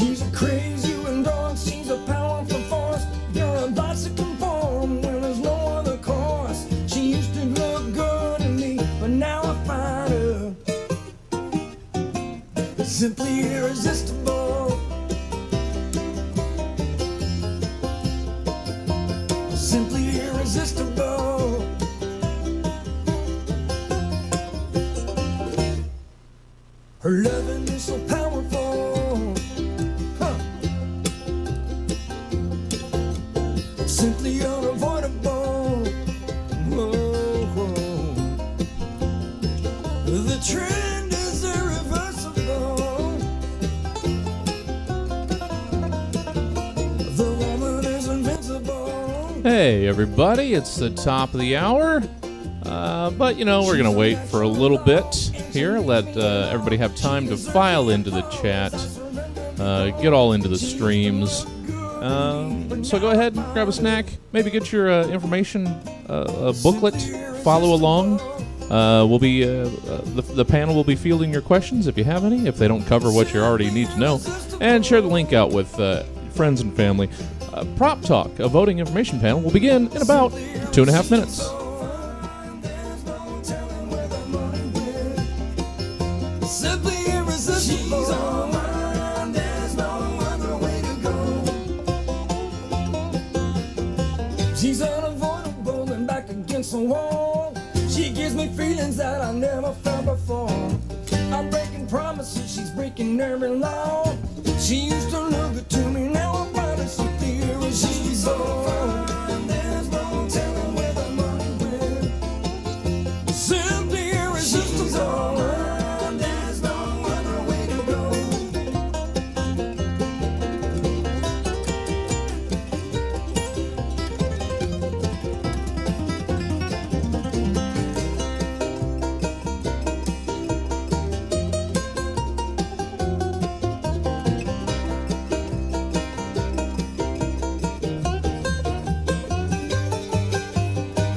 She's a crazy and dog, she's a powerful force. You're about to conform when there's no other course. She used to look good to me, but now I find her simply irresistible. Simply irresistible. Her loving is so powerful, simply unavoidable. Whoa, whoa. The trend is irreversible. The woman is invincible. Hey everybody, it's the top of the hour, but you know, we're going to wait for a little bit here, let everybody have time to file into the chat, get all into the streams. So go ahead, grab a snack, maybe get your information booklet, follow along. We'll be the panel will be fielding your questions if you have any, if they don't cover what you already need to know, and share the link out with friends and family. Prop Talk, a voting information panel, will begin in about 2.5 minutes. Simply irresistible. There's no other way to go. She's unavoidable and back against the wall. She gives me feelings that I never felt before. I'm breaking promises, she's breaking every law. She used to look good to me, now I'm finding simply irresistible. There's no telling where the money went. Simply irresistible.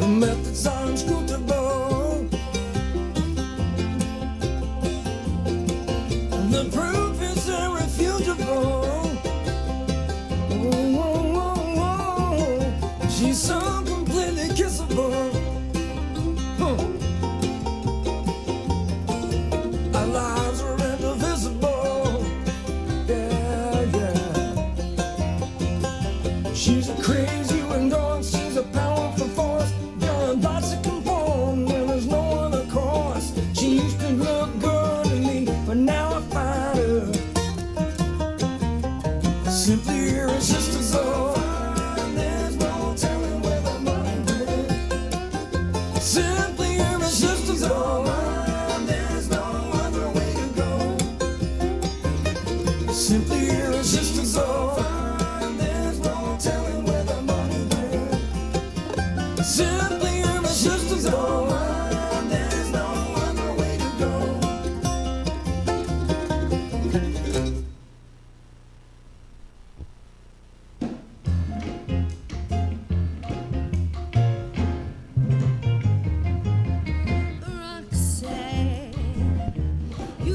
Methods are inscrutable. The proof is irrefutable. Oh, oh, oh, oh. She's so completely kissable. Our lives are indivisible. Yeah, yeah. She's a crazy and dog, she's a powerful force. Lots to conform when there's no other course. She used to look good to me, but now I find her simply irresistible. There's no telling where the money went. Simply irresistible. There's no other way to go. Simply irresistible. There's no telling where the money went. Simply irresistible. There's no other way to go.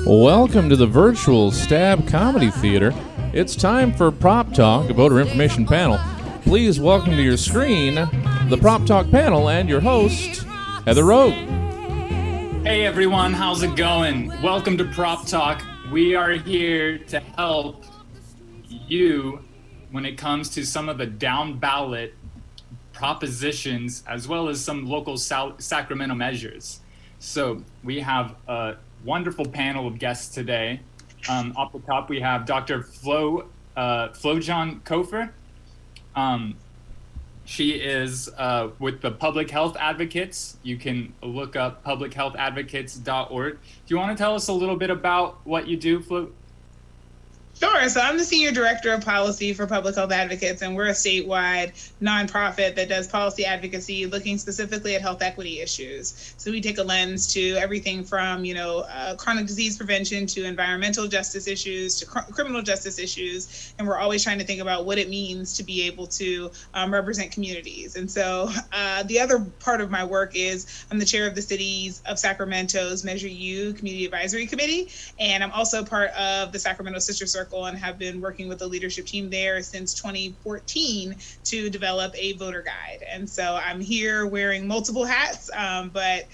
Welcome to the virtual Stab Comedy Theater. It's time for Prop Talk, a voter information panel. Please welcome to your screen the Prop Talk panel and your host, Heather Rogue. Hey everyone, how's it going? Welcome to Prop Talk. We are here to help you when it comes to some of the down ballot propositions as well as some local Sacramento measures. So we have a wonderful panel of guests today. Off the top, we have Dr. Flojan Kofer. She is with the Public Health Advocates. You can look up publichealthadvocates.org. Do you want to tell us a little bit about what you do, Flo? Sure. So I'm the Senior Director of Policy for Public Health Advocates, and we're a statewide nonprofit that does policy advocacy looking specifically at health equity issues. So we take a lens to everything from, chronic disease prevention to environmental justice issues to criminal justice issues. And we're always trying to think about what it means to be able to represent communities. And so the other part of my work is I'm the chair of the Cities of Sacramento's Measure U Community Advisory Committee, and I'm also part of the Sacramento Sister Circle Circle and have been working with the leadership team there since 2014 to develop a voter guide. And so I'm here wearing multiple hats, but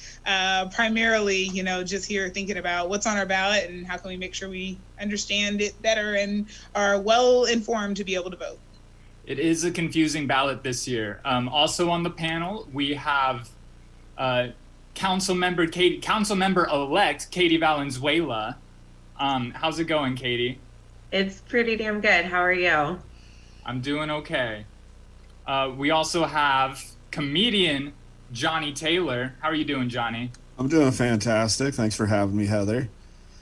primarily, you know, just here thinking about what's on our ballot and how can we make sure we understand it better and are well informed to be able to vote. It is a confusing ballot this year. Also on the panel, we have Councilmember-elect Katie Valenzuela. How's it going, Katie? It's pretty damn good. How are you? I'm doing okay. We also have comedian Johnny Taylor. How are you doing, Johnny? I'm doing fantastic. Thanks for having me, Heather.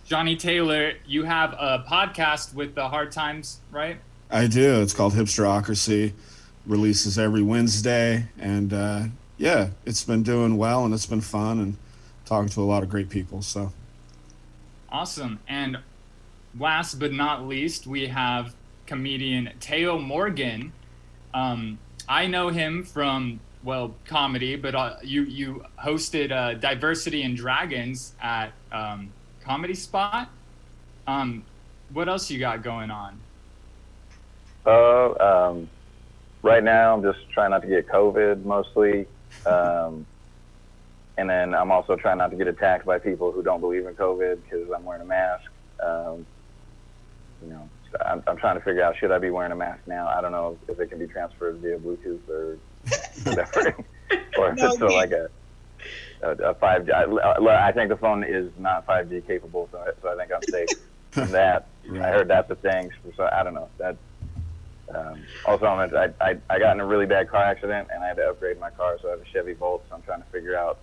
Johnny Taylor, you have a podcast with the Hard Times, right? I do. It's called Hipsterocracy. Releases every Wednesday. And yeah, it's been doing well and it's been fun and talking to a lot of great people. So Awesome. And last but not least, we have comedian Teo Morgan. I know him from, well, comedy, but you hosted Diversity and Dragons at Comedy Spot. What else you got going on? Right now I'm just trying not to get COVID mostly. And then I'm also trying not to get attacked by people who don't believe in COVID because I'm wearing a mask. You know, so I'm trying to figure out, should I be wearing a mask now? I don't know if it can be transferred via Bluetooth or whatever, or if it's still like a 5G. I think the phone is not 5G capable, so I think I'm safe from that. I heard that's a thing, so I don't know. That also, I got in a really bad car accident and I had to upgrade my car, so I have a Chevy Volt. So I'm trying to figure out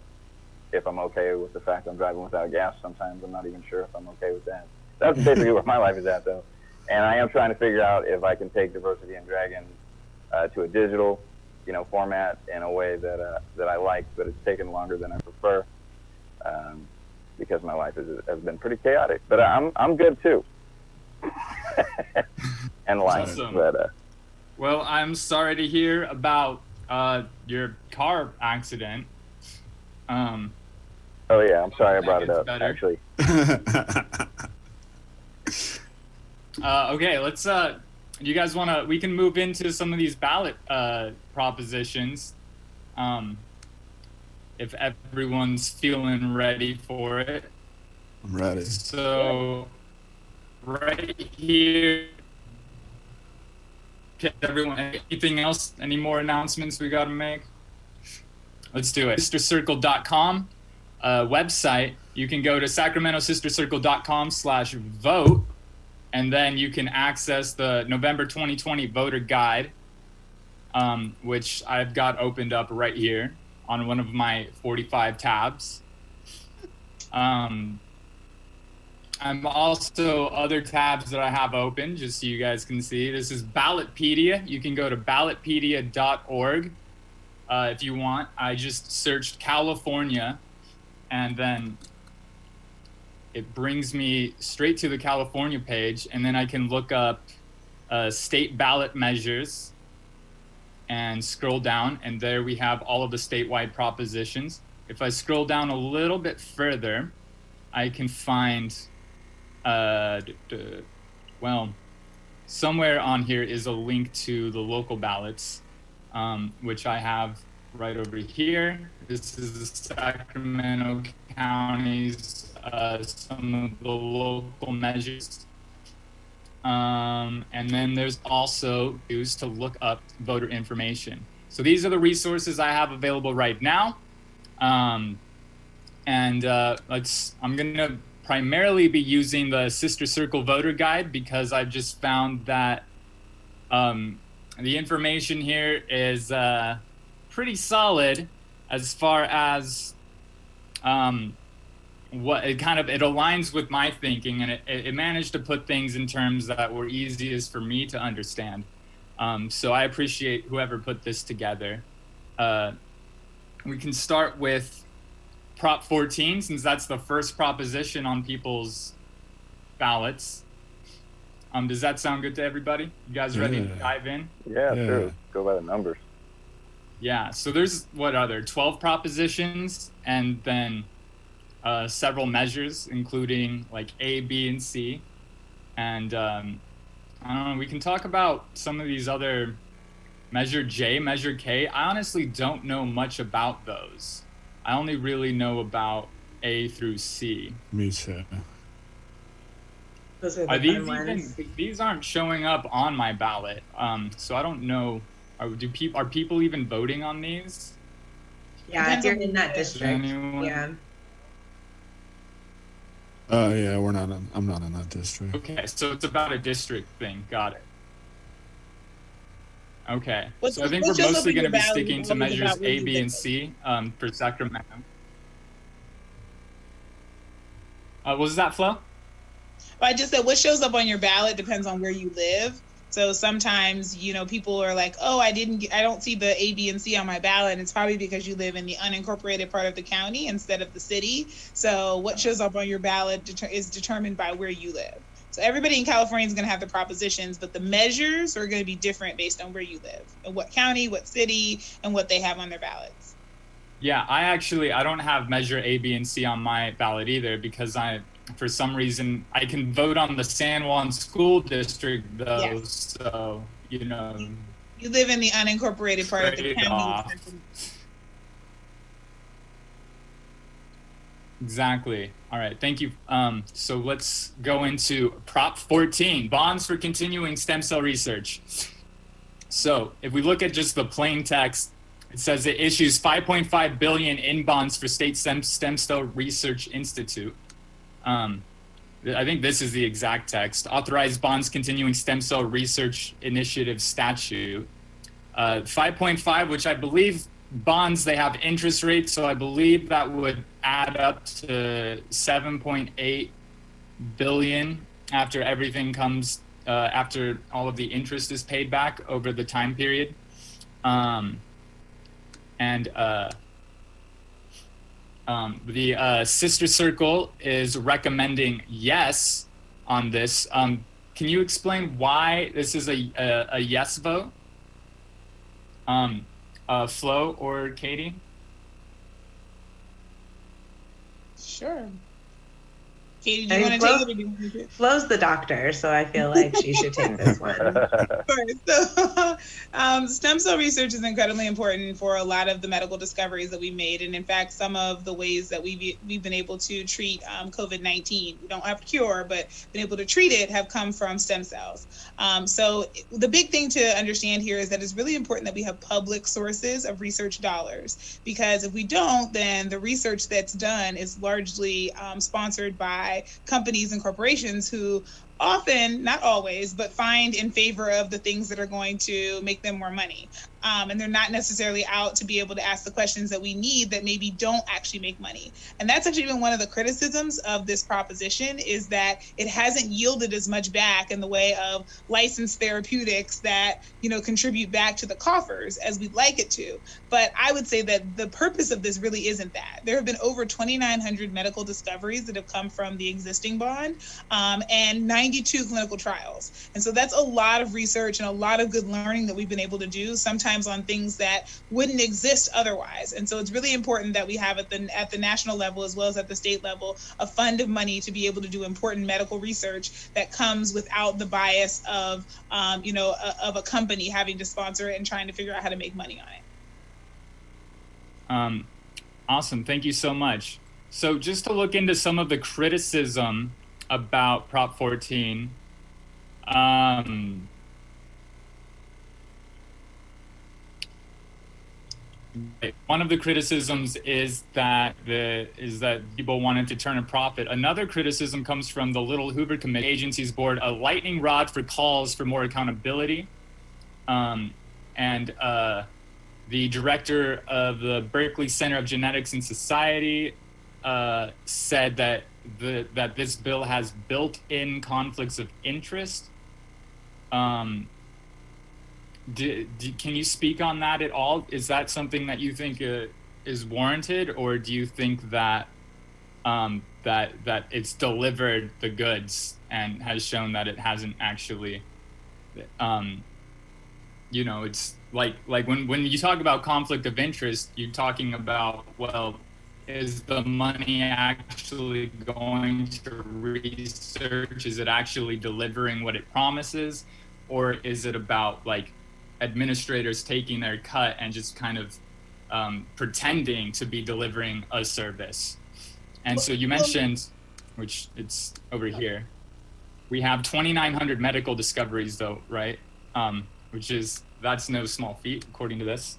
if I'm okay with the fact I'm driving without gas. Sometimes I'm not even sure if I'm okay with that. That's basically where my life is at, though. And I am trying to figure out if I can take Diversity and Dragons to a digital, you know, format in a way that I like, but it's taken longer than I prefer because my life has been pretty chaotic. But I'm good too. And life, Awesome. but Well, I'm sorry to hear about your car accident. oh yeah, I'm sorry I brought it gets up. better. Actually, Okay, let's do you guys want to, we can move into some of these ballot propositions if everyone's feeling ready for it. I'm ready. So right here, okay, everyone, anything else, any more announcements we got to make? Let's do it. sistercircle.com website. You can go to sacramentosistercircle.com/vote, and then you can access the November 2020 voter guide, which I've got opened up right here on one of my 45 tabs. I'm also other tabs that I have open, just so you guys can see. This is Ballotpedia. You can go to ballotpedia.org if you want. I just searched California, and then it brings me straight to the California page, and then I can look up state ballot measures and scroll down, and there we have all of the statewide propositions. If I scroll down a little bit further, I can find well, somewhere on here is a link to the local ballots, which I have right over here. This is the Sacramento County's some of the local measures. And then there's also used to look up voter information. So these are the resources I have available right now. I'm gonna primarily be using the Sister Circle voter guide because I've just found that the information here is pretty solid as far as what it aligns with my thinking, and it managed to put things in terms that were easiest for me to understand. So I appreciate whoever put this together. We can start with Prop 14, since that's the first proposition on people's ballots. Does that sound good to everybody? You guys ready to dive in? yeah, sure. Go by the numbers. Yeah, so there's 12 propositions, and then several measures, including like A, B, and C. And I don't know. We can talk about some of these other Measure J, Measure K. I honestly don't know much about those. I only really know about A through C. Me too. Those are the Are these fun ones. even? These aren't showing up on my ballot. So I don't know. Are people even voting on these? Yeah, if Depends you're on in that who it is. district. Anyone? Yeah. Yeah, I'm not in that district. Okay, so it's about a district thing. Got it. Okay, so I think we're What shows up mostly in your going to be ballot sticking is to always measures about where A, you B, live. and C for Sacramento. What was that, Flo? I just said what shows up on your ballot depends on where you live. So sometimes, people are like, "Oh, I don't see the A, B, and C on my ballot." And it's probably because you live in the unincorporated part of the county instead of the city. So what shows up on your ballot is determined by where you live. So everybody in California is going to have the propositions, but the measures are going to be different based on where you live and what county, what city, and what they have on their ballots. Yeah, I don't have measure A, B, and C on my ballot either because for some reason, I can vote on the San Juan School District though. Yes. So, You live in the unincorporated part of the Trade county. off. Exactly. All right. Thank you. So let's go into Prop 14, bonds for continuing stem cell research. So if we look at just the plain text, it says it issues 5.5 billion in bonds for State Stem Cell Research Institute. I think this is the exact text. Authorized bonds continuing stem cell research initiative statute. 5.5, which I believe bonds, they have interest rates, so I believe that would add up to 7.8 billion after everything comes, after all of the interest is paid back over the time period. The Sister Circle is recommending yes on this. Can you explain why this is a yes vote? Flo or Katie? Sure. Katie, do I you mean, want to take it or do you want me to? Flo's the doctor, so I feel like she should take this one. So, stem cell research is incredibly important for a lot of the medical discoveries that we've made, and in fact, some of the ways that we've been able to treat COVID-19. We don't have a cure, but been able to treat it have come from stem cells. So the big thing to understand here is that it's really important that we have public sources of research dollars, because if we don't, then the research that's done is largely sponsored by companies and corporations who often, not always, but find in favor of the things that are going to make them more money. And they're not necessarily out to be able to ask the questions that we need that maybe don't actually make money. And that's actually been one of the criticisms of this proposition, is that it hasn't yielded as much back in the way of licensed therapeutics that, contribute back to the coffers as we'd like it to. But I would say that the purpose of this really isn't that. There have been over 2,900 medical discoveries that have come from the existing bond, and 92 clinical trials. And so that's a lot of research and a lot of good learning that we've been able to do, sometimes on things that wouldn't exist otherwise. And so it's really important that we have at the national level as well as at the state level a fund of money to be able to do important medical research that comes without the bias of of a company having to sponsor it and trying to figure out how to make money on it. Awesome. Thank you so much. So just to look into some of the criticism about Prop 14, one of the criticisms is that people wanted to turn a profit. Another criticism comes from the Little Hoover Committee Agencies Board, a lightning rod for calls for more accountability. The director of the Berkeley Center of Genetics and Society said that this bill has built-in conflicts of interest. Can you speak on that at all? Is that something that you think is warranted, or do you think that that it's delivered the goods and has shown that it hasn't actually? It's like when you talk about conflict of interest, you're talking about, well, is the money actually going to research? Is it actually delivering what it promises? Or is it about like administrators taking their cut and just kind of pretending to be delivering a service? And so you mentioned, which it's over here, we have 2,900 medical discoveries though, right? That's no small feat according to this.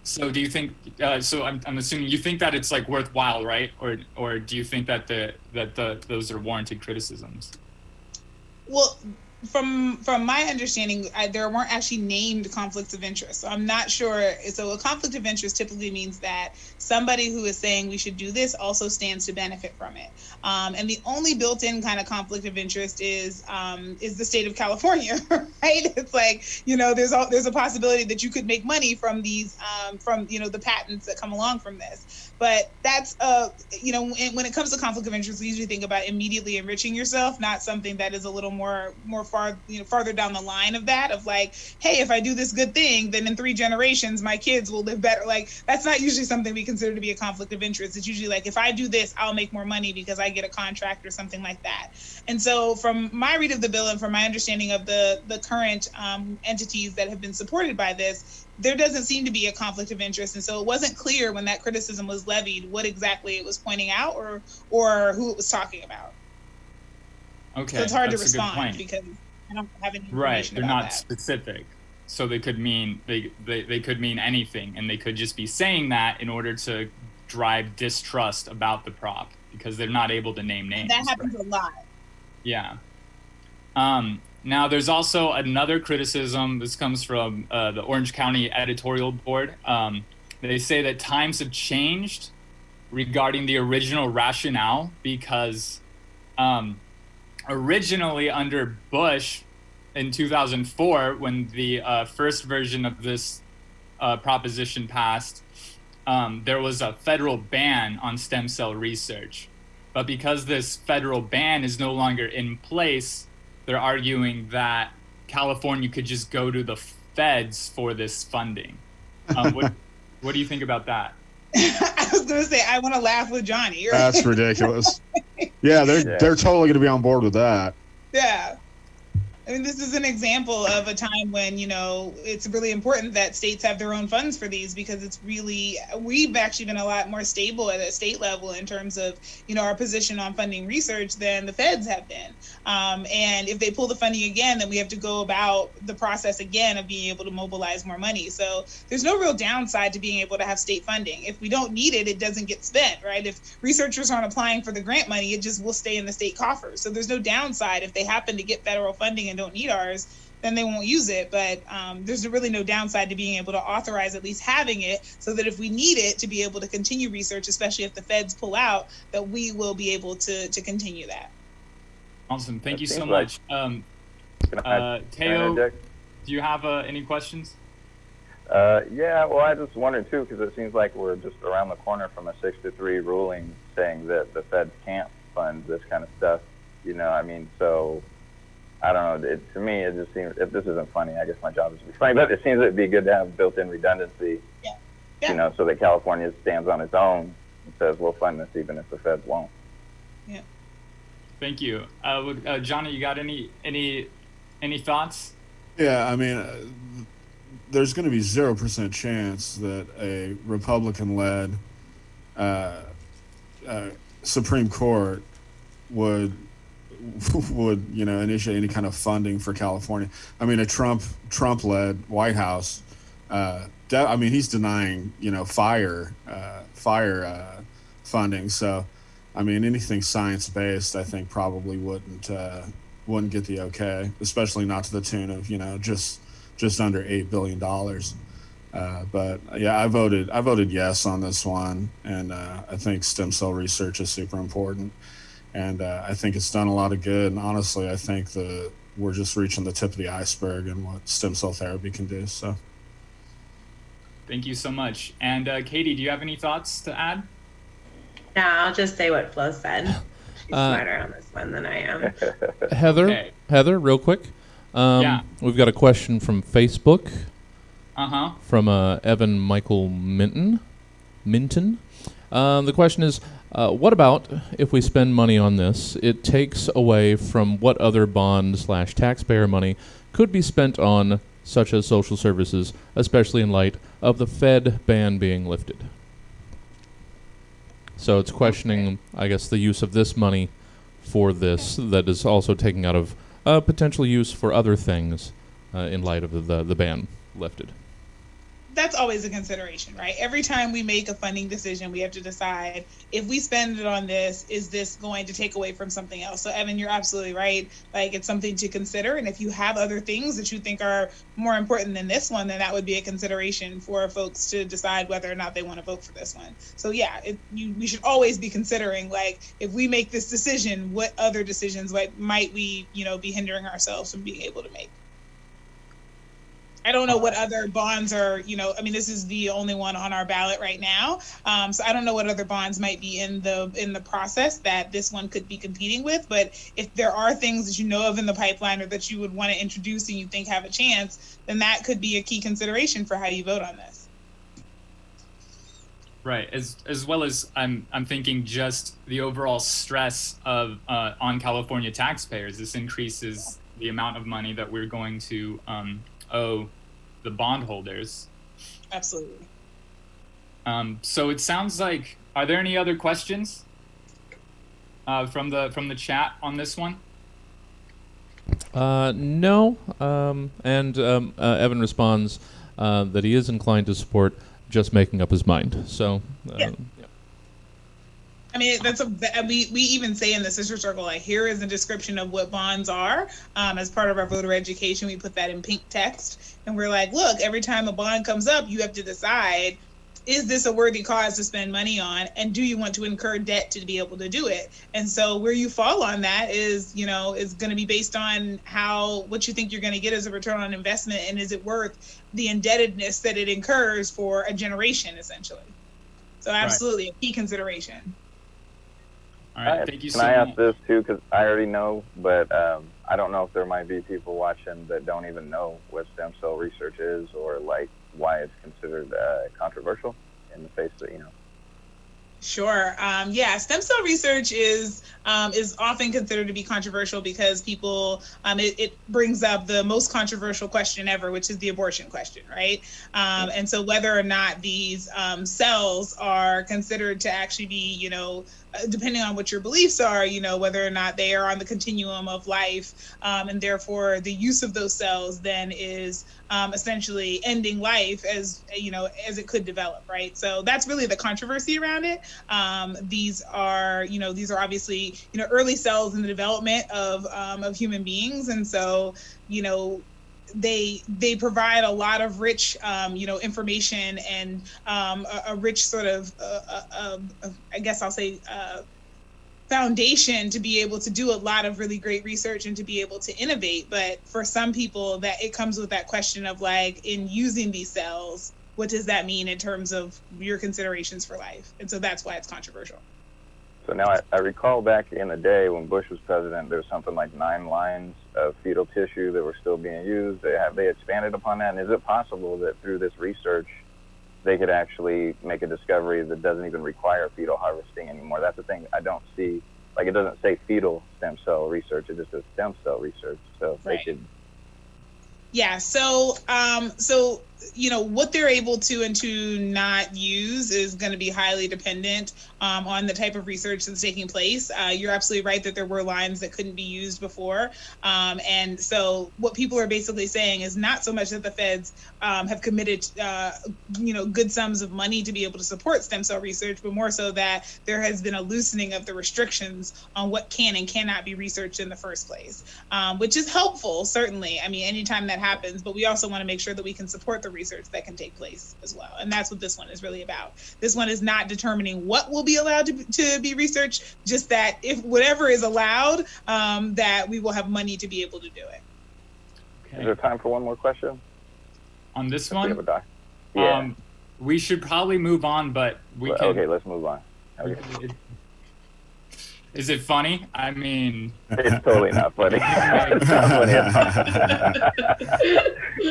So do you think, so I'm assuming you think that it's like worthwhile, right? Or do you think that those are warranted criticisms? Well, from my understanding, there weren't actually named conflicts of interest. So I'm not sure. So a conflict of interest typically means that somebody who is saying we should do this also stands to benefit from it. And the only built-in kind of conflict of interest is the state of California, right? It's like, there's a possibility that you could make money from these, the patents that come along from this. But that's, when it comes to conflict of interest, we usually think about immediately enriching yourself, not something that is a little more farther down the line of that, of like, hey, if I do this good thing, then in 3 generations, my kids will live better. Like, that's not usually something we consider to be a conflict of interest. It's usually like, if I do this, I'll make more money because I get a contract or something like that. And so from my read of the bill and from my understanding of the current entities that have been supported by this, there doesn't seem to be a conflict of interest. And so it wasn't clear when that criticism was levied what exactly it was pointing out or who it was talking about. Okay, so it's hard to that's a good respond point. because I don't have any information Right, they're about not that. specific. So they could mean they could mean anything, and they could just be saying that in order to drive distrust about the prop because they're not able to name names. That happens a lot. Yeah. Now there's also another criticism. This comes from the Orange County editorial board. They say that times have changed regarding the original rationale because originally under Bush in 2004, when the first version of this proposition passed, there was a federal ban on stem cell research. But because this federal ban is no longer in place, they're arguing that California could just go to the feds for this funding. What do you think about that? I was going to say, I want to laugh with Johnny. That's ridiculous. Yeah, they're totally going to be on board with that. Yeah. I mean, this is an example of a time when, it's really important that states have their own funds for these because we've actually been a lot more stable at a state level in terms of, our position on funding research than the feds have been. And if they pull the funding again, then we have to go about the process again of being able to mobilize more money. So there's no real downside to being able to have state funding. If we don't need it, it doesn't get spent, right? If researchers aren't applying for the grant money, it just will stay in the state coffers. So there's no downside if they happen to get federal funding and don't need ours, then they won't use it. But there's really no downside to being able to authorize at least having it so that if we need it to be able to continue research, especially if the feds pull out, that we will be able to continue that. Awesome. Thank you so seems much. Can I Teo, interject? do you have any questions? Yeah, well, I just wondered too, because it seems like we're just around the corner from a 6-3 ruling saying that the feds can't fund this kind of stuff. So I don't know. To me, it just seems, if this isn't funny, I guess my job is to be funny, but it seems it'd be good to have built-in redundancy, Yeah. so that California stands on its own and says, we'll fund this even if the feds won't. Yeah. Thank you. Johnny, you got any thoughts? Yeah, I mean, there's going to be 0% chance that a Republican-led Supreme Court would initiate any kind of funding for California. I mean, a Trump-led White House, he's denying fire funding. So, I mean, anything science-based, I think probably wouldn't get the okay, especially not to the tune of just under $8 billion. But yeah, I voted yes on this one, and I think stem cell research is super important. And I think it's done a lot of good. And honestly, I think we're just reaching the tip of the iceberg in what stem cell therapy can do. So, Thank you so much. And Katie, do you have any thoughts to add? No, I'll just say what Flo said. She's smarter on this one than I am. Heather, Okay. Heather, real quick. Yeah. We've got a question from Facebook Uh-huh. from Evan Michael Minton. The question is, what about if we spend money on this? It takes away from what other bond/taxpayer money could be spent on, such as social services, especially in light of the Fed ban being lifted. So it's questioning, I guess, the use of this money for this that is also taking out of potential use for other things in light of the ban lifted. That's always a consideration, right? Every time we make a funding decision, we have to decide, if we spend it on this, is this going to take away from something else? So Evan, you're absolutely right. Like, it's something to consider. And if you have other things that you think are more important than this one, then that would be a consideration for folks to decide whether or not they want to vote for this one. So yeah, we should always be considering, like, if we make this decision, what other decisions might we, be hindering ourselves from being able to make? I don't know what other bonds are, this is the only one on our ballot right now. So I don't know what other bonds might be in the process that this one could be competing with. But if there are things that you know of in the pipeline or that you would want to introduce and you think have a chance, then that could be a key consideration for how you vote on this. Right, as well as I'm thinking just the overall stress of on California taxpayers. This increases the amount of money that we're going to owe the bondholders. Absolutely. So it sounds like, are there any other questions from the chat on this one? No. And Evan responds that he is inclined to support just making up his mind. So. Yeah. I mean, we even say in the Sister Circle, like, here is a description of what bonds are. As part of our voter education, we put that in pink text. And we're like, look, every time a bond comes up, you have to decide, is this a worthy cause to spend money on? And do you want to incur debt to be able to do it? And so where you fall on that is going to be based on what you think you're going to get as a return on investment. And is it worth the indebtedness that it incurs for a generation, essentially? So absolutely a key consideration. All right, thank you so much. Can I ask much. this too? Because I already know, but I don't know if there might be people watching that don't even know what stem cell research is, or like why it's considered controversial in the face of Sure. Stem cell research is often considered to be controversial because people, it brings up the most controversial question ever, which is the abortion question, right? And so whether or not these cells are considered to actually be, depending on what your beliefs are, whether or not they are on the continuum of life, and therefore the use of those cells then is essentially ending life as it could develop, right? So that's really the controversy around it. These are obviously early cells in the development of human beings, and so they provide a lot of rich information and a rich sort of I guess I'll say foundation to be able to do a lot of really great research and to be able to innovate. But for some people, that it comes with that question of, like, in using these cells, what does that mean in terms of your considerations for life? And so that's why it's controversial. So now I recall back in the day when Bush was president, there was something like 9 lines of fetal tissue that were still being used. They expanded upon that, and is it possible that through this research they could actually make a discovery that doesn't even require fetal harvesting anymore? That's the thing I don't see. Like, it doesn't say fetal stem cell research; it just says stem cell research. So if they could. Yeah. So what they're able to and to not use is going to be highly dependent on the type of research that's taking place. You're absolutely right that there were lines that couldn't be used before. And so what people are basically saying is not so much that the feds have committed, good sums of money to be able to support stem cell research, but more so that there has been a loosening of the restrictions on what can and cannot be researched in the first place, which is helpful, certainly. I mean, anytime that happens, but we also want to make sure that we can support the research that can take place as well. And that's what this one is really about. This one is not determining what will be allowed to be researched, just that if whatever is allowed, that we will have money to be able to do it. Okay. Is there time for one more question? On this one? Yeah. We should probably move on, but we can. Okay, let's move on. Okay. Is it funny? I mean, it's totally not funny. It's not funny at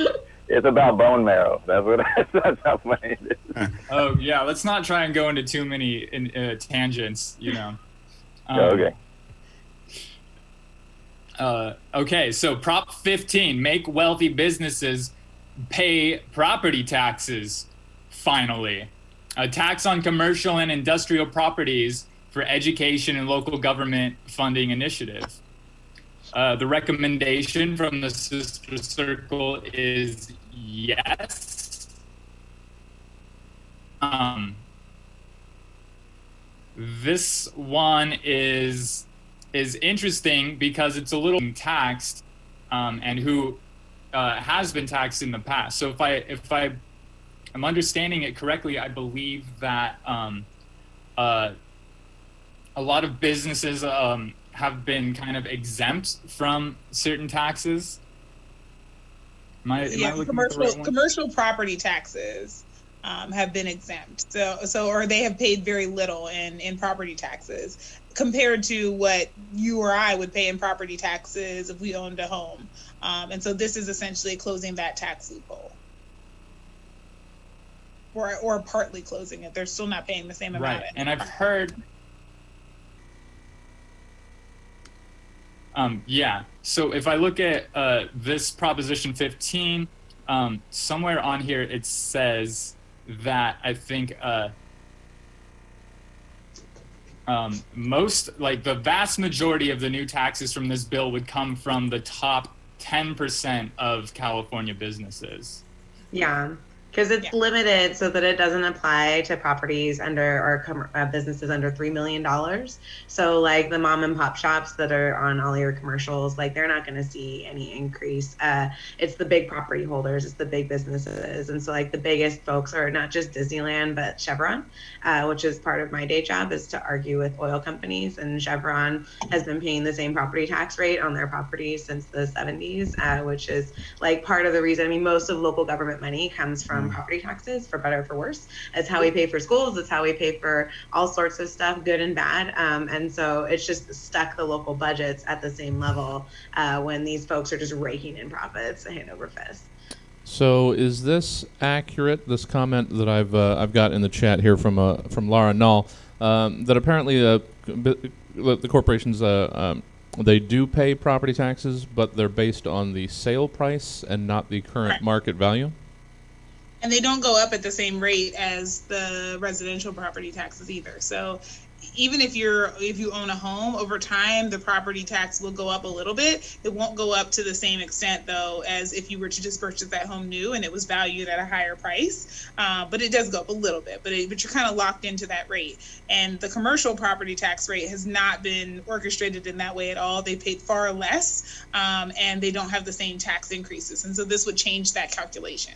all. It's about bone marrow. That's what. That's how funny it is. Oh yeah, let's not try and go into too many tangents. Okay. Okay, so Prop 15, make wealthy businesses pay property taxes, finally. A tax on commercial and industrial properties for education and local government funding initiative. The recommendation from the Sister Circle is yes. This one is interesting because it's a little taxed, and who has been taxed in the past. So if I am understanding it correctly, I believe that a lot of businesses have been kind of exempt from certain taxes. Am I looking at the right one? Commercial property taxes have been exempt. So or they have paid very little in property taxes compared to what you or I would pay in property taxes if we owned a home. And so this is essentially closing that tax loophole. Or partly closing it. They're still not paying the same amount. Right. And I've heard yeah. So if I look at this Proposition 15, somewhere on here it says that I think most, like the vast majority of the new taxes from this bill would come from the top 10% of California businesses. Yeah, because it's limited so that it doesn't apply to properties under or businesses under $3 million. So like the mom and pop shops that are on all your commercials, like they're not going to see any increase. It's the big property holders, it's the big businesses. And so like the biggest folks are not just Disneyland, but Chevron, which is part of my day job, is to argue with oil companies. And Chevron has been paying the same property tax rate on their properties since the 70s, which is like part of the reason. I mean, most of local government money comes from property taxes, for better or for worse. It's how we pay for schools. It's how we pay for all sorts of stuff, good and bad. And so it's just stuck the local budgets at the same level when these folks are just raking in profits hand over fist. So is this accurate? This comment that I've got in the chat here from Laura Null, that apparently the corporations they do pay property taxes, but they're based on the sale price and not the current market value. And they don't go up at the same rate as the residential property taxes either. So even if you own a home, over time the property tax will go up a little bit. It won't go up to the same extent though as if you were to just purchase that home new and it was valued at a higher price. But it does go up a little bit. But you're kind of locked into that rate. And the commercial property tax rate has not been orchestrated in that way at all. They paid far less, and they don't have the same tax increases. And so this would change that calculation.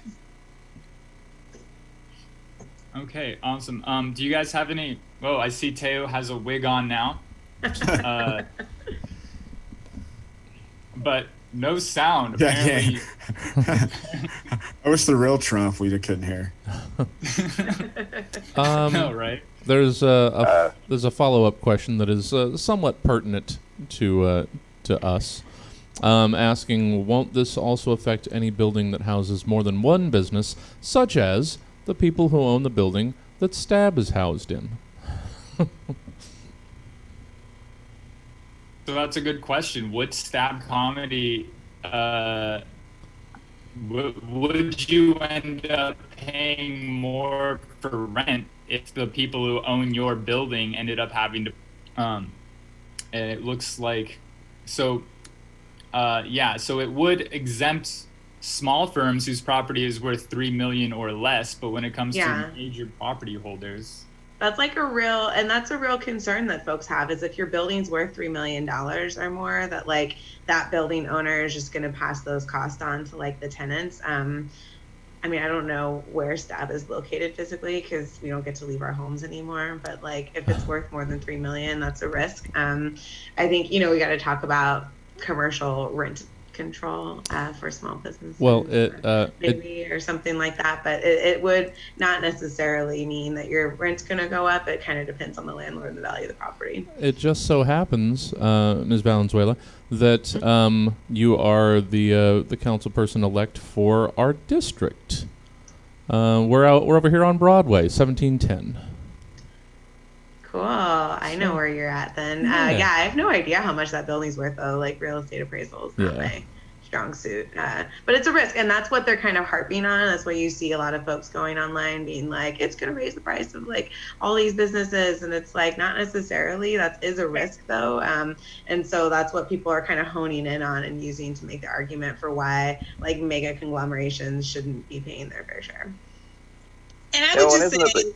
Okay, awesome. Do you guys have any? Oh, I see Teo has a wig on now, but no sound. Apparently. Yeah. I wish the real Trump we couldn't hear. No, right? There's a follow-up question that is somewhat pertinent to us, asking, won't this also affect any building that houses more than one business, such as the people who own the building that Stab is housed in? So that's a good question. Would Stab Comedy, would you end up paying more for rent if the people who own your building ended up having to, and it looks like, so it would exempt small firms whose property is worth $3 million or less, but when it comes to major property holders, that's a real concern that folks have, is if your building's worth $3 million or more, that like that building owner is just going to pass those costs on to like the tenants. I mean, I don't know where Stab is located physically because we don't get to leave our homes anymore, but like if it's worth more than $3 million, that's a risk. I think, we got to talk about commercial rent control for small businesses. Well, maybe or something like that, but it would not necessarily mean that your rent's going to go up. It kind of depends on the landlord and the value of the property. It just so happens, Ms. Valenzuela, that you are the council person elect for our district. We're over here on Broadway, 1710. Cool. I know where you're at then. Yeah. Yeah, I have no idea how much that building's worth though. Like real estate appraisals, not Yeah. my strong suit. But it's a risk, and that's what they're kind of harping on. That's why you see a lot of folks going online being like, it's going to raise the price of like all these businesses, and it's like not necessarily. That is a risk though, and so that's what people are kind of honing in on and using to make the argument for why like mega conglomerations shouldn't be paying their fair share. And I would just say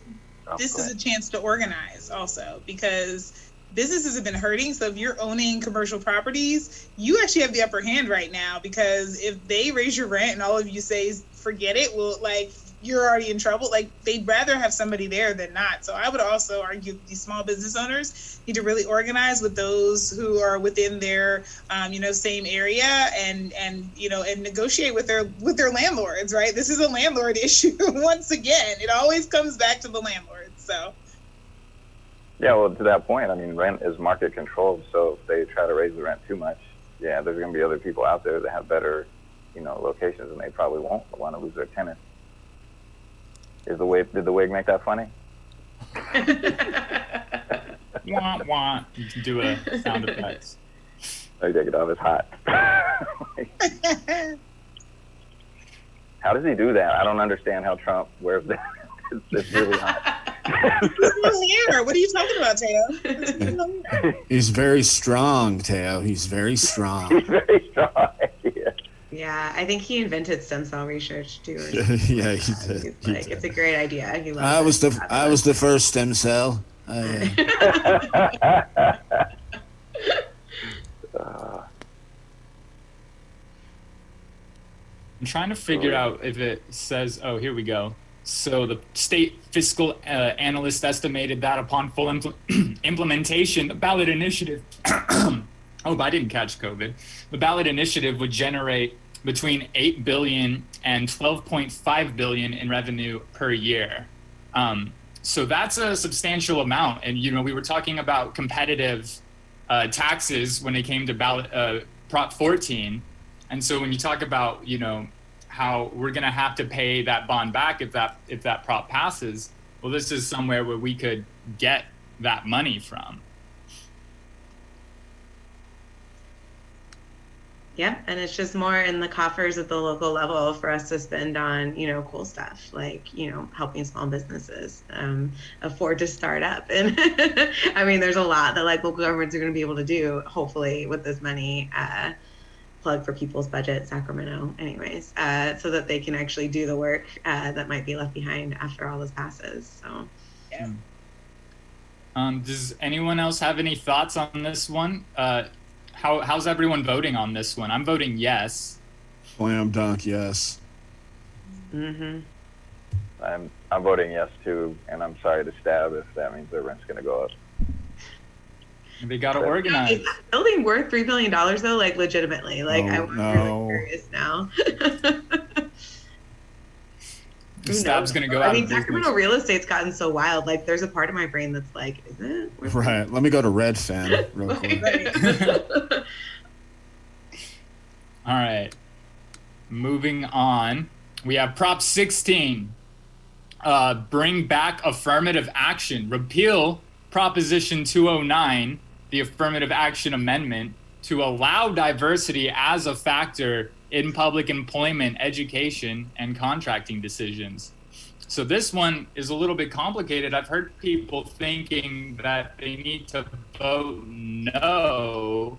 this is a chance to organize also, because businesses have been hurting. So if you're owning commercial properties, you actually have the upper hand right now, because if they raise your rent and all of you say forget it, well, like you're already in trouble. Like they'd rather have somebody there than not. So I would also argue these small business owners need to really organize with those who are within their same area and negotiate with their landlords, right? This is a landlord issue. Once again, it always comes back to the landlord. So Yeah, well, to that point, I mean, rent is market controlled. So if they try to raise the rent too much, yeah, there's going to be other people out there that have better, locations, and they probably won't want to lose their tenants. Did the wig make that funny? Wah, wah. You can do a sound effects. Oh, take it off. It's hot. How does he do that? I don't understand how Trump wears that. It's really hot. What are you talking about, Teo? He's very strong, Teo. He's very strong. He's very strong. Yeah. Yeah, I think he invented stem cell research too. Yeah, he did. He's like, it's a great idea. He loves I was it. I was the first stem cell. I'm trying to figure out if it says, oh, here we go. So the state fiscal analyst estimated that upon full implementation, the ballot initiative, oh, but I didn't catch COVID. The ballot initiative would generate between $8 billion and $12.5 billion in revenue per year. So that's a substantial amount. And, we were talking about competitive taxes when it came to ballot Prop 14. And so when you talk about, how we're going to have to pay that bond back if that prop passes, well, this is somewhere where we could get that money from. Yeah, and it's just more in the coffers at the local level for us to spend on, cool stuff like, helping small businesses afford to start up. And I mean, there's a lot that like local governments are going to be able to do, hopefully, with this money. Plug for people's budget, Sacramento, anyways, so that they can actually do the work that might be left behind after all this passes. So, yeah. Does anyone else have any thoughts on this one? How's everyone voting on this one? I'm voting yes. Slam dunk, yes. Mm-hmm. I'm voting yes too, and I'm sorry to stab if that means their rent's going to go up. They got to organize. Is that building worth $3 billion though? Like legitimately, like I'm really curious now. Stab's gonna go out. I mean, Sacramento real estate's gotten so wild. Like, there's a part of my brain that's like, is it? Right. Let me go to Redfin real quick. All right. Moving on, we have Prop 16. Bring back affirmative action. Repeal Proposition 209, the Affirmative Action Amendment, to allow diversity as a factor in public employment, education, and contracting decisions. So this one is a little bit complicated. I've heard people thinking that they need to vote no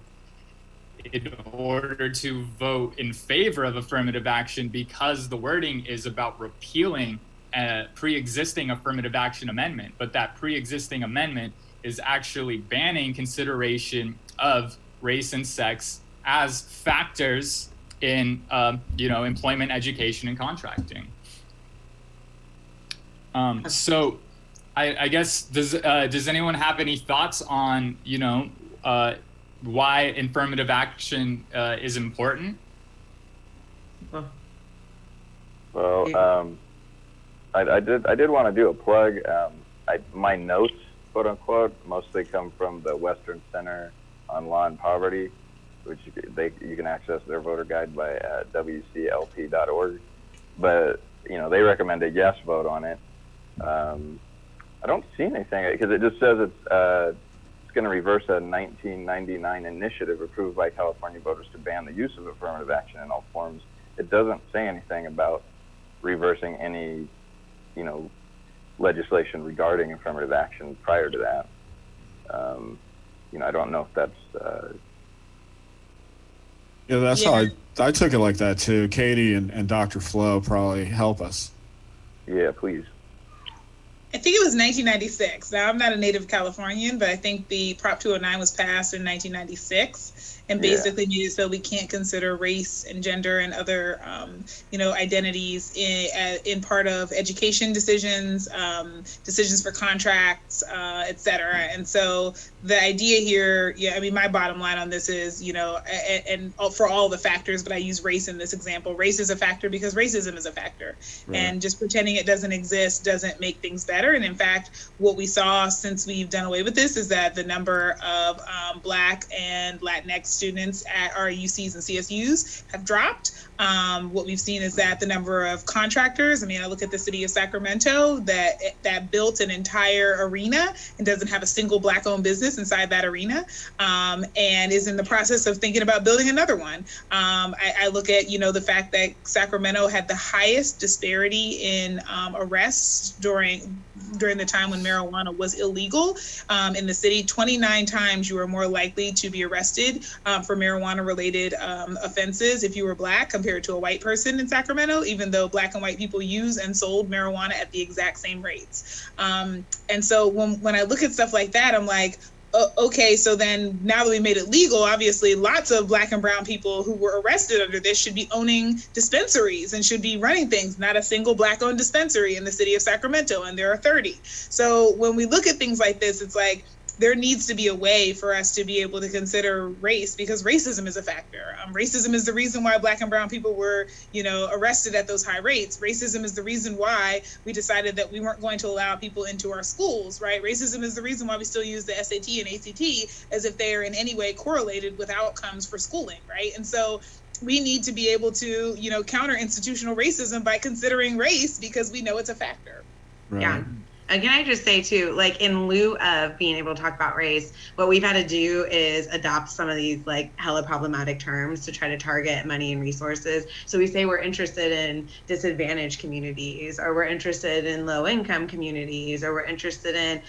in order to vote in favor of affirmative action because the wording is about repealing a pre-existing affirmative action amendment, but that pre-existing amendment is actually banning consideration of race and sex as factors in employment, education, and contracting. So I guess does anyone have any thoughts on why affirmative action is important? Well, I did want to do a plug. My notes, quote unquote, mostly come from the Western Center on Law and Poverty, which you can access their voter guide by wclp.org. But they recommend a yes vote on it. I don't see anything because it just says it's going to reverse a 1999 initiative approved by California voters to ban the use of affirmative action in all forms. It doesn't say anything about reversing any, legislation regarding affirmative action prior to that. I don't know if that's. Yeah, that's how I took it like that too. Katie and Dr. Flo probably help us. Yeah, please. I think it was 1996. Now, I'm not a native Californian, but I think the Prop 209 was passed in 1996 and basically made it so we can't consider race and gender and other, identities in part of education decisions, decisions for contracts, et cetera. And so the idea here, my bottom line on this is, and for all the factors, but I use race in this example. Race is a factor because racism is a factor. Right. And just pretending it doesn't exist doesn't make things better. And in fact, what we saw since we've done away with this is that the number of Black and Latinx students at RUCs and CSUs have dropped. What we've seen is that the number of contractors, I look at the city of Sacramento that built an entire arena and doesn't have a single Black-owned business inside that arena, and is in the process of thinking about building another one. I look at, the fact that Sacramento had the highest disparity in arrests during the time when marijuana was illegal in the city. 29 times you were more likely to be arrested for marijuana-related offenses if you were Black compared to a white person in Sacramento, even though Black and white people use and sold marijuana at the exact same rates. And so when I look at stuff like that, I'm like, okay, so then now that we made it legal, obviously lots of Black and brown people who were arrested under this should be owning dispensaries and should be running things, not a single Black-owned dispensary in the city of Sacramento, and there are 30. So when we look at things like this, it's like, there needs to be a way for us to be able to consider race, because racism is a factor. Racism is the reason why Black and brown people were, arrested at those high rates. Racism is the reason why we decided that we weren't going to allow people into our schools, right? Racism is the reason why we still use the SAT and ACT as if they are in any way correlated with outcomes for schooling, right? And so we need to be able to, counter institutional racism by considering race, because we know it's a factor. Right. Yeah. Can I just say too, like in lieu of being able to talk about race, what we've had to do is adopt some of these like hella problematic terms to try to target money and resources. So we say we're interested in disadvantaged communities, or we're interested in low income communities, or we're interested in,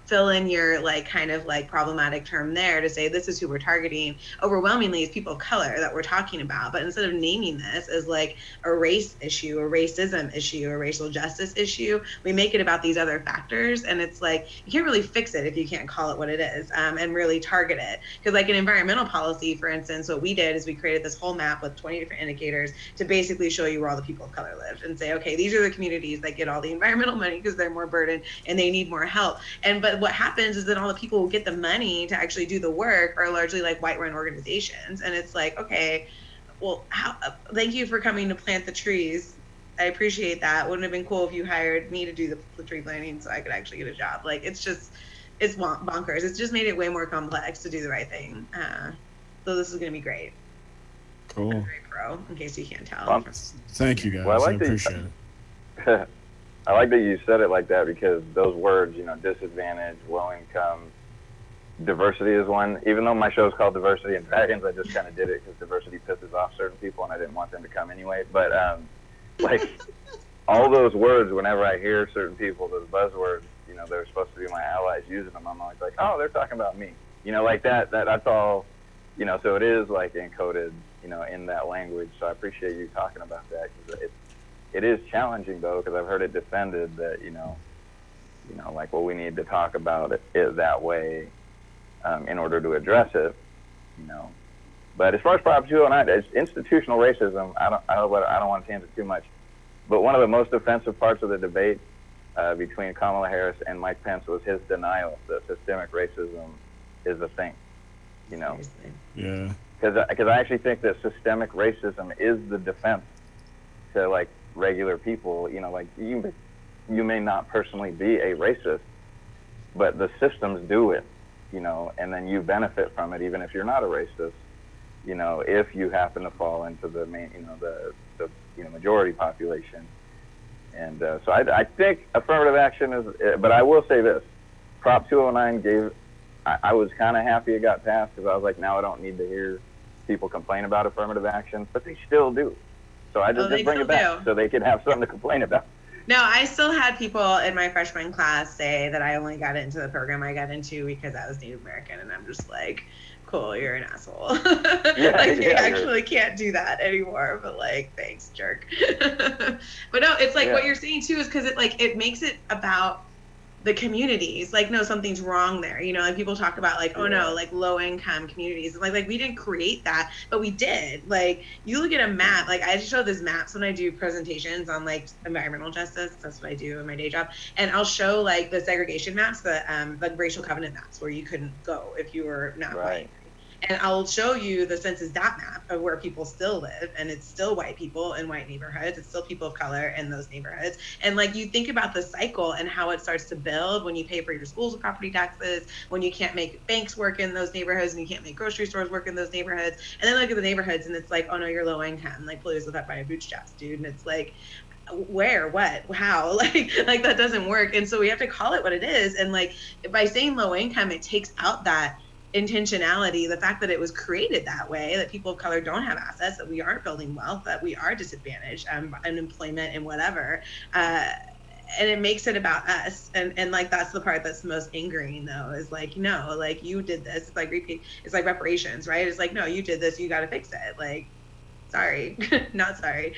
fill in your like kind of like problematic term there to say this is who we're targeting. Overwhelmingly is people of color that we're talking about. But instead of naming this as like a race issue, a racism issue, a racial justice issue, we make it about these other factors, and it's like you can't really fix it if you can't call it what it is, and really target it. Because like in environmental policy, for instance, what we did is we created this whole map with 20 different indicators to basically show you where all the people of color live, and say, okay, these are the communities that get all the environmental money because they're more burdened and they need more help. But what happens is that all the people who get the money to actually do the work are largely like white-run organizations, and it's like, okay, well, thank you for coming to plant the trees. I appreciate that. Wouldn't have been cool if you hired me to do the tree planting so I could actually get a job. Like, it's bonkers. It's just made it way more complex to do the right thing. So this is going to be great. Cool. I'm very pro, in case you can't tell. Thank you, guys. Well, I appreciate it. I like that you said it like that, because those words, disadvantage, low income, diversity is one. Even though my show is called Diversity and Dragons, I just kind of did it because diversity pisses off certain people and I didn't want them to come anyway. But like all those words, whenever I hear certain people, those buzzwords, they're supposed to be my allies using them, I'm always like, oh, they're talking about me. Like that's all, so it is like encoded, in that language. So I appreciate you talking about that, because it is challenging though, because I've heard it defended that, like, well, we need to talk about it that way in order to address it, But as far as Prop 209, it's institutional racism. I don't want to change it too much. But one of the most offensive parts of the debate between Kamala Harris and Mike Pence was his denial that systemic racism is a thing. Yeah. because I actually think that systemic racism is the defense to like regular people. You know, like you may not personally be a racist, but the systems do it, you know, and then you benefit from it even if you're not a racist, you know, if you happen to fall into the main, you know, the majority population. And so I think affirmative action is, but I will say this, Prop 209 I was kind of happy it got passed, because I was like, now I don't need to hear people complain about affirmative action, but they still do. So I just bring it back so they can have something to complain about. No, I still had people in my freshman class say that I only got into the program I got into because I was Native American, and I'm just like, cool, you're an asshole. You actually can't do that anymore, but like, thanks, jerk. But no, it's like what you're saying too is because it makes it about the communities. Like, no, something's wrong there. You know, like people talk about like, oh no, like low income communities. Like we didn't create that, but we did. Like, you look at a map, like I show these maps when I do presentations on like environmental justice. That's what I do in my day job. And I'll show like the segregation maps, the racial covenant maps where you couldn't go if you were not white. And I'll show you the census dot map of where people still live, and it's still white people in white neighborhoods. It's still people of color in those neighborhoods. And like, you think about the cycle and how it starts to build when you pay for your schools with property taxes, when you can't make banks work in those neighborhoods, and you can't make grocery stores work in those neighborhoods. And then look at the neighborhoods, and it's like, oh no, you're low income. Like, please live up by your bootstraps, dude. And it's like, where, what, how, like that doesn't work. And so we have to call it what it is. And like, by saying low income, it takes out that intentionality, the fact that it was created that way, that people of color don't have assets, that we aren't building wealth, that we are disadvantaged, unemployment and whatever, and it makes it about us. And like, that's the part that's most angering though, is like, no, like you did this. It's like it's like reparations, right? It's like, no, you did this, you got to fix it. Like, sorry, not sorry.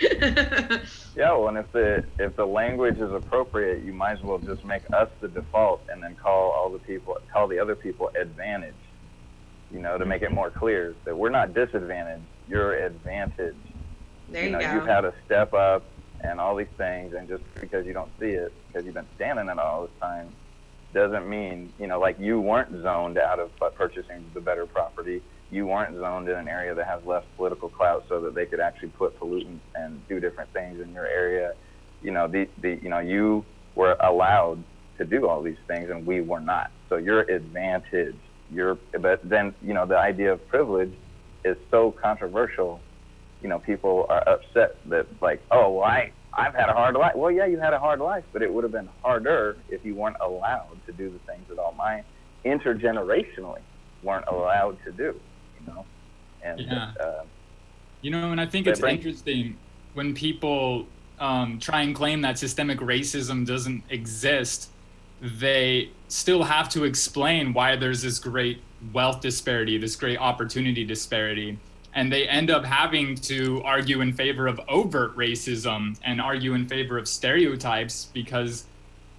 Yeah, well, and if the language is appropriate, you might as well just make us the default and then call the other people advantaged. You know, to make it more clear that we're not disadvantaged, you're advantaged. There you go. You've had to step up and all these things, and just because you don't see it, because you've been standing in it all this time, doesn't mean, you know, like you weren't zoned out of purchasing the better property. You weren't zoned in an area that has less political clout so that they could actually put pollutants and do different things in your area. You know, you were allowed to do all these things and we were not. So you're advantaged. But then, you know, the idea of privilege is so controversial. You know, people are upset that like, oh, well, I've had a hard life. Well, yeah, you had a hard life, but it would have been harder if you weren't allowed to do the things that all mine intergenerationally weren't allowed to do, you know? And, you know, and I think it's interesting when people try and claim that systemic racism doesn't exist, they still have to explain why there's this great wealth disparity, this great opportunity disparity. And they end up having to argue in favor of overt racism and argue in favor of stereotypes because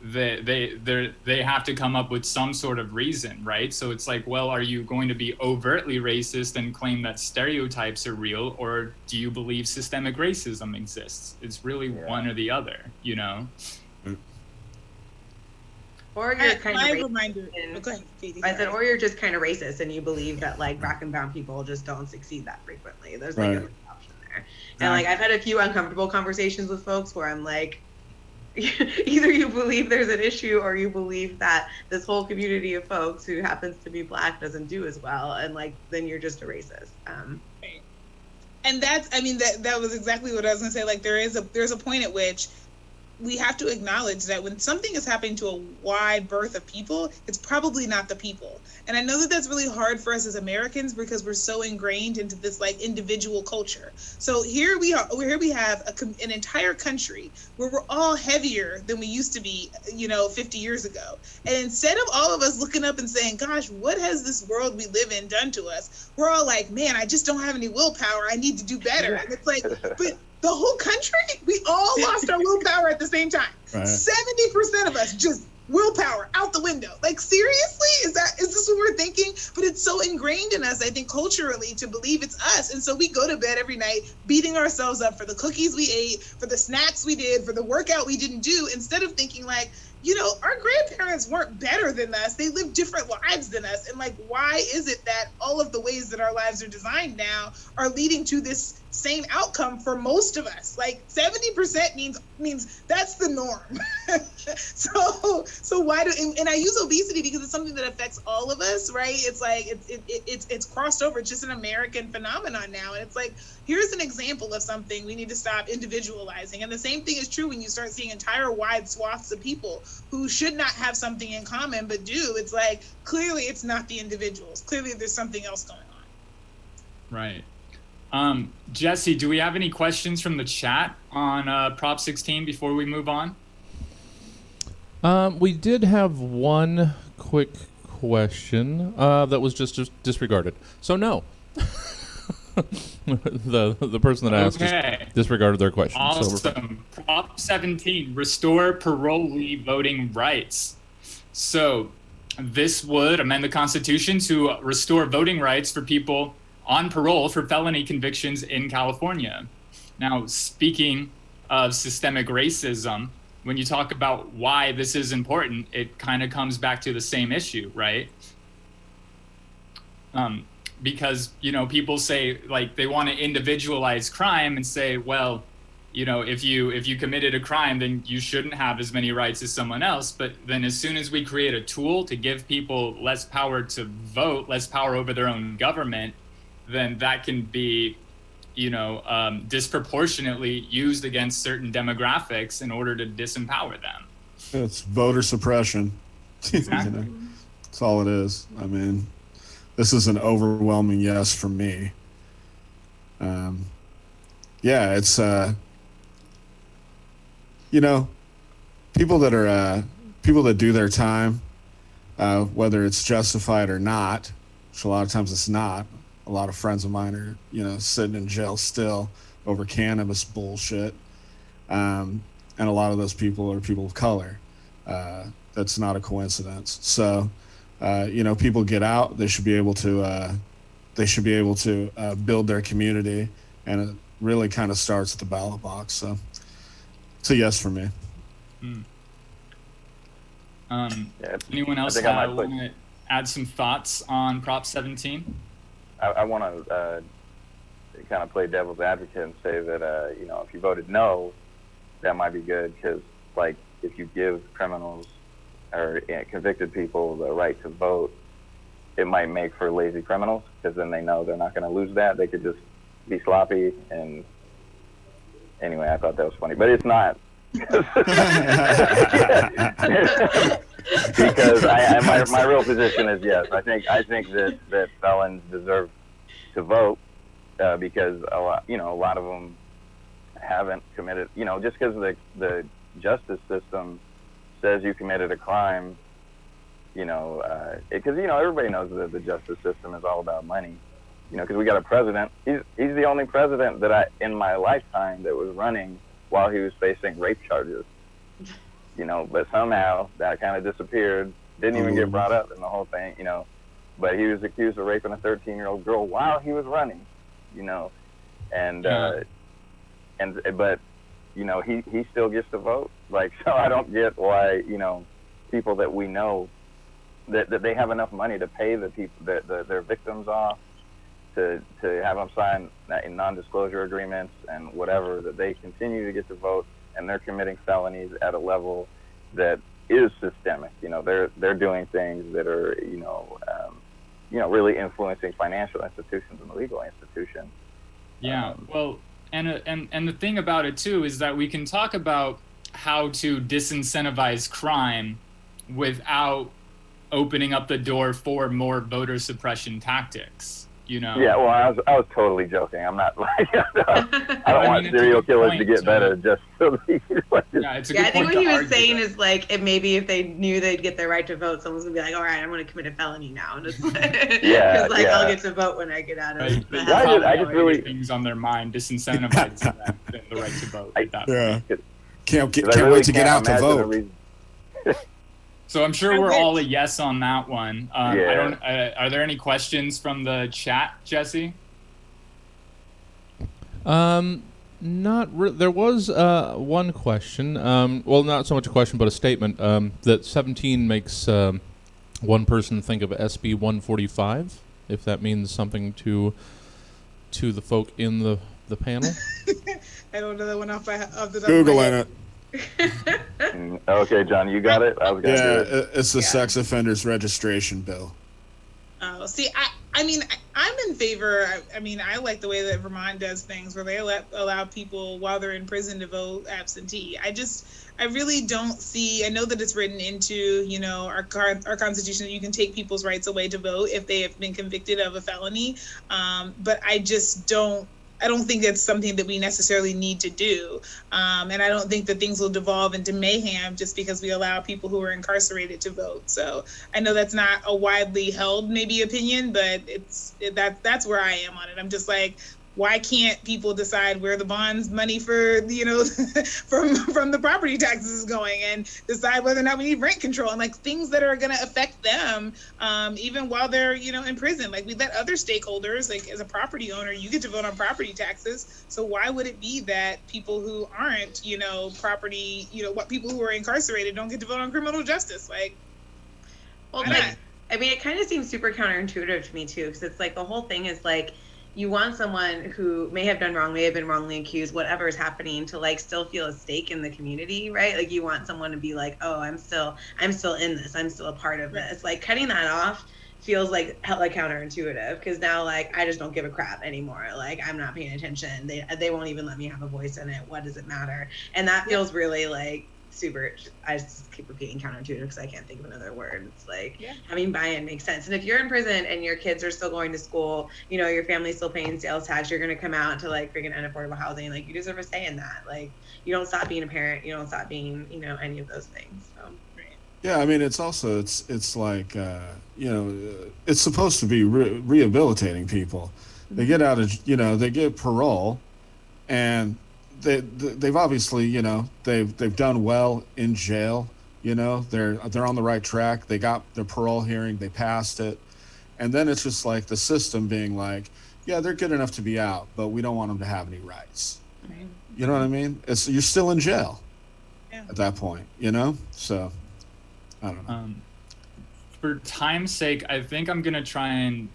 they have to come up with some sort of reason, right? So it's like, well, are you going to be overtly racist and claim that stereotypes are real, or do you believe systemic racism exists? It's really one or the other, you know? Or you're kind of racist. I said, or you're just kind of racist and you believe that like black and brown people just don't succeed that frequently. There's like an option there. And like, I've had a few uncomfortable conversations with folks where I'm like, either you believe there's an issue or you believe that this whole community of folks who happens to be black doesn't do as well. And like, then you're just a racist. And that's, I mean, that was exactly what I was gonna say. Like, there's a point at which we have to acknowledge that when something is happening to a wide berth of people, it's probably not the people. And I know that that's really hard for us as Americans because we're so ingrained into this like individual culture. So here we have an entire country where we're all heavier than we used to be, 50 years ago. And instead of all of us looking up and saying, gosh, what has this world we live in done to us? We're all like, man, I just don't have any willpower. I need to do better. And it's like, but the whole country, we all lost our willpower at the same time. Right. 70% of us just willpower out the window. Like, seriously, is this what we're thinking? But it's so ingrained in us, I think, culturally, to believe it's us. And so we go to bed every night beating ourselves up for the cookies we ate, for the snacks we did, for the workout we didn't do, instead of thinking like, you know, our grandparents weren't better than us. They lived different lives than us. And like, why is it that all of the ways that our lives are designed now are leading to this same outcome for most of us? Like 70% means that's the norm. so why do, and I use obesity because it's something that affects all of us, right? It's like, it's crossed over. It's just an American phenomenon now. And it's like, here's an example of something we need to stop individualizing. And the same thing is true when you start seeing entire wide swaths of people who should not have something in common but do. It's like, clearly it's not the individuals. Clearly there's something else going on. Right. Jesse, do we have any questions from the chat on Prop 16 before we move on? We did have one quick question that was just disregarded. So no. the person that asked just disregarded their question. Awesome. So Prop 17, restore parolee voting rights. So this would amend the Constitution to restore voting rights for people on parole for felony convictions in California. Now, speaking of systemic racism, when you talk about why this is important, it kind of comes back to the same issue, right? Because, you know, people say, like, they want to individualize crime and say, well, you know, if you committed a crime, then you shouldn't have as many rights as someone else. But then as soon as we create a tool to give people less power to vote, less power over their own government, then that can be, you know, disproportionately used against certain demographics in order to disempower them. It's voter suppression. Exactly. You know, that's all it is. I mean, this is an overwhelming yes from me. Yeah, it's you know, people that do their time, whether it's justified or not, which a lot of times it's not. A lot of friends of mine are, you know, sitting in jail still over cannabis bullshit. And a lot of those people are people of color. That's not a coincidence. So, you know, people get out, they should be able to build their community, and it really kind of starts at the ballot box. So it's a yes for me. Anyone else want to add some thoughts on Prop 17? I want to kind of play devil's advocate and say that, you know, if you voted no, that might be good, because, like, if you give criminals or convicted people the right to vote, it might make for lazy criminals, because then they know they're not going to lose that. They could just be sloppy. And anyway, I thought that was funny, but it's not. Because my real position is yes. I think that felons deserve to vote because a lot of them haven't committed. You know, just because the justice system says you committed a crime, you know, because you know everybody knows that the justice system is all about money. You know, because we got a president. He's the only president that in my lifetime that was running while he was facing rape charges. You know, but somehow that kind of disappeared. Didn't even get brought up in the whole thing, you know. But he was accused of raping a 13-year-old girl while he was running, you know. And but you know, he still gets to vote. Like, so I don't get why, you know, people that we know that they have enough money to pay the people their victims off, to have them sign non-disclosure agreements and whatever, that they continue to get to vote, and they're committing felonies at a level that is systemic. You know, they're doing things that are, you know, really influencing financial institutions and the legal institutions. Yeah, well, and the thing about it too is that we can talk about how to disincentivize crime without opening up the door for more voter suppression tactics. You know? Yeah, well, I was totally joking. I'm not like I don't want serial killers to get better just so they yeah, it's a good I think point what he to was argue saying that. is like, maybe if they knew they'd get their right to vote, someone's gonna be like, all right, I'm gonna commit a felony now, and it's like, Yeah, like yeah. I'll get to vote when I get out of Right. the They house. probably I just already really- have things on their mind, disincentivize them than the right to vote. At that Yeah. point. Can't I really wait to get can't out to imagine a vote. reason- So I'm sure we're all a yes on that one. I Yeah. don't. Are there any questions from the chat, Jesse? There was one question. Well, not so much a question, but a statement that 17 makes one person think of SB 145. If that means something to the folk in the panel. I don't know that one off the top of my Googling head. it. Okay, John, you got it. I was gonna do Yeah, it. it's the sex offenders registration bill. Oh, see, I mean, I'm in favor. I mean, I like the way that Vermont does things, where they allow people while they're in prison to vote absentee. I really don't see. I know that it's written into, you know, our Constitution that you can take people's rights away to vote if they have been convicted of a felony, but I just don't. I don't think that's something that we necessarily need to do. And I don't think that things will devolve into mayhem just because we allow people who are incarcerated to vote. So I know that's not a widely held maybe opinion, but that's where I am on it. I'm just like, why can't people decide where the bonds money for, you know, from the property taxes is going, and decide whether or not we need rent control and like things that are going to affect them even while they're, you know, in prison. Like we let other stakeholders, like as a property owner, you get to vote on property taxes. So why would it be that people who aren't, you know, property, you know, what people who are incarcerated don't get to vote on criminal justice? Like, Well, why like, not? I mean, it kind of seems super counterintuitive to me too, because it's like the whole thing is like, you want someone who may have done wrong, may have been wrongly accused, whatever is happening, to like still feel a stake in the community, right? Like you want someone to be like, oh, I'm still in this, I'm still a part of this. Like cutting that off feels like hella counterintuitive, because now like I just don't give a crap anymore. Like I'm not paying attention. They won't even let me have a voice in it. What does it matter? And that feels really like super. I just keep repeating counterintuitive because I can't think of another word. It's like having buy-in makes sense. And if you're in prison and your kids are still going to school, you know, your family's still paying sales tax, you're going to come out to like freaking unaffordable housing. Like you deserve a say in that. Like you don't stop being a parent. You don't stop being, you know, any of those things. So. Yeah, I mean, it's also it's like you know, it's supposed to be rehabilitating people. They get out of, you know, they get parole, and they've obviously, you know, they've done well in jail. You know, they're on the right track. They got their parole hearing, they passed it, and then it's just like the system being like, yeah, they're good enough to be out, but we don't want them to have any rights. Right. You know what I mean? You're still in jail Yeah. at that point. You know, so I don't know. For time's sake, I think I'm gonna try and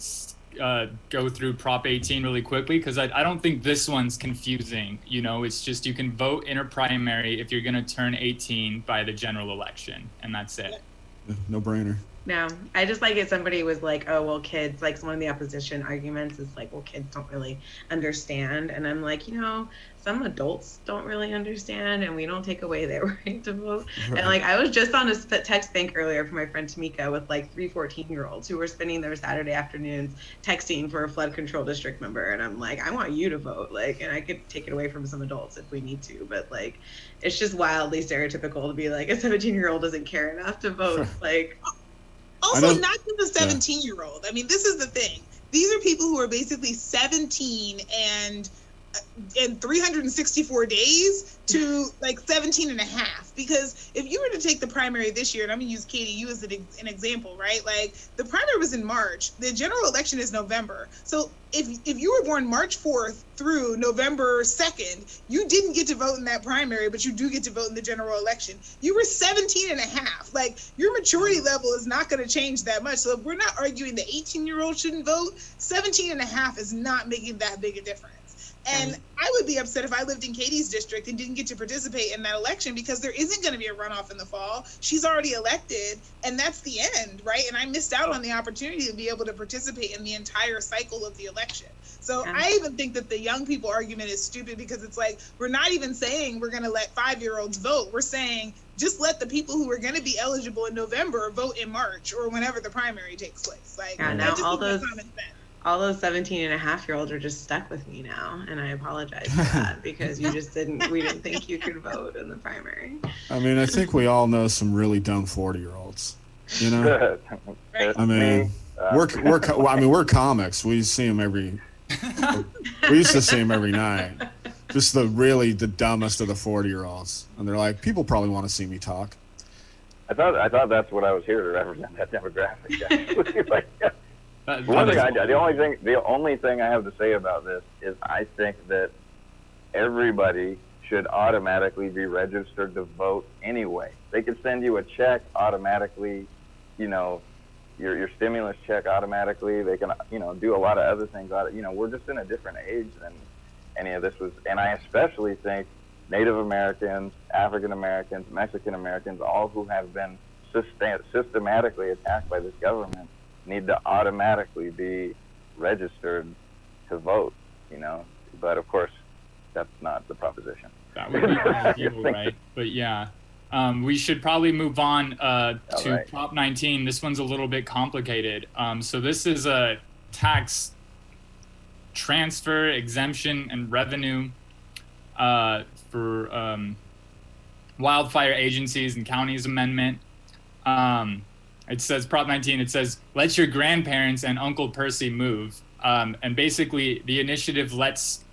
go through Prop 18 really quickly, because I don't think this one's confusing. You know, it's just you can vote in a primary if you're gonna turn 18 by the general election, and that's it. No brainer. No, I just like it. Somebody was like, oh, well, kids, like one of the opposition arguments is like, well, kids don't really understand. And I'm like, you know, some adults don't really understand, and we don't take away their right to vote. Right. And like, I was just on a text bank earlier for my friend Tamika with like 3 14-year-olds who were spending their Saturday afternoons texting for a flood control district member. And I'm like, I want you to vote. Like, and I could take it away from some adults if we need to, but like, it's just wildly stereotypical to be like, a 17-year-old doesn't care enough to vote. Like, also, not just a 17-year-old. I mean, this is the thing. These are people who are basically 17 and 364 days to like 17 and a half. Because if you were to take the primary this year, and I'm going to use Katie, you as an example, right? Like the primary was in March. The general election is November. So if you were born March 4th through November 2nd, you didn't get to vote in that primary, but you do get to vote in the general election. You were 17 and a half. Like your maturity level is not going to change that much. So if we're not arguing the 18-year-old shouldn't vote, 17 and a half is not making that big a difference. And I would be upset if I lived in Katie's district and didn't get to participate in that election, because there isn't going to be a runoff in the fall. She's already elected, and that's the end, right? And I missed out on the opportunity to be able to participate in the entire cycle of the election. So I even think that the young people argument is stupid, because it's like, we're not even saying we're going to let 5-year-olds vote. We're saying just let the people who are going to be eligible in November vote in March or whenever the primary takes place. Like, now all those 17 and a half year olds are just stuck with me now, and I apologize for that, because we didn't think you could vote in the primary. I mean, I think we all know some really dumb 40-year-olds, you know? I mean, we're comics. We see them we used to see them every night. Just the dumbest of the 40-year-olds. And they're like, people probably want to see me talk. I thought that's what I was here to represent, that demographic. Actually. Like, the only thing I have to say about this is I think that everybody should automatically be registered to vote anyway. They could send you a check automatically, you know, your stimulus check automatically. They can, you know, do a lot of other things. You know, we're just in a different age than any of this was. And I especially think Native Americans, African Americans, Mexican Americans, all who have been systematically attacked by this government need to automatically be registered to vote, you know. But of course, that's not the proposition. That would be ideal, right? But yeah, we should probably move on to right. Prop 19. This one's a little bit complicated. So this is a tax transfer, exemption, and revenue for wildfire agencies and counties amendment. It says, Prop 19, it says, let your grandparents and Uncle Percy move. And basically, the initiative lets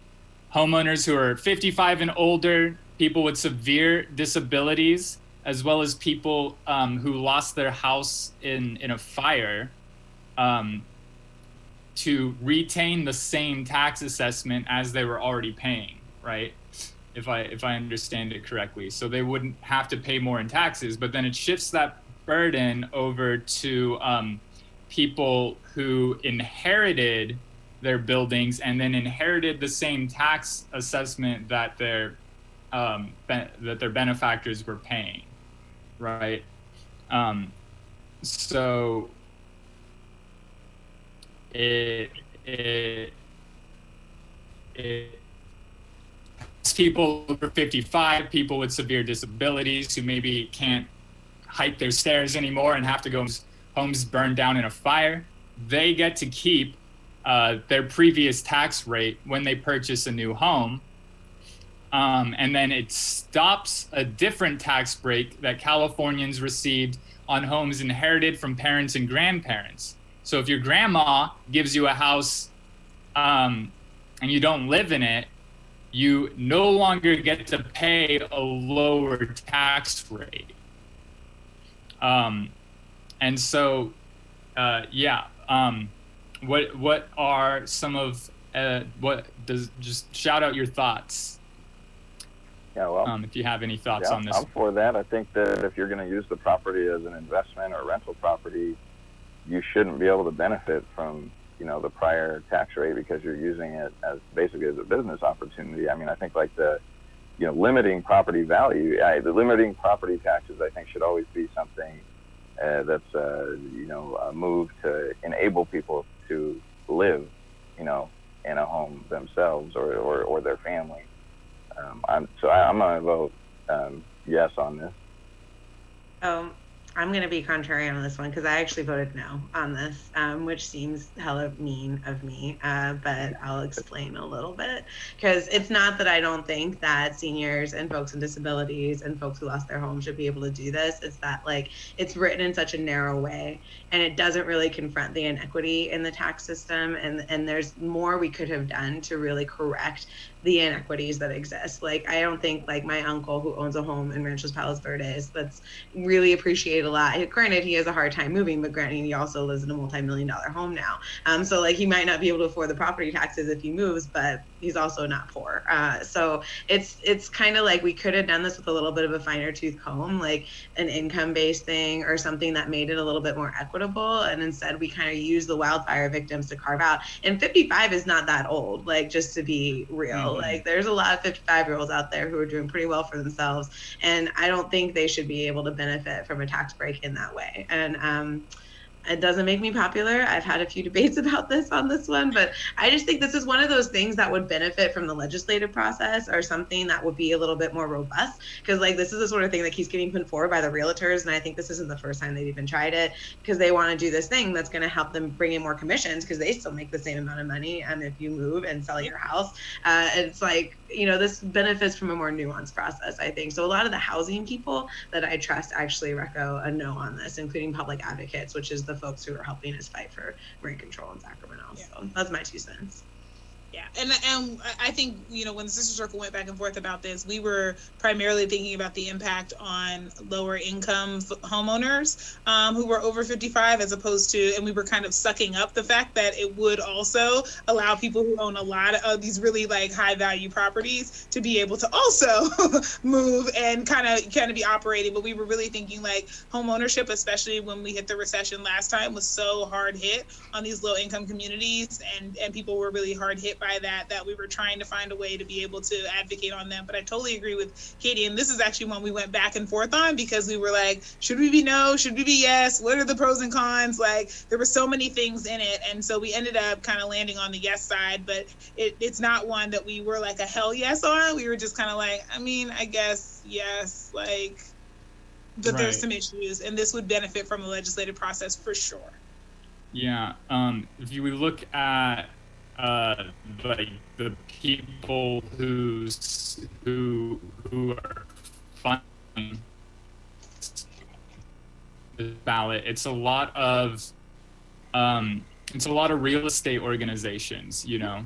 homeowners who are 55 and older, people with severe disabilities, as well as people who lost their house in a fire, to retain the same tax assessment as they were already paying, right? If I understand it correctly. So they wouldn't have to pay more in taxes, but then it shifts that burden over to people who inherited their buildings and then inherited the same tax assessment that their benefactors were paying, right? So it people over 55, people with severe disabilities who maybe can't hike their stairs anymore and have to go homes burned down in a fire, they get to keep their previous tax rate when they purchase a new home. And then it stops a different tax break that Californians received on homes inherited from parents and grandparents. So if your grandma gives you a house and you don't live in it, you no longer get to pay a lower tax rate. And so, what are some of just shout out your thoughts? Yeah, well, if you have any thoughts on this. I'm for that. I think that if you're going to use the property as an investment or rental property, you shouldn't be able to benefit from, you know, the prior tax rate because you're using it as basically as a business opportunity. I mean, I think like limiting property value, the limiting property taxes, I think should always be something that's, moved to enable people to live, you know, in a home themselves or their family. I'm going to vote yes on this. I'm going to be contrary on this one because I actually voted no on this, which seems hella mean of me, but I'll explain a little bit. Because it's not that I don't think that seniors and folks with disabilities and folks who lost their homes should be able to do this. It's that, like, it's written in such a narrow way, and it doesn't really confront the inequity in the tax system, and there's more we could have done to really correct the inequities that exist. Like, I don't think, like, my uncle who owns a home in Ranchos Palos Verdes that's really appreciated a lot. Granted, he has a hard time moving, but granted, he also lives in a multi-million-dollar home now. So, like, he might not be able to afford the property taxes if he moves, but he's also not poor. So it's kind of like we could have done this with a little bit of a finer tooth comb, like an income-based thing or something that made it a little bit more equitable. And instead, we kind of use the wildfire victims to carve out. And 55 is not that old, like, just to be real. Like, there's a lot of 55-year-olds out there who are doing pretty well for themselves, and I don't think they should be able to benefit from a tax break in that way. And it doesn't make me popular. I've had a few debates about this on this one, but I just think this is one of those things that would benefit from the legislative process or something that would be a little bit more robust. Because, like, this is the sort of thing that keeps getting put forward by the realtors, and I think this isn't the first time they've even tried it, because they want to do this thing that's going to help them bring in more commissions, because they still make the same amount of money. And if you move and sell your house, it's like, you know, this benefits from a more nuanced process, I think. So a lot of the housing people that I trust actually reco a no on this, including public advocates, which is the folks who are helping us fight for rent control in Sacramento. Yeah. So that's my 2 cents. Yeah, and I think, you know, when the Sister Circle went back and forth about this, we were primarily thinking about the impact on lower income homeowners who were over 55, as opposed to, and we were kind of sucking up the fact that it would also allow people who own a lot of these really like high value properties to be able to also move and kind of be operating. But we were really thinking like home ownership, especially when we hit the recession last time, was so hard hit on these low income communities, and people were really hard hit by that we were trying to find a way to be able to advocate on them. But I totally agree with Katie, and this is actually one we went back and forth on, because we were like, should we be no, should we be yes, what are the pros and cons? Like, there were so many things in it, and so we ended up kind of landing on the yes side. But it's not one that we were like a hell yes on. We were just kind of like, I mean, I guess yes, like, but there's some issues, and this would benefit from the legislative process for sure. Yeah, if you would look at like the people who are funding the ballot, it's a lot of real estate organizations, you know.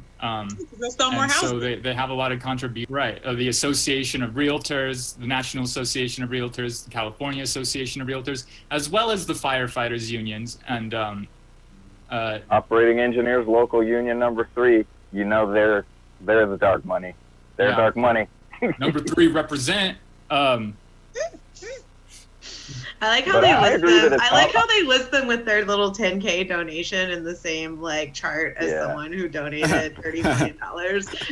So they have a lot of contribution, right? The Association of Realtors, the National Association of Realtors, the California Association of Realtors, as well as the firefighters unions and Operating Engineers Local Union number 3. You know, they're the dark money. They're dark money. Number 3 represent. I like how they list them. I like how they list them with their little 10K donation in the same like chart as someone who donated $30 million.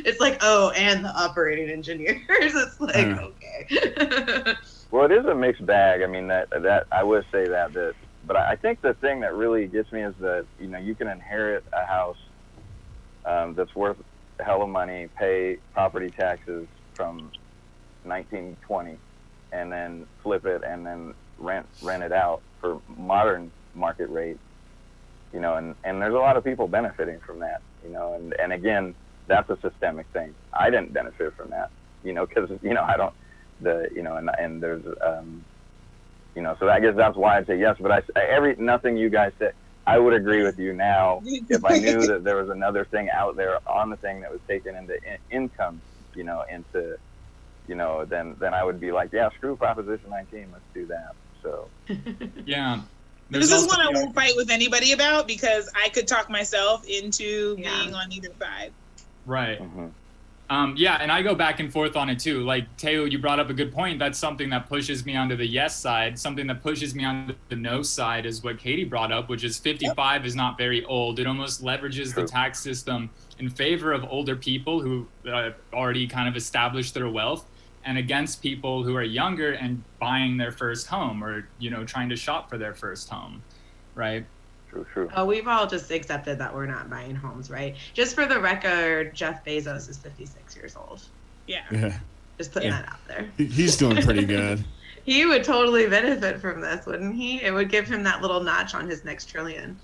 It's like, oh, and the operating engineers. It's like, okay. Well, it is a mixed bag. I mean, that I would say that. But I think the thing that really gets me is that, you know, you can inherit a house that's worth a hell of money, pay property taxes from 1920, and then flip it and then rent it out for modern market rate, you know, and there's a lot of people benefiting from that, you know, and again, that's a systemic thing. I didn't benefit from that, you know, because, you know, I don't, and there's, you know, so I guess that's why I'd say yes. But nothing you guys said, I would agree with you now if I knew that there was another thing out there on the thing that was taken into income, you know, then I would be like, yeah, screw Proposition 19, let's do that. So yeah, this is one I won't fight with anybody about, because I could talk myself into being on either side. Right. Yeah, and I go back and forth on it too. Like, Teo, you brought up a good point. That's something that pushes me onto the yes side. Something that pushes me onto the no side is what Katie brought up, which is 55 is not very old. It almost leverages the tax system in favor of older people who already kind of established their wealth, and against people who are younger and buying their first home, or, you know, trying to shop for their first home, right? True. Oh, we've all just accepted that we're not buying homes, right? Just for the record, Jeff Bezos is 56 years old. Yeah. Just putting that out there. He's doing pretty good. He would totally benefit from this, wouldn't he? It would give him that little notch on his next trillion.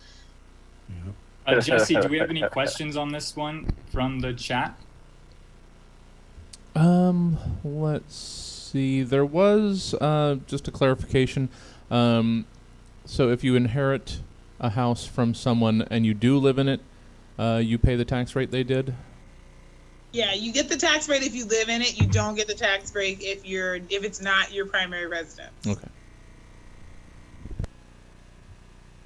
Jesse, do we have any questions on this one from the chat? Let's see. There was just a clarification. So if you inherit a house from someone and you do live in it, you pay the tax rate they did? Yeah, you get the tax rate if you live in it. You don't get the tax break if it's not your primary residence. Okay.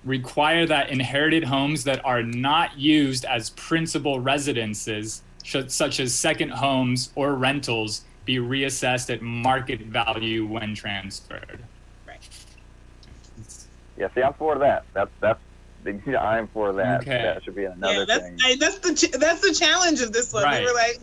Require that inherited homes that are not used as principal residences, such as second homes or rentals, be reassessed at market value when transferred. Right. Yeah, see, I'm for that. I'm for that. Okay. That should be another thing. That's the challenge of this one. Right. We were like,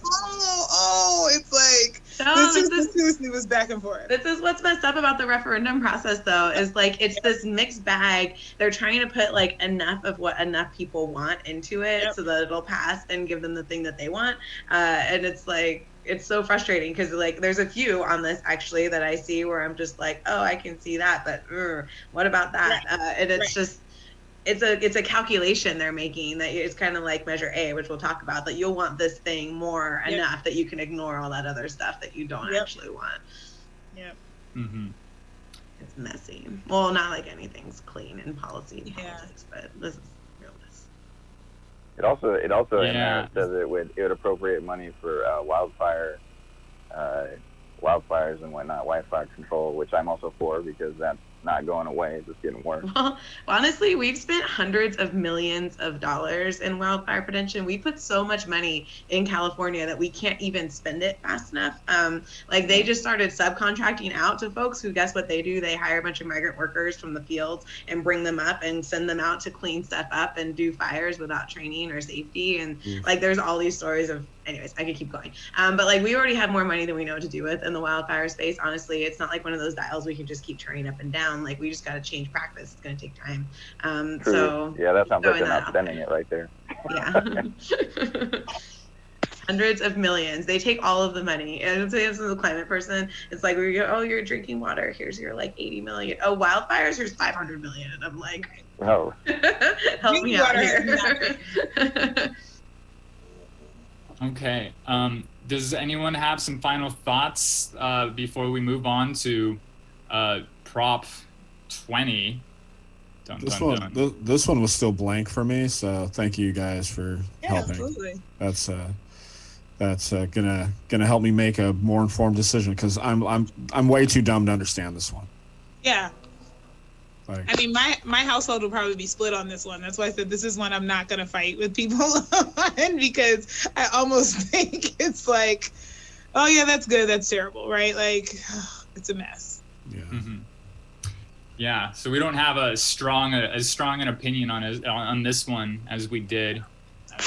it's like this seriously was back and forth. This is what's messed up about the referendum process, though, is like it's this mixed bag. They're trying to put like enough of what enough people want into it so that it'll pass and give them the thing that they want. And it's like, it's so frustrating because like there's a few on this actually that I see where I'm just like, oh, I can see that, but what about that? And it's just, it's a calculation they're making that it's kind of like measure A, which we'll talk about, that you'll want this thing more enough that you can ignore all that other stuff that you don't actually want. Yep. Mm-hmm. It's messy. Well, not like anything's clean in policy and politics, but this is realness. It also in Yeah. there says it would appropriate money for wildfires and whatnot, wildfire control, which I'm also for because that's not going away, it's just getting worse. Well, honestly, we've spent hundreds of millions of dollars in wildfire prevention. We put so much money in California that we can't even spend it fast enough. Like they just started subcontracting out to folks who, guess what they do? They hire a bunch of migrant workers from the fields and bring them up and send them out to clean stuff up and do fires without training or safety. And like, there's all these stories of, anyways, I could keep going. But like, we already have more money than we know what to do with in the wildfire space. Honestly, it's not like one of those dials we can just keep turning up and down. Like, we just got to change practice. It's going to take time. True. So yeah, that sounds like throwing they're that not out spending there. it right there. Yeah. Hundreds of millions. They take all of the money. And so as a climate person, it's like, we go, oh, you're drinking water. Here's your like 80 million. Oh, wildfires, here's 500 million. And I'm like, Oh, help me out here. Okay. Does anyone have some final thoughts before we move on to Prop 20? Dun, This dun, one, dun. this one was still blank for me, so thank you guys for Yeah, helping. absolutely. That's gonna help me make a more informed decision because I'm way too dumb to understand this one. Yeah. Like, I mean, my household will probably be split on this one. That's why I said this is one I'm not going to fight with people on because I almost think it's like, oh, yeah, that's good. That's terrible, right? Like, it's a mess. yeah. Mhm. Yeah, so we don't have as strong an opinion on this one as we did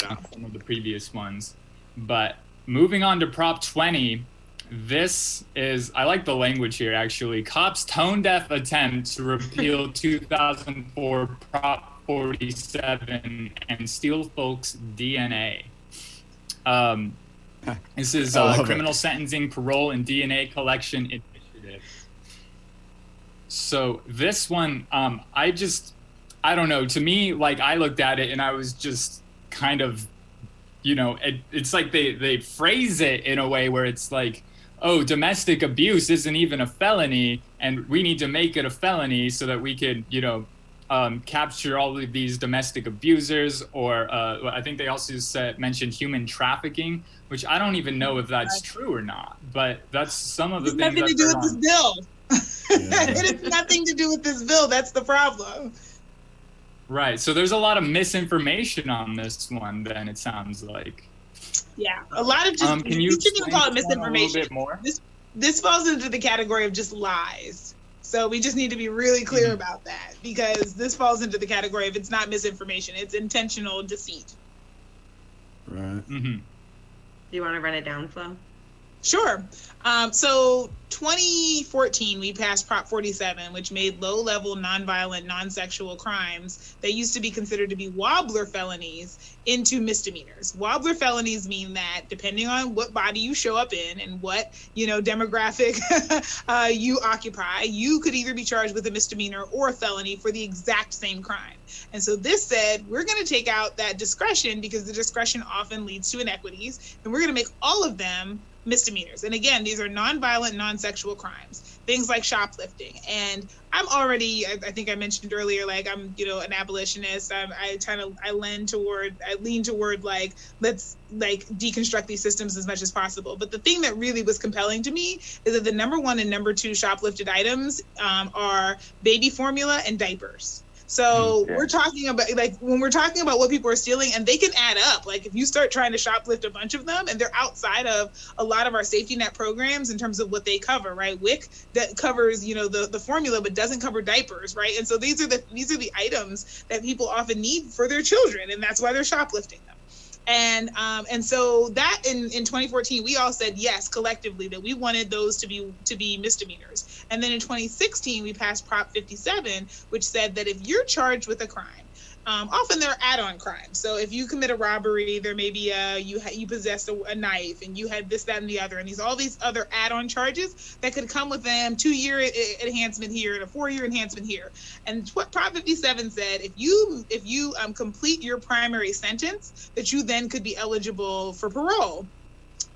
on some of the previous ones. But moving on to Prop 20, this is, I like the language here actually. Cops tone-deaf attempt to repeal 2004 Prop 47 and steal folks' DNA. This is I love it. criminal sentencing, parole, and DNA collection initiative. So this one, I don't know. To me, like I looked at it and I was just kind of, it's like they phrase it in a way where it's like, oh, domestic abuse isn't even a felony, and we need to make it a felony so that we could, capture all of these domestic abusers. Or I think they also mentioned human trafficking, which I don't even know if that's true or not. But that's some of the It's things nothing to that do they're with this on. bill. Yeah. It has nothing to do with this bill. That's the problem. Right. So there's a lot of misinformation on this one. Then it sounds like. Yeah, a lot of just, Can you we shouldn't even call it explain this one a little misinformation. bit more? This falls into the category of just lies. So we just need to be really clear about that because this falls into the category of it's not misinformation, it's intentional deceit. Right. Mm-hmm. Do you want to run it down, Flo? Sure. So 2014, we passed Prop 47, which made low-level, nonviolent, non-sexual crimes that used to be considered to be wobbler felonies into misdemeanors. Wobbler felonies mean that depending on what body you show up in and what, demographic you occupy, you could either be charged with a misdemeanor or a felony for the exact same crime. And so this said, we're going to take out that discretion because the discretion often leads to inequities, and we're going to make all of them misdemeanors. And again, these are nonviolent, non-sexual crimes, things like shoplifting. And I'm already, I think I mentioned earlier, like I'm, an abolitionist. I lean toward like, let's like deconstruct these systems as much as possible. But the thing that really was compelling to me is that the number 1 and number 2 shoplifted items are baby formula and diapers. So Yeah. we're talking about, like, when we're talking about what people are stealing, and they can add up. Like, if you start trying to shoplift a bunch of them, and they're outside of a lot of our safety net programs in terms of what they cover, right? WIC that covers, the formula, but doesn't cover diapers, right? And so these are the items that people often need for their children, and that's why they're shoplifting them. And so that in 2014, we all said yes collectively that we wanted those to be misdemeanors. And then in 2016, we passed Prop 57, which said that if you're charged with a crime, often they're add-on crimes. So if you commit a robbery, there may be you possessed a knife and you had this, that, and the other, and all these other add-on charges that could come with them, 2-year enhancement here and a 4-year enhancement here. And what Prop 57 said, if you complete your primary sentence, that you then could be eligible for parole.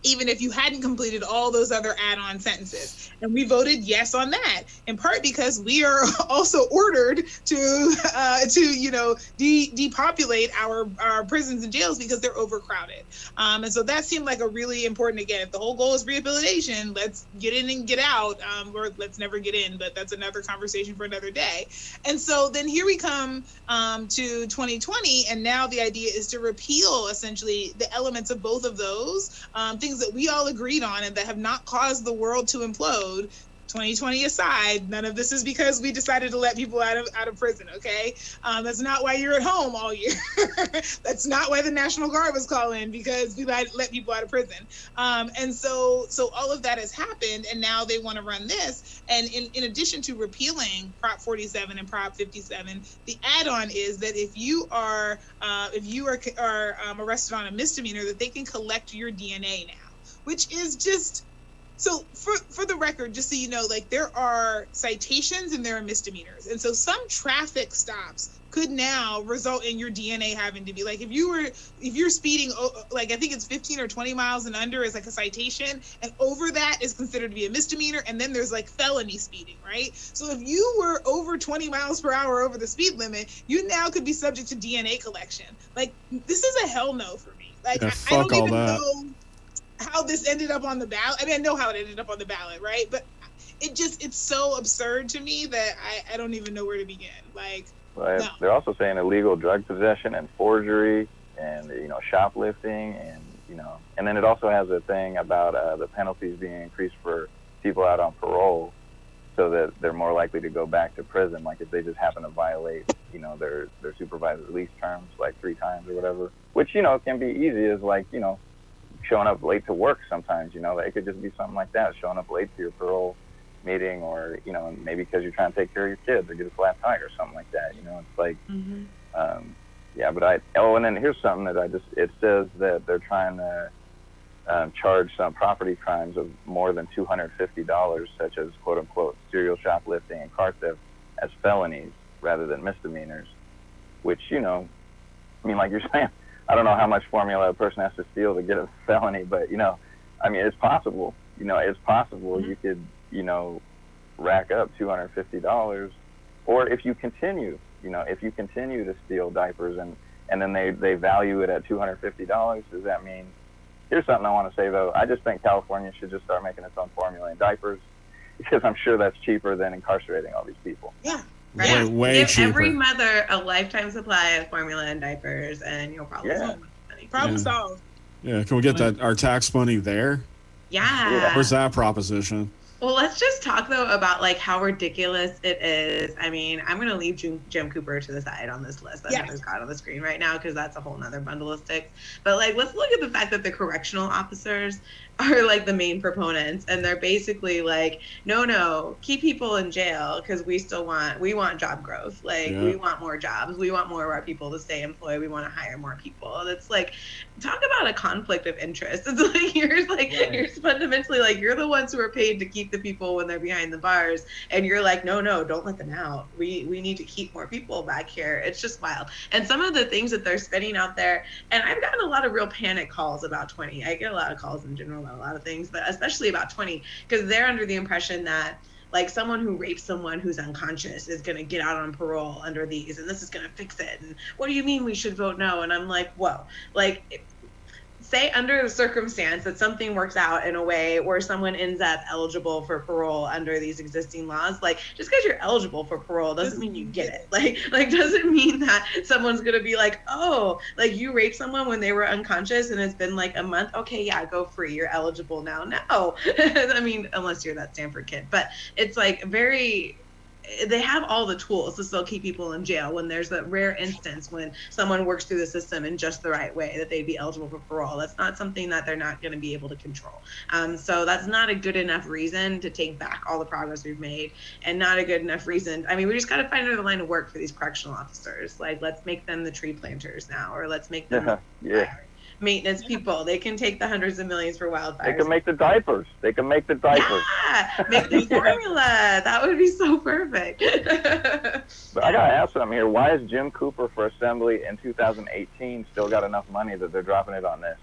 even if you hadn't completed all those other add-on sentences. And we voted yes on that, in part because we are also ordered to depopulate our prisons and jails because they're overcrowded. And so that seemed like a really important, again, if the whole goal is rehabilitation, let's get in and get out, or let's never get in, but that's another conversation for another day. And so then here we come to 2020, and now the idea is to repeal essentially the elements of both of those things that we all agreed on and that have not caused the world to implode. 2020 aside, none of this is because we decided to let people out of prison, okay? That's not why you're at home all year. That's not why the National Guard was calling, because we let people out of prison. And so all of that has happened, and now they want to run this. And in addition to repealing Prop 47 and Prop 57, the add-on is that if you are arrested on a misdemeanor, that they can collect your DNA now, which is just... So for the record, just so you know, like, there are citations and there are misdemeanors. And so some traffic stops could now result in your DNA having to be, like, if you're speeding, like, I think it's 15 or 20 miles and under is like a citation, and over that is considered to be a misdemeanor, and then there's like felony speeding, right? So if you were over 20 miles per hour over the speed limit, you now could be subject to DNA collection. Like, this is a hell no for me. Like, Yeah, I don't fuck all even that. know how this ended up on the ballot. I mean, I know how it ended up on the ballot, right? But it's so absurd to me that I don't even know where to begin. Like, Right. no. They're also saying illegal drug possession and forgery and, shoplifting and then it also has a thing about the penalties being increased for people out on parole so that they're more likely to go back to prison. Like, if they just happen to violate, their supervised release terms like 3 times or whatever, which, can be easy as like, showing up late to work sometimes, it could just be something like that, showing up late to your parole meeting, or, maybe because you're trying to take care of your kids or get a flat tire or something like that, it's like, and then here's something that it says that they're trying to charge some property crimes of more than $250, such as quote unquote serial shoplifting and car theft, as felonies rather than misdemeanors, which, like you're saying, I don't know how much formula a person has to steal to get a felony, but, it's possible. It's possible you could, rack up $250. Or if you continue to steal diapers and then they value it at $250, does that mean... Here's something I want to say, though. I just think California should just start making its own formula in diapers, because I'm sure that's cheaper than incarcerating all these people. Yeah. Right. Way Give cheaper. every mother a lifetime supply of formula and diapers, and you'll probably save money. Problem solved. Yeah, can we get our tax money there? Yeah. Where's that proposition? Well, let's just talk, though, about, like, how ridiculous it is. I mean, I'm going to leave Jim Cooper to the side on this list that Heather's got on the screen right now, because that's a whole nother bundle of sticks. But, like, let's look at the fact that the correctional officers are, like, the main proponents, and they're basically like, no, keep people in jail, because we want job growth. Like, we want more jobs. We want more of our people to stay employed. We want to hire more people. And it's like, talk about a conflict of interest. It's like, you're fundamentally, like, you're the ones who are paid to keep the people when they're behind the bars, and you're like, no, don't let them out. We need to keep more people back here. It's just wild. And some of the things that they're spinning out there, and I've gotten a lot of real panic calls about 20. I get a lot of calls in general about a lot of things, but especially about 20, because they're under the impression that, like, someone who rapes someone who's unconscious is going to get out on parole under these, and this is going to fix it. And what do you mean we should vote no? And I'm like, whoa, like, say under the circumstance that something works out in a way where someone ends up eligible for parole under these existing laws, like, just because you're eligible for parole doesn't mean you get it. Like doesn't mean that someone's going to be like, oh, like, you raped someone when they were unconscious and it's been like a month. Okay, yeah, go free. You're eligible now. No. I mean, unless you're that Stanford kid. But it's like they have all the tools to still keep people in jail when there's a rare instance when someone works through the system in just the right way that they'd be eligible for parole. That's not something that they're not going to be able to control. So that's not a good enough reason to take back all the progress we've made, and not a good enough reason. I mean, we just got to find another line of work for these correctional officers. Like, let's make them the tree planters now, or let's make them maintenance people. They can take the hundreds of millions for wildfires. They can make the diapers. Yeah, make the formula. That would be so perfect. But I gotta ask something here. Why is Jim Cooper for Assembly in 2018 still got enough money that they're dropping it on this?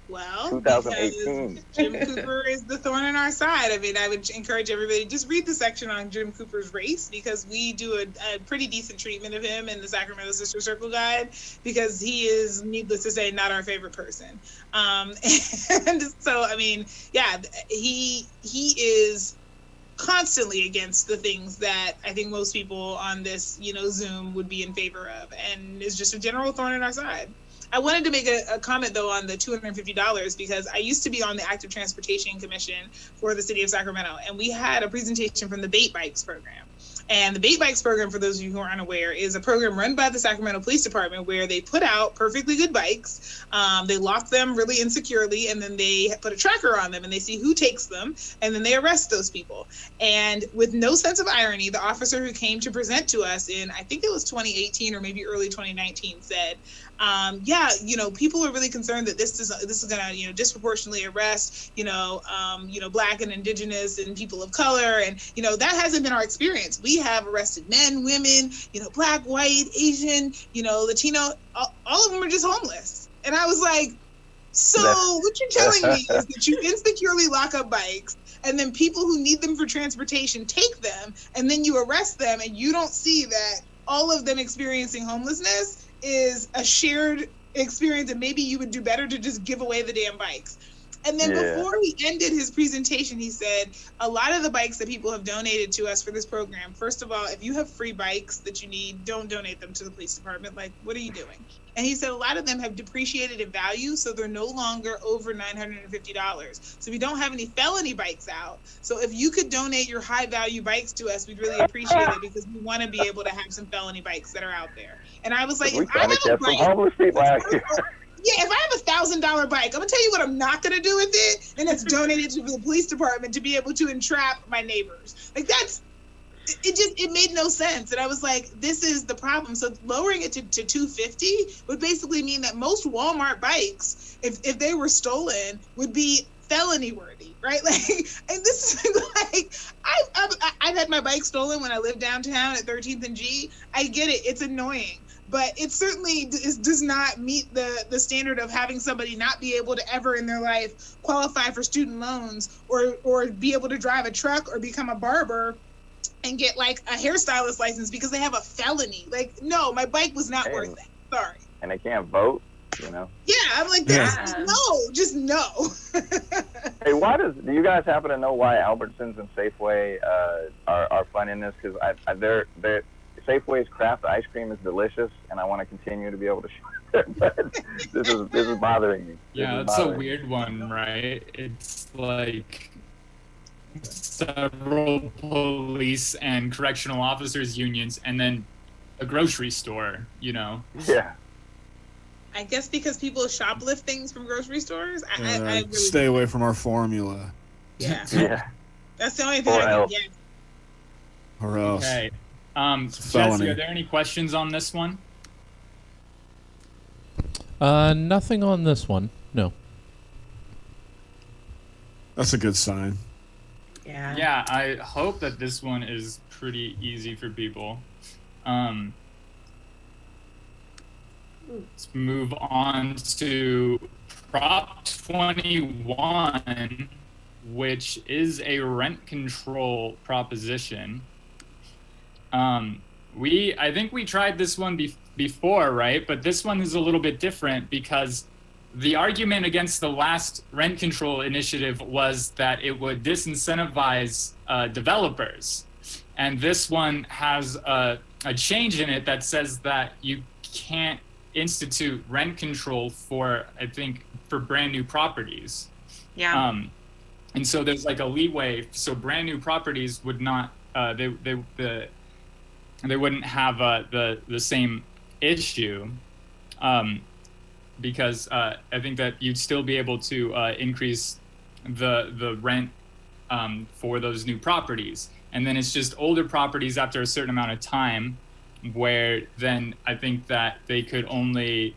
Well, 2018. because Jim Cooper is the thorn in our side. I mean, I would encourage everybody to just read the section on Jim Cooper's race, because we do a pretty decent treatment of him in the Sacramento Sister Circle Guide, because he is, needless to say, not our favorite person. And so, I mean, yeah, he is constantly against the things that I think most people on this, Zoom would be in favor of, and is just a general thorn in our side. I wanted to make a comment, though, on the $250, because I used to be on the Active Transportation Commission for the city of Sacramento, and we had a presentation from the Bait Bikes program. And the Bait Bikes program, for those of you who are unaware, is a program run by the Sacramento Police Department where they put out perfectly good bikes. They lock them really insecurely, and then they put a tracker on them, and they see who takes them, and then they arrest those people. And with no sense of irony, the officer who came to present to us in, I think it was 2018 or maybe early 2019, said, people are really concerned that this is going to, disproportionately arrest, Black and Indigenous and people of color. And, that hasn't been our experience. We have arrested men, women, Black, white, Asian, Latino, all of them are just homeless. And I was like, so what you're telling me is that you insecurely lock up bikes, and then people who need them for transportation take them, and then you arrest them, and you don't see that all of them experiencing homelessness is a shared experience, and maybe you would do better to just give away the damn bikes. And then before he ended his presentation, he said, a lot of the bikes that people have donated to us for this program, first of all, if you have free bikes that you need, don't donate them to the police department. Like, what are you doing? And he said a lot of them have depreciated in value, so they're no longer over $950. So we don't have any felony bikes out. So if you could donate your high value bikes to us, we'd really appreciate it, because we want to be able to have some felony bikes that are out there. And I was like, we if I have a bike, homeless people out here. yeah, if I have $1,000 bike, I'm gonna tell you what I'm not gonna do with it, and it's donated to the police department to be able to entrap my neighbors. Like, it made no sense. And I was like, this is the problem. So lowering it to $250 would basically mean that most Walmart bikes, if they were stolen, would be felony worthy, right? Like, and this is like, I've had my bike stolen when I lived downtown at 13th and G. I get it, it's annoying, but it certainly does not meet the standard of having somebody not be able to ever in their life qualify for student loans, or be able to drive a truck or become a barber and get like a hairstylist license because they have a felony. Like, no, my bike was not worth that. Sorry. And they can't vote, Yeah, I'm like, just no. Hey, do you guys happen to know why Albertsons and Safeway are funding this? Because Safeway's craft ice cream is delicious, and I want to continue to be able to share it, but this is bothering me. Yeah, it's a weird one, right? It's like several police and correctional officers unions, and then a grocery store, Yeah. I guess because people shoplift things from grocery stores. I really stay away from our formula. Yeah. That's the only thing I can get. Or else. Okay. Jesse, are there any questions on this one? Nothing on this one. No. That's a good sign. Yeah, I hope that this one is pretty easy for people. Let's move on to Prop 21, which is a rent control proposition. I think we tried this one before, right? But this one is a little bit different, because the argument against the last rent control initiative was that it would disincentivize developers. And this one has a change in it that says that you can't institute rent control for brand new properties. Yeah. And so there's like a leeway. So brand new properties would not, they wouldn't have the same issue. Because I think that you'd still be able to increase the rent for those new properties. And then it's just older properties after a certain amount of time, where then I think that they could only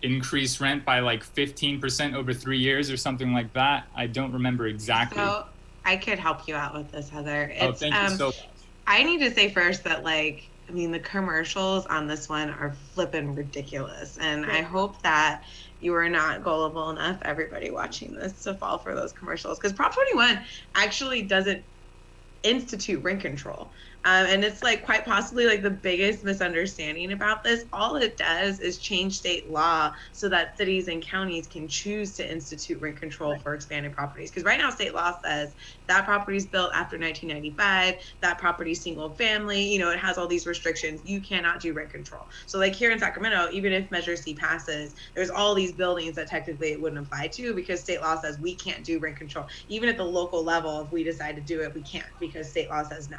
increase rent by like 15% over 3 years or something like that. I don't remember exactly. So I could help you out with this, Heather. Thank you so much. I need to say first that, like, I mean, the commercials on this one are flippin' ridiculous. And I hope that you are not gullible enough, everybody watching this, to fall for those commercials. Because Prop 21 actually doesn't institute rent control. And it's like quite possibly like the biggest misunderstanding about this. All it does is change state law so that cities and counties can choose to institute rent control for expanded properties. Because right now state law says that property is built after 1995, that property is single family, you know, it has all these restrictions. You cannot do rent control. So like here in Sacramento, even if Measure C passes, there's all these buildings that technically it wouldn't apply to because state law says we can't do rent control. Even at the local level, if we decide to do it, we can't because state law says no.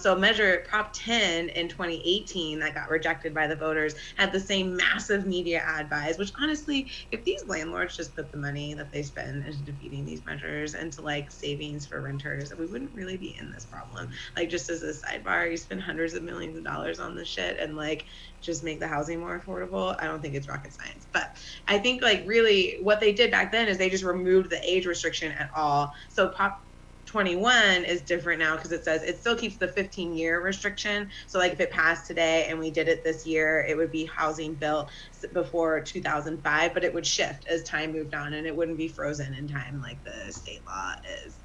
So Measure Prop 10 in 2018 that got rejected by the voters had the same massive media ad buys, which honestly, if these landlords just put the money that they spend into defeating these measures into like savings for renters, we wouldn't really be in this problem. Like just as a sidebar, you spend hundreds of millions of dollars on this shit and like just make the housing more affordable. I don't think it's rocket science, but I think like really what they did back then is they just removed the age restriction at all. So Prop 21 is different now because it says it still keeps the 15-year restriction. So like if it passed today and we did it this year, it would be housing built before 2005, but it would shift as time moved on and it wouldn't be frozen in time like the state law is.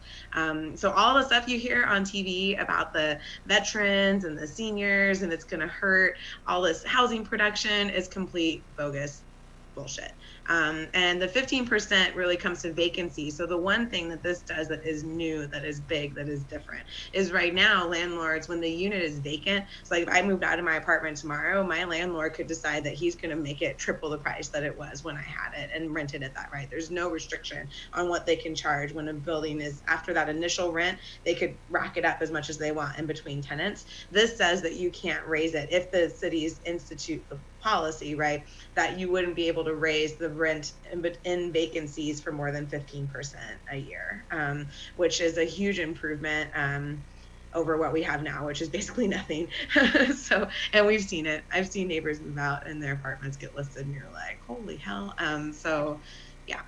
So all the stuff you hear on TV about the veterans and the seniors and it's going to hurt all this housing production is complete bogus bullshit. And the 15% really comes to vacancy. So the one thing that this does that is new, that is big, that is different, is right now landlords, when the unit is vacant, so like if I moved out of my apartment tomorrow, my landlord could decide that he's going to make it triple the price that it was when I had it and rented it that right. There's no restriction on what they can charge when a building is after that initial rent. They could rack it up as much as they want in between tenants. This says that you can't raise it if the cities institute the policy, right, that you wouldn't be able to raise the rent in vacancies for more than 15% a year, which is a huge improvement over what we have now, which is basically nothing. So, and we've seen it. I've seen neighbors move out and their apartments get listed and you're like, holy hell. So yeah,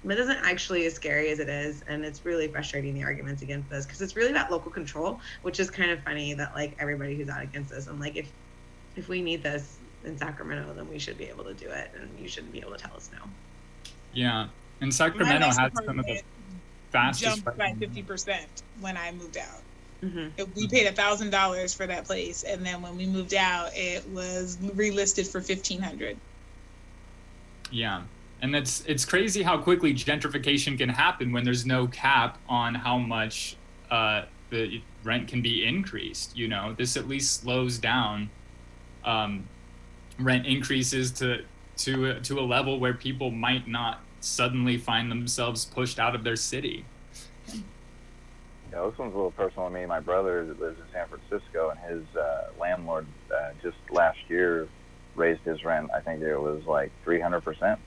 it isn't actually as scary as it is. And it's really frustrating, the arguments against this, because it's really about local control, which is kind of funny that like everybody who's out against this, I'm like, if we need this in Sacramento, then we should be able to do it, and you shouldn't be able to tell us no. Yeah, and Sacramento has some of the fastest. Jumped by 50% when I moved out. Mm-hmm. We paid $1,000 for that place, and then when we moved out, it was relisted for $1,500. Yeah, and it's crazy how quickly gentrification can happen when there's no cap on how much the rent can be increased. You know, this at least slows down rent increases to a level where people might not suddenly find themselves pushed out of their city. Yeah, this one's a little personal to me. My brother lives in San Francisco, and his landlord just last year raised his rent. I think it was like 300%.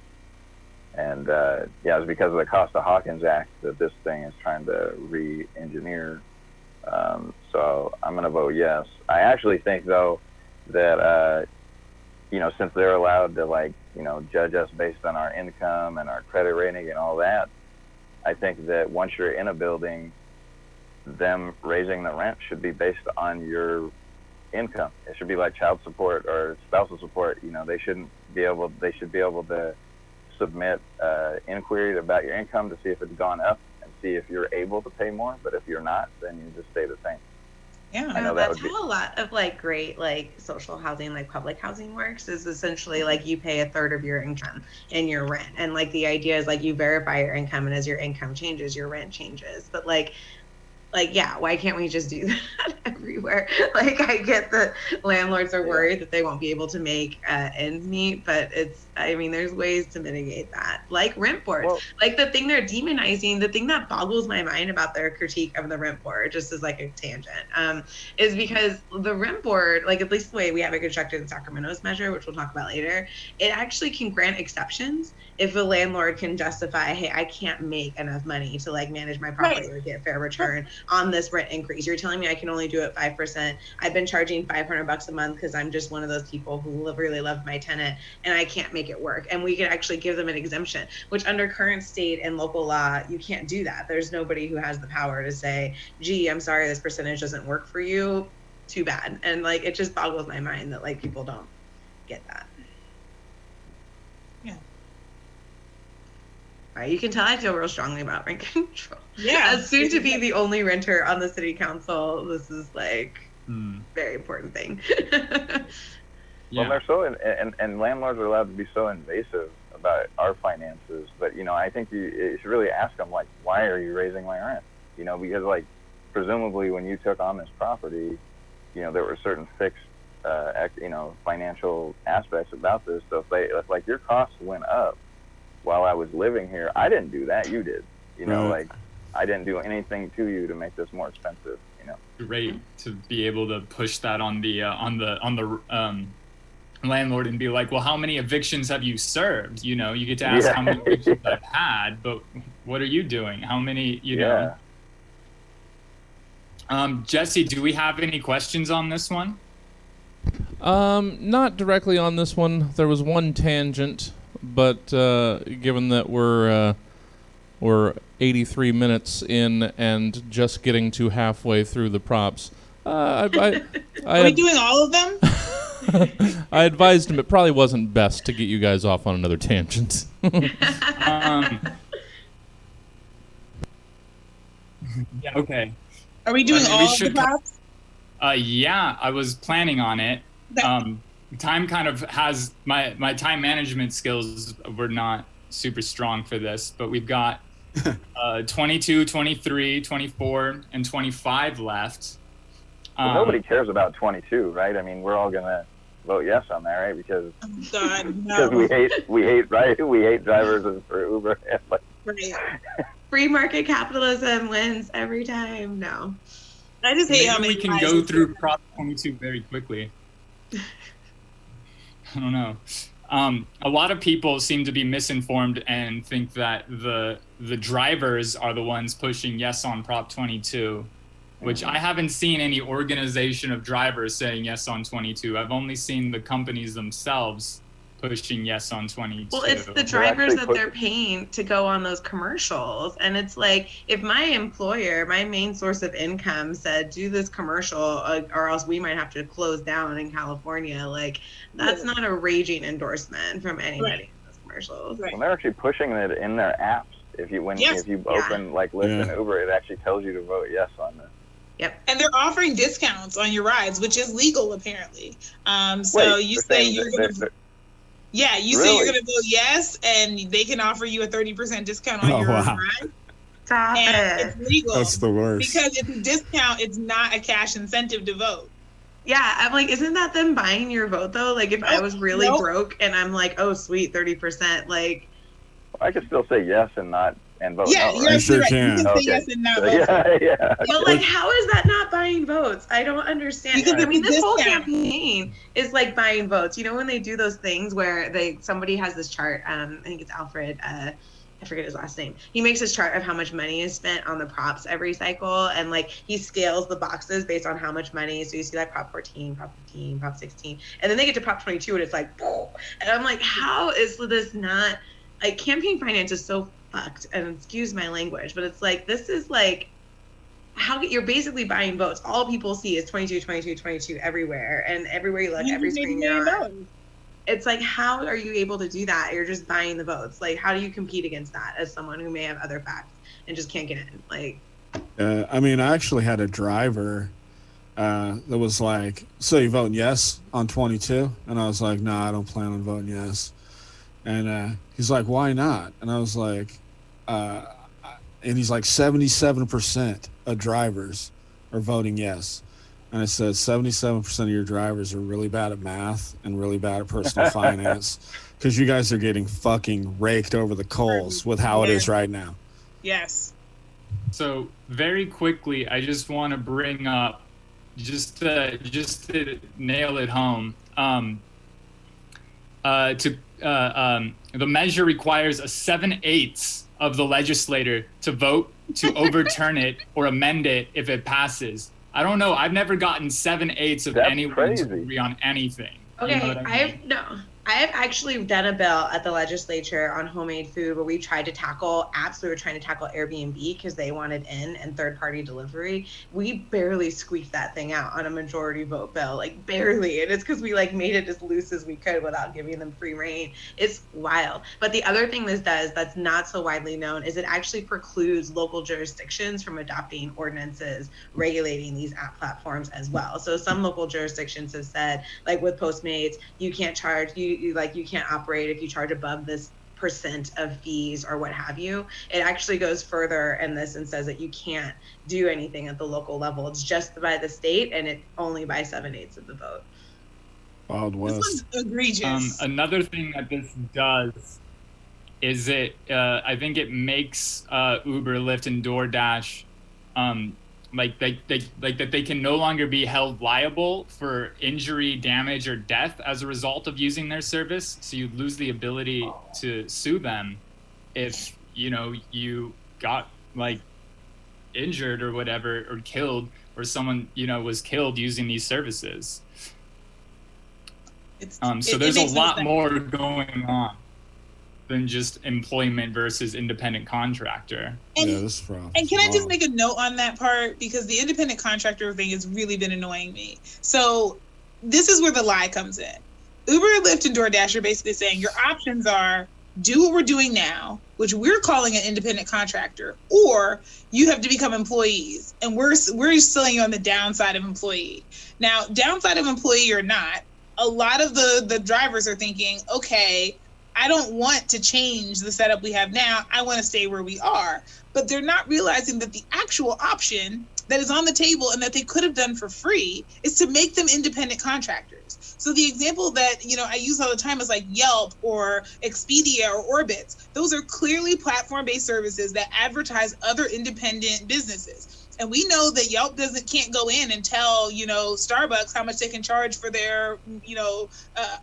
And yeah, it was because of the Costa-Hawkins Act that this thing is trying to re-engineer. So I'm going to vote yes. I actually think, though, that you know, since they're allowed to, like, you know, judge us based on our income and our credit rating and all that, I think that once you're in a building, them raising the rent should be based on your income. It should be like child support or spousal support. You know, they should be able to submit inquiry about your income to see if it's gone up and see if you're able to pay more. But if you're not, then you just stay the same. Yeah, I know that that's how a lot of like great like social housing, like public housing works, is essentially like you pay a third of your income in your rent, and like the idea is like you verify your income, and as your income changes, your rent changes. But like yeah, why can't we just do that everywhere? Like I get that landlords are worried that they won't be able to make ends meet, but I mean, there's ways to mitigate that, like rent boards. Well, like the thing they're demonizing, the thing that boggles my mind about their critique of the rent board, just as like a tangent, is because the rent board, like at least the way we have it constructed in Sacramento's measure, which we'll talk about later, it actually can grant exceptions if a landlord can justify, hey, I can't make enough money to like manage my property or get fair return on this rent increase. You're telling me I can only do it 5%. I've been charging $500 a month because I'm just one of those people who really love my tenant, and I can't make it work. And we could actually give them an exemption, which under current state and local law, you can't do that. There's nobody who has the power to say, gee, I'm sorry, this percentage doesn't work for you. too bad. And like, it just boggles my mind that like people don't get that. Yeah. Right, you can tell I feel real strongly about rent control. Yeah. As soon to be the only renter on the city council, this is like very important thing. Well, they're so, and landlords are allowed to be so invasive about our finances, but, you know, I think you should really ask them, like, why are you raising my rent? You know, because, like, presumably when you took on this property, you know, there were certain fixed, you know, financial aspects about this. So if like, your costs went up while I was living here, I didn't do that, you did. You know, like, I didn't do anything to you to make this more expensive, you know. Great to be able to push that on the landlord and be like, well, how many evictions have you served? You know, you get to ask how many evictions I've had, but what are you doing? How many, you know? Jesse, do we have any questions on this one? Not directly on this one. There was one tangent, but given that we're 83 minutes in and just getting to halfway through the props, Are we doing all of them? I advised him it probably wasn't best to get you guys off on another tangent. Yeah, okay. Are we doing all of the props? Yeah, I was planning on it. Time kind of has my time management skills were not super strong for this, but we've got 22, 23, 24, and 25 left. Well, nobody cares about 22, right? I mean, we're all gonna vote yes on that, right? Because we hate drivers for Uber. Right. Free market capitalism wins every time. No, I just hate how many we can go through Prop 22 very quickly. I don't know. A lot of people seem to be misinformed and think that the drivers are the ones pushing yes on Prop 22. Which I haven't seen any organization of drivers saying yes on 22. I've only seen the companies themselves pushing yes on 22. Well, it's the drivers that they're paying to go on those commercials. And it's like, if my employer, my main source of income said, do this commercial or else we might have to close down in California, like, that's not a raging endorsement from anybody in those commercials. Well, they're actually pushing it in their apps. If you open like Lyft and Uber, it actually tells you to vote yes on this. Yep. And they're offering discounts on your rides, which is legal apparently. So you say you're going to vote yes, and they can offer you a 30% discount on your ride. Stop it. It's legal. That's the worst. Because it's a discount, it's not a cash incentive to vote. Yeah, I'm like, isn't that them buying your vote though? Like, if I was really broke and I'm like, oh sweet, 30%, like. I could still say yes and not. And vote yeah, no, you're right? sure right. can. You can say yes and not vote. But like, how is that not buying votes? I don't understand. Because I mean, this whole campaign is like buying votes. You know, when they do those things where somebody has this chart. I think it's Alfred. I forget his last name. He makes this chart of how much money is spent on the props every cycle, and like he scales the boxes based on how much money. So you see like Prop 14, Prop 15, Prop 16, and then they get to Prop 22, and it's like, and I'm like, how is this not? Like, campaign finance is so fucked, and excuse my language, but it's like, this is like how you're basically buying votes. All people see is 22, 22, 22 everywhere, and everywhere you look, every screen you're on. It's like, how are you able to do that? You're just buying the votes. Like, how do you compete against that as someone who may have other facts and just can't get in? Like, I mean, I actually had a driver that was like, so you voting yes on 22? And I was like, no, I don't plan on voting yes. And he's like, why not? And I was like, and he's like, 77% of drivers are voting yes. And I said, 77% of your drivers are really bad at math and really bad at personal finance, because you guys are getting fucking raked over the coals with how it is right now. Yes. So very quickly, I just want to bring up, just to nail it home, the measure requires a 7/8 of the legislator to vote to overturn it or amend it if it passes. I don't know. I've never gotten 7/8 of anyone to agree on anything. Okay, you know what I mean? I have actually done a bill at the legislature on homemade food where we tried to tackle apps. We were trying to tackle Airbnb because they wanted in and third-party delivery. We barely squeaked that thing out on a majority vote bill, like barely. And it's because we like made it as loose as we could without giving them free reign. It's wild. But the other thing this does that's not so widely known is it actually precludes local jurisdictions from adopting ordinances regulating these app platforms as well. So some local jurisdictions have said, like with Postmates, you can't charge, you can't operate if you charge above this percent of fees or what have you. It actually goes further in this and says that you can't do anything at the local level. It's just by the state, and it only by 7/8 of the vote. Wild This West. one's egregious. Another thing that this does is I think it makes Uber, Lyft, and DoorDash like that they can no longer be held liable for injury, damage, or death as a result of using their service. So you lose the ability to sue them if you got like injured or whatever, or killed, or someone was killed using these services. So there's a lot more going on than just employment versus independent contractor. And, Yeah, this is rough. and can I just Wow. make a note on that part? Because the independent contractor thing has really been annoying me. So this is where the lie comes in. Uber, Lyft, and DoorDash are basically saying your options are do what we're doing now, which we're calling an independent contractor, or you have to become employees. And we're selling you on the downside of employee. Now, downside of employee or not, a lot of the drivers are thinking, okay, I don't want to change the setup we have now. I want to stay where we are. But they're not realizing that the actual option that is on the table and that they could have done for free is to make them independent contractors. So the example that I use all the time is like Yelp or Expedia or Orbitz. Those are clearly platform-based services that advertise other independent businesses. And we know that Yelp can't go in and tell, Starbucks how much they can charge for their,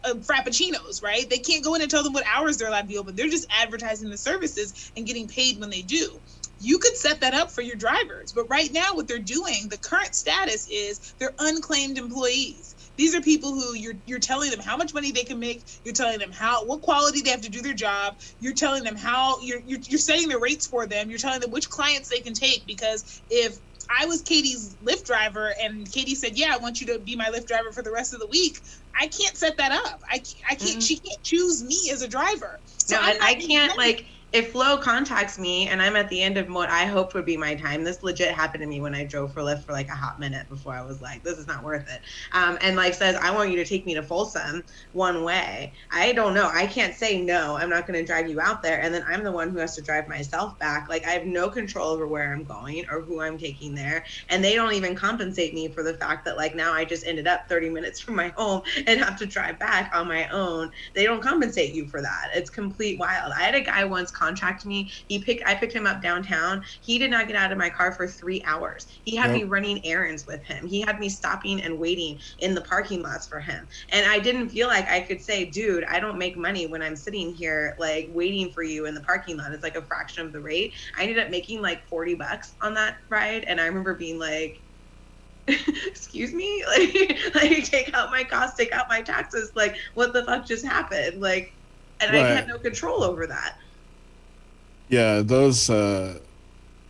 Frappuccinos, right? They can't go in and tell them what hours they're allowed to be open. They're just advertising the services and getting paid when they do. You could set that up for your drivers. But right now, what they're doing, the current status is they're unclaimed employees. These are people who you're telling them how much money they can make. You're telling them what quality they have to do their job. You're telling them how you're setting the rates for them. You're telling them which clients they can take, because if I was Katie's Lyft driver and Katie said, yeah, I want you to be my Lyft driver for the rest of the week, I can't set that up. I can't. She can't choose me as a driver. So No, and I can't if Flo contacts me and I'm at the end of what I hoped would be my time. This legit happened to me when I drove for Lyft for like a hot minute before I was like, this is not worth it. And like says, I want you to take me to Folsom one way. I don't know. I can't say no, I'm not going to drive you out there. And then I'm the one who has to drive myself back. Like I have no control over where I'm going or who I'm taking there. And they don't even compensate me for the fact that like now I just ended up 30 minutes from my home and have to drive back on my own. They don't compensate you for that. It's complete wild. I had a guy once contact me. I picked him up downtown. He did not get out of my car for 3 hours. He had me running errands with him. He had me stopping and waiting in the parking lots for him. And I didn't feel like I could say, dude, I don't make money when I'm sitting here like waiting for you in the parking lot. It's like a fraction of the rate. I ended up making like $40 on that ride. And I remember being like, excuse me, like take out my costs, take out my taxes. Like what the fuck just happened? Like, and I had no control over that. Yeah, those the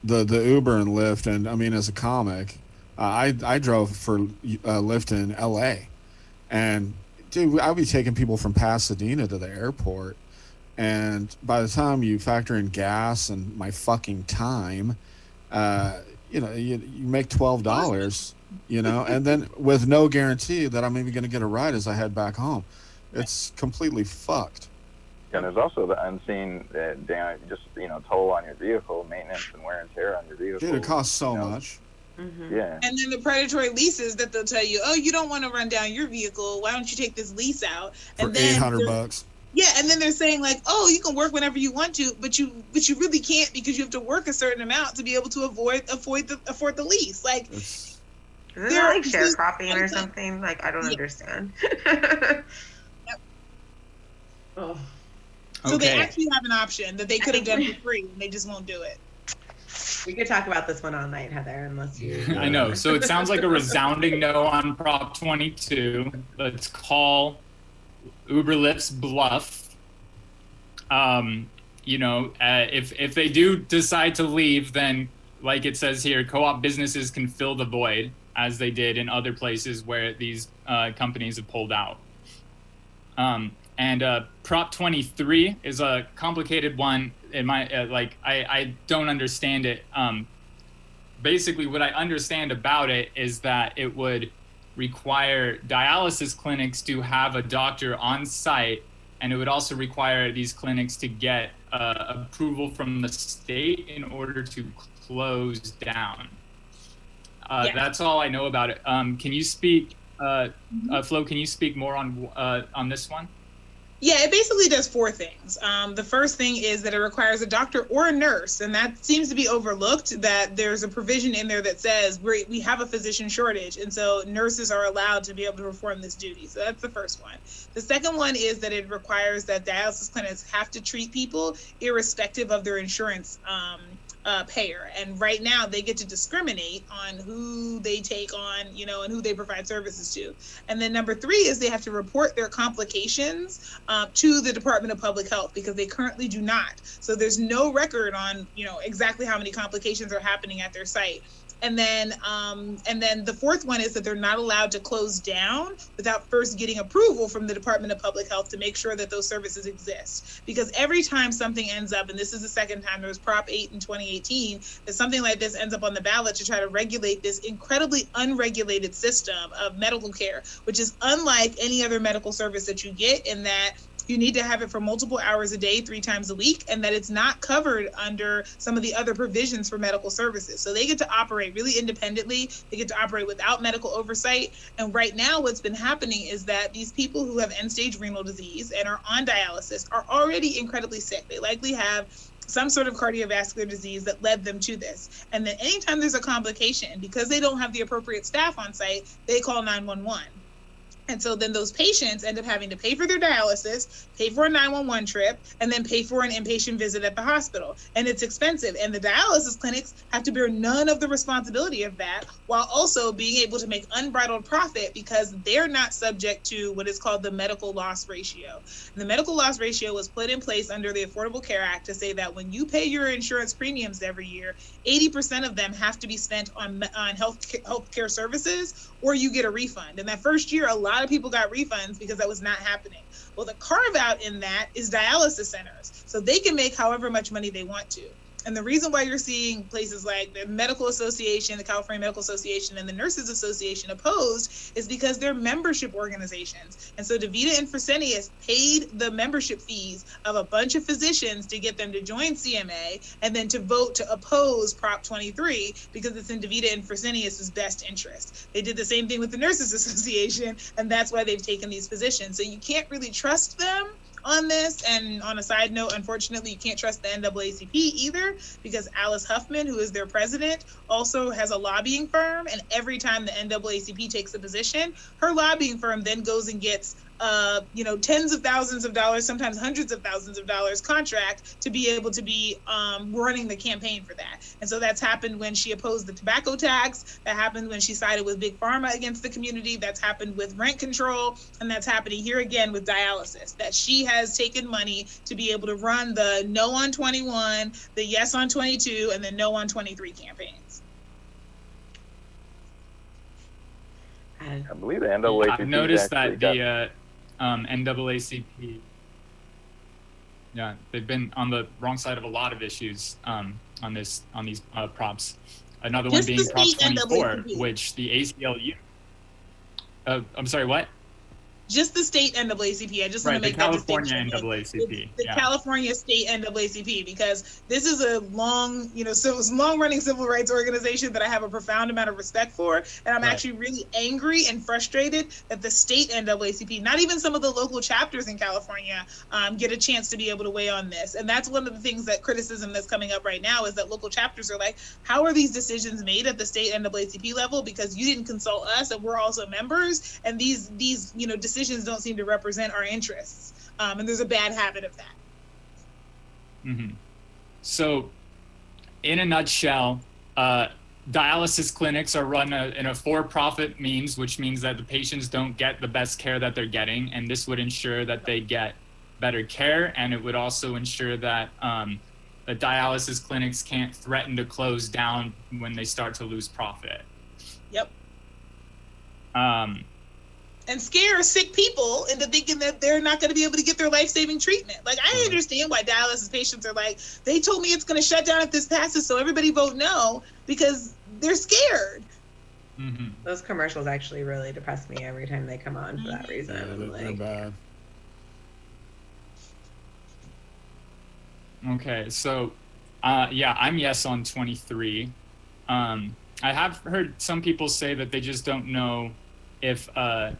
Uber and Lyft, and I mean, as a comic, I drove for Lyft in LA, and dude, I'd be taking people from Pasadena to the airport, and by the time you factor in gas and my fucking time, you make $12, and then with no guarantee that I'm even going to get a ride as I head back home. It's completely fucked. And there's also the unseen toll on your vehicle, maintenance and wear and tear on your vehicle. Dude, it costs so much. Mm-hmm. Yeah. And then the predatory leases that they'll tell you, oh, you don't want to run down your vehicle. Why don't you take this lease out? For And then $800. Yeah, and then they're saying like, oh, you can work whenever you want to, but you really can't because you have to work a certain amount to be able to afford the lease. Like, isn't that like sharecropping or something? Like I don't understand. Yep. Oh. So they Okay. actually have an option that they could have done for free, and they just won't do it. We could talk about this one all night, Heather, unless you. I know. So it sounds like a resounding no on Prop 22. Let's call Uber Lyft's bluff. If they do decide to leave, then like it says here, co-op businesses can fill the void, as they did in other places where these companies have pulled out. And Prop 23 is a complicated one. I don't understand it. Basically, what I understand about it is that it would require dialysis clinics to have a doctor on site, and it would also require these clinics to get approval from the state in order to close down. That's all I know about it. Can you speak, Flo? Can you speak more on this one? Yeah, it basically does 4 things. The first thing is that it requires a doctor or a nurse, and that seems to be overlooked, that there's a provision in there that says we have a physician shortage, and so nurses are allowed to be able to perform this duty. So that's the first one. The second one is that it requires that dialysis clinics have to treat people irrespective of their insurance payer. And right now they get to discriminate on who they take on, and who they provide services to. And then number 3 is they have to report their complications to the Department of Public Health, because they currently do not. So there's no record on, exactly how many complications are happening at their site. And then the fourth one is that they're not allowed to close down without first getting approval from the Department of Public Health to make sure that those services exist. Because every time something ends up, and this is the second time, there was Prop 8 in 2018, that something like this ends up on the ballot to try to regulate this incredibly unregulated system of medical care, which is unlike any other medical service that you get, in that you need to have it for multiple hours a day, 3 times a week, and that it's not covered under some of the other provisions for medical services. So they get to operate really independently. They get to operate without medical oversight. And right now what's been happening is that these people who have end-stage renal disease and are on dialysis are already incredibly sick. They likely have some sort of cardiovascular disease that led them to this. And then anytime there's a complication, because they don't have the appropriate staff on site, they call 911. And so then those patients end up having to pay for their dialysis, pay for a 911 trip, and then pay for an inpatient visit at the hospital. And it's expensive. And the dialysis clinics have to bear none of the responsibility of that, while also being able to make unbridled profit, because they're not subject to what is called the medical loss ratio. And the medical loss ratio was put in place under the Affordable Care Act to say that when you pay your insurance premiums every year, 80% of them have to be spent on health care services, or you get a refund. And that first year, a lot of people got refunds because that was not happening. Well, the carve out in that is dialysis centers. So they can make however much money they want to. And the reason why you're seeing places like the Medical Association, the California Medical Association, and the Nurses Association opposed is because they're membership organizations. And so DaVita and Fresenius paid the membership fees of a bunch of physicians to get them to join CMA, and then to vote to oppose Prop 23 because it's in DaVita and Fresenius' best interest. They did the same thing with the Nurses Association, and that's why they've taken these positions. So you can't really trust them on this. And on a side note, unfortunately, you can't trust the NAACP either, because Alice Huffman, who is their president, also has a lobbying firm. And every time the NAACP takes a position, her lobbying firm then goes and gets tens of thousands of dollars, sometimes hundreds of thousands of dollars contract to be able to be running the campaign for that. And so that's happened when she opposed the tobacco tax. That happened when she sided with Big Pharma against the community. That's happened with rent control. And that's happening here again with dialysis, that she has taken money to be able to run the no on 21, the yes on 22, and the no on 23 campaigns. I believe the NAACP. I've noticed that the NAACP, they've been on the wrong side of a lot of issues on these props. Another one being Prop 24, which the ACLU. I'm sorry, what? Just the state NAACP. I just want to make that distinction. The California NAACP. The California state NAACP, because this is a long-running civil rights organization that I have a profound amount of respect for, and I'm actually really angry and frustrated that the state NAACP, not even some of the local chapters in California, get a chance to be able to weigh on this. And that's one of the things, that criticism that's coming up right now, is that local chapters are like, how are these decisions made at the state NAACP level? Because you didn't consult us, and we're also members, and these decisions don't seem to represent our interests, and there's a bad habit of that. Mm-hmm. So, in a nutshell, dialysis clinics are run in a for-profit means, which means that the patients don't get the best care that they're getting, and this would ensure that they get better care, and it would also ensure that the dialysis clinics can't threaten to close down when they start to lose profit. Yep. Um, And scare sick people into thinking that they're not going to be able to get their life-saving treatment. Like, I understand why dialysis patients are like, they told me it's going to shut down if this passes, so everybody vote no, because they're scared. mm-hmm. Those commercials actually really depress me every time they come on for that reason. Yeah, they're bad. Okay, so yeah, I'm yes on 23. I have heard some people say that they just don't know if the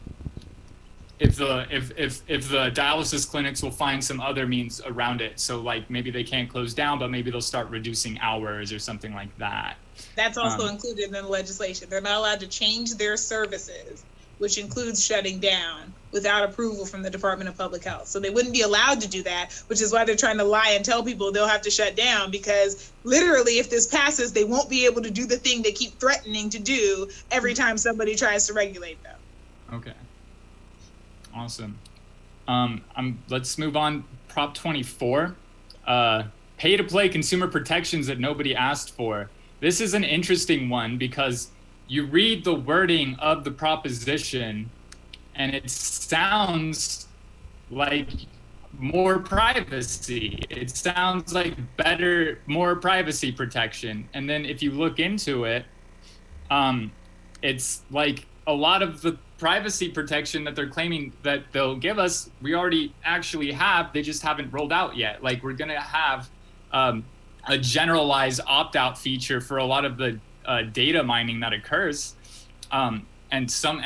dialysis clinics will find some other means around it. So like maybe they can't close down, but maybe they'll start reducing hours or something like that. That's also included in the legislation. They're not allowed to change their services, which includes shutting down without approval from the Department of Public Health. So they wouldn't be allowed to do that, which is why they're trying to lie and tell people they'll have to shut down, because literally if this passes, they won't be able to do the thing they keep threatening to do every time somebody tries to regulate them. Okay. Awesome. Let's move on. Prop 24, pay to play consumer protections that nobody asked for. This is an interesting one because you read the wording of the proposition and it sounds like more privacy. It sounds like more privacy protection. And then if you look into it, it's like a lot of the privacy protection that they're claiming that they'll give us, we already actually have, they just haven't rolled out yet. Like we're gonna have a generalized opt-out feature for a lot of the data mining that occurs. And so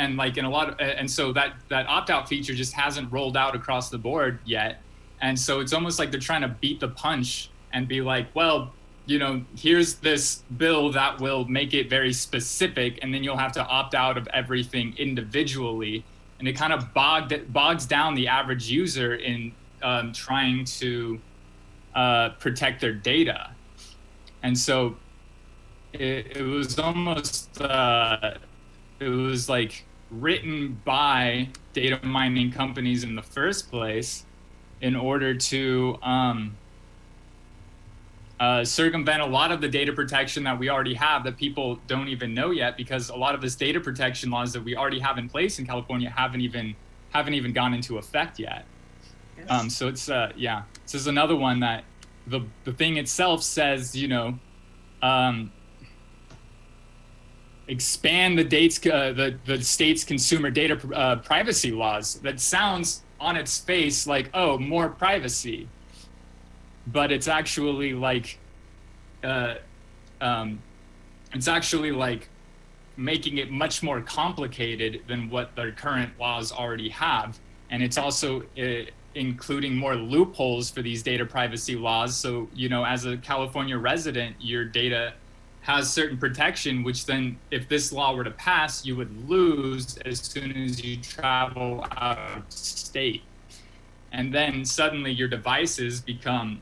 that opt-out feature just hasn't rolled out across the board yet. And so it's almost like they're trying to beat the punch and be like, well, you know, here's this bill that will make it very specific, and then you'll have to opt out of everything individually. And it kind of bogs down the average user in trying to protect their data. And so it was almost, it was like written by data mining companies in the first place in order to circumvent a lot of the data protection that we already have that people don't even know yet, because a lot of this data protection laws that we already have in place in California haven't even gone into effect yet. Yes. So it's yeah, this is another one that the thing itself says, you know, expand the state's consumer data privacy laws. That sounds on its face like, oh, more privacy, but it's actually like making it much more complicated than what their current laws already have. And it's also including more loopholes for these data privacy laws. So, you know, as a California resident, your data has certain protection, which then if this law were to pass, you would lose as soon as you travel out of state. And then suddenly your devices become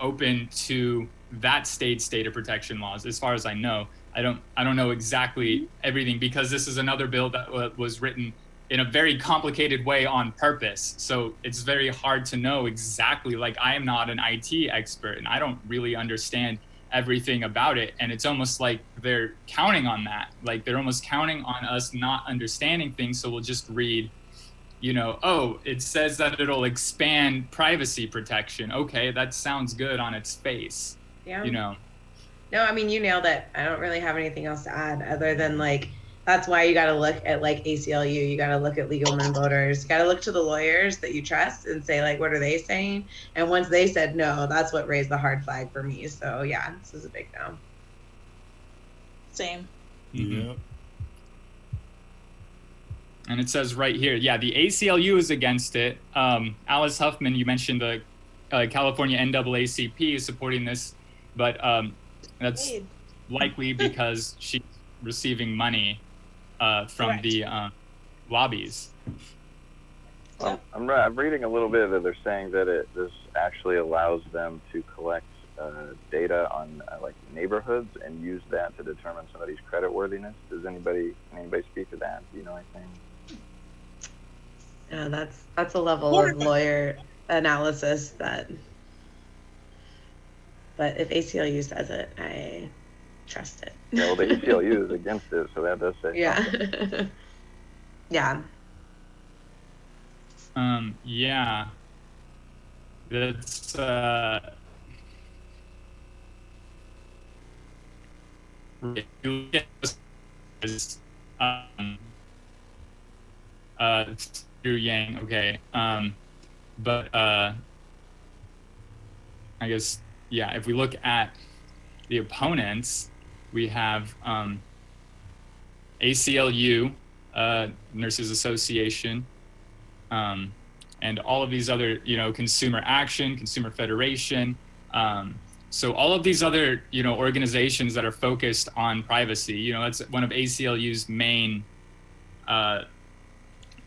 open to that state's data protection laws. As far as I know, I don't know exactly everything, because this is another bill that was written in a very complicated way on purpose. So it's very hard to know exactly, like I am not an IT expert and I don't really understand everything about it. And it's almost like they're counting on that. Like they're almost counting on us not understanding things. So we'll just read, you know, oh, it says that it'll expand privacy protection. Okay, that sounds good on its face. Yeah. You know. No, I mean, you nailed it. I don't really have anything else to add other than like, that's why you got to look at like ACLU. You got to look at Legal Men Voters. You got to look to the lawyers that you trust and say like, what are they saying? And once they said no, that's what raised the hard flag for me. So yeah, this is a big no. Same. Mm-hmm. Yep. And it says right here, yeah, the ACLU is against it. Alice Huffman, you mentioned the California NAACP is supporting this, but that's likely because she's receiving money from Correct. the lobbies. Well, I'm reading a little bit that they're saying that this actually allows them to collect data on like neighborhoods and use that to determine somebody's creditworthiness? Does anybody speak to that? Do you know anything? Yeah, that's a level of lawyer analysis that. But if ACLU says it, I trust it. Yeah, well, the ACLU is against it, so that does say yeah. Yeah. Yeah. That's Drew Yang, okay. But I guess, yeah, if we look at the opponents, we have ACLU, Nurses Association, and all of these other, Consumer Action, Consumer Federation. So all of these other, organizations that are focused on privacy, that's one of ACLU's main,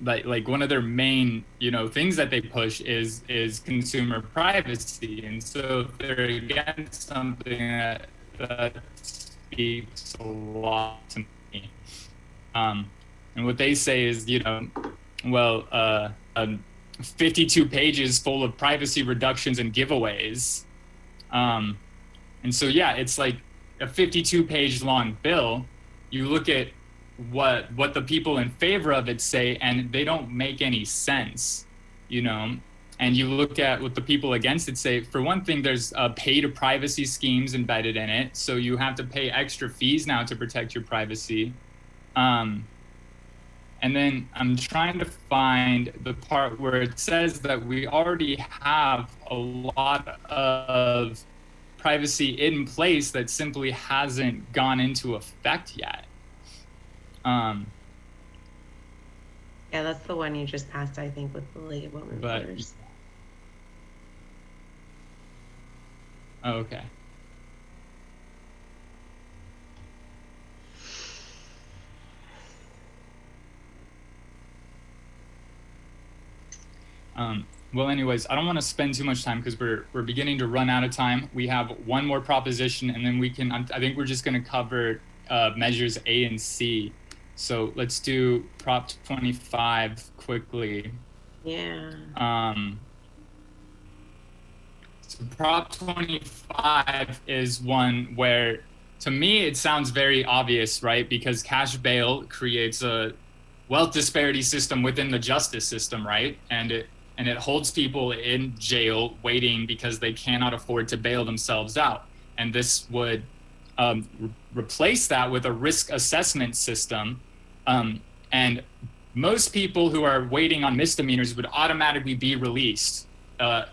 like one of their main, things that they push is consumer privacy. And so if they're against something that speaks a lot to me. And what they say is, 52 pages full of privacy reductions and giveaways. And so, yeah, it's like a 52-page long bill. You look at what the people in favor of it say, and they don't make any sense, And you look at what the people against it say. For one thing, there's pay to privacy schemes embedded in it. So you have to pay extra fees now to protect your privacy. And then I'm trying to find the part where it says that we already have a lot of privacy in place that simply hasn't gone into effect yet. Yeah, that's the one you just passed, I think, with the League of Women Voters. Oh, okay. Well, anyways, I don't want to spend too much time because we're beginning to run out of time. We have one more proposition, and then I think we're just going to cover measures A and C. So let's do Prop 25 quickly. Yeah. So Prop 25 is one where, to me, it sounds very obvious, right? Because cash bail creates a wealth disparity system within the justice system, right? And it holds people in jail waiting because they cannot afford to bail themselves out. And this would replace that with a risk assessment system. And most people who are waiting on misdemeanors would automatically be released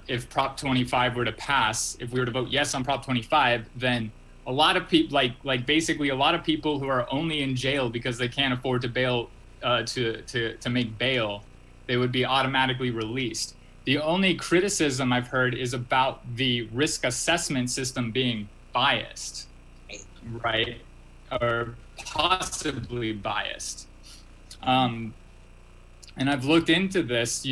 if Prop 25 were to pass. If we were to vote yes on Prop 25, then a lot of people, like basically a lot of people who are only in jail because they can't afford to bail, to make bail, they would be automatically released. The only criticism I've heard is about the risk assessment system being biased, right? Or possibly biased. And I've looked into this,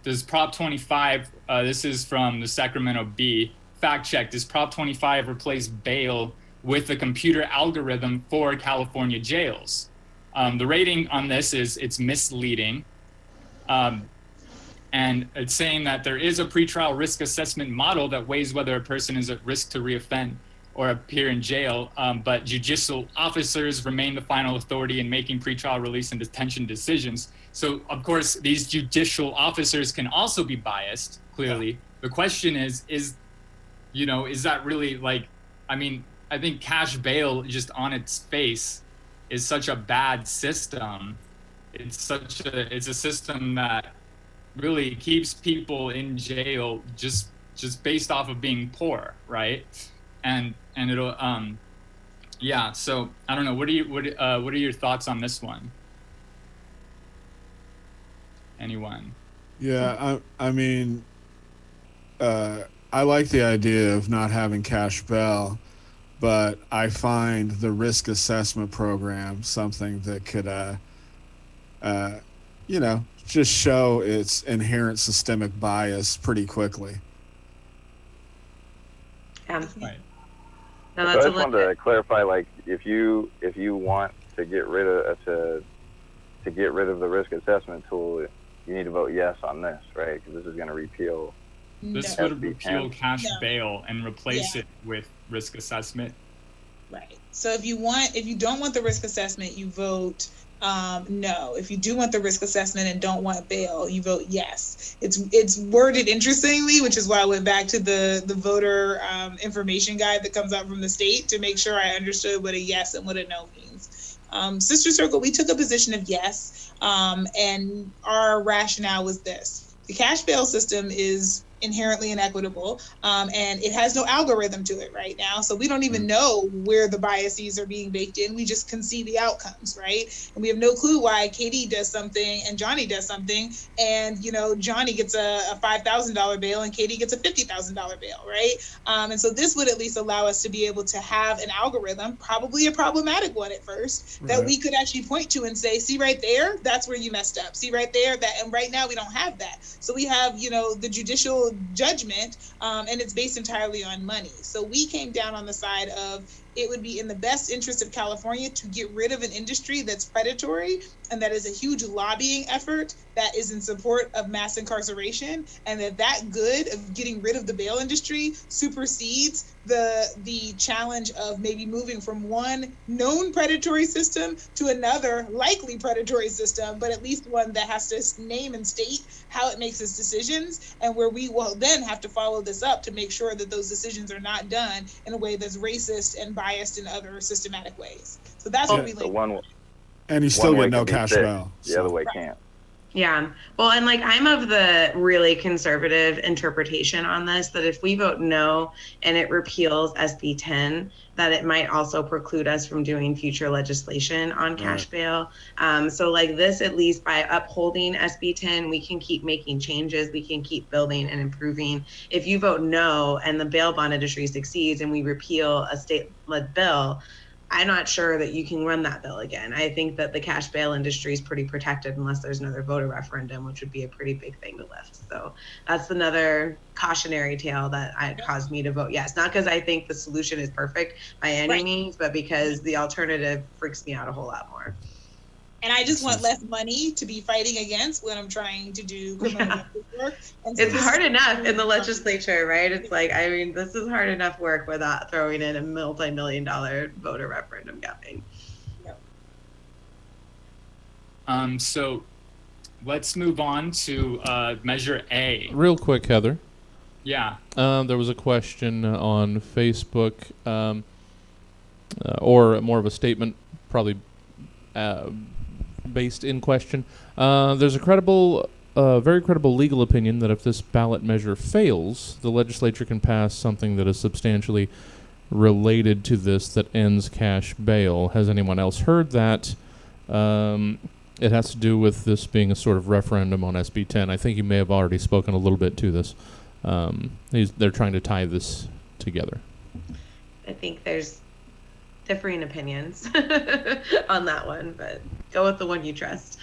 does Prop 25, this is from the Sacramento Bee, fact check, does Prop 25 replace bail with a computer algorithm for California jails? The rating on this is it's misleading. And it's saying that there is a pretrial risk assessment model that weighs whether a person is at risk to reoffend or appear in jail, but judicial officers remain the final authority in making pretrial release and detention decisions. So, of course, these judicial officers can also be biased, clearly. Yeah. The question is that really I think cash bail just on its face is such a bad system. It's a system that really keeps people in jail just based off of being poor, right? And it'll so I don't know, what are your thoughts on this one? Anyone? Yeah, I mean I like the idea of not having cash bail, but I find the risk assessment program something that could just show its inherent systemic bias pretty quickly. Yeah. Right. No, So I that's a just wanted little to clarify, like, if you want to get rid of to get rid of the risk assessment tool, you need to vote yes on this, right? Because this is going to repeal. This No. would repeal cash No. bail and replace Yeah. it with risk assessment. Right. So if you don't want the risk assessment, you vote no. If you do want the risk assessment and don't want bail, you vote yes. It's worded interestingly, which is why I went back to the voter information guide that comes out from the state to make sure I understood what a yes and what a no means. Sister Circle, we took a position of yes, and our rationale was this: the cash bail system is inherently inequitable, and it has no algorithm to it right now, so we don't even know where the biases are being baked in. We just can see the outcomes, right? And we have no clue why Katie does something and Johnny does something, and Johnny gets a $5,000 bail and Katie gets a $50,000 bail, right? And so this would at least allow us to be able to have an algorithm, probably a problematic one at first, that Right. we could actually point to and say, see right there, that's where you messed up. See right there, that. And right now we don't have that. So we have the judicial judgment, and it's based entirely on money. So we came down on the side of it would be in the best interest of California to get rid of an industry that's predatory and that is a huge lobbying effort that is in support of mass incarceration, and that good of getting rid of the bail industry supersedes the challenge of maybe moving from one known predatory system to another likely predatory system, but at least one that has to name and state how it makes its decisions, and where we will then have to follow this up to make sure that those decisions are not done in a way that's racist and biased in other systematic ways. So that's what we So like. And you still way get no can be cash fixed, bail. The other way can't. Yeah. Well, and like I'm of the really conservative interpretation on this, that if we vote no and it repeals SB 10, that it might also preclude us from doing future legislation on cash bail. So like this, at least by upholding SB 10, we can keep making changes. We can keep building and improving. If you vote no and the bail bond industry succeeds and we repeal a state-led bill, I'm not sure that you can run that bill again. I think that the cash bail industry is pretty protected unless there's another voter referendum, which would be a pretty big thing to lift. So that's another cautionary tale that caused me to vote yes. Not because I think the solution is perfect by any means, but because the alternative freaks me out a whole lot more. And I just want less money to be fighting against when I'm trying to do criminal justice work. And so It's hard enough in the legislature, right? It's like, I mean, this is hard enough work without throwing in a multi-million-dollar voter referendum campaign. So let's move on to Measure A. Real quick, Heather. Yeah. There was a question on Facebook, or more of a statement, probably based in question. There's a very credible legal opinion that if this ballot measure fails, the legislature can pass something that is substantially related to this that ends cash bail. Has anyone else heard that? It has to do with this being a sort of referendum on SB 10. I think you may have already spoken a little bit to this. They're trying to tie this together. I think there's differing opinions on that one, but go with the one you trust.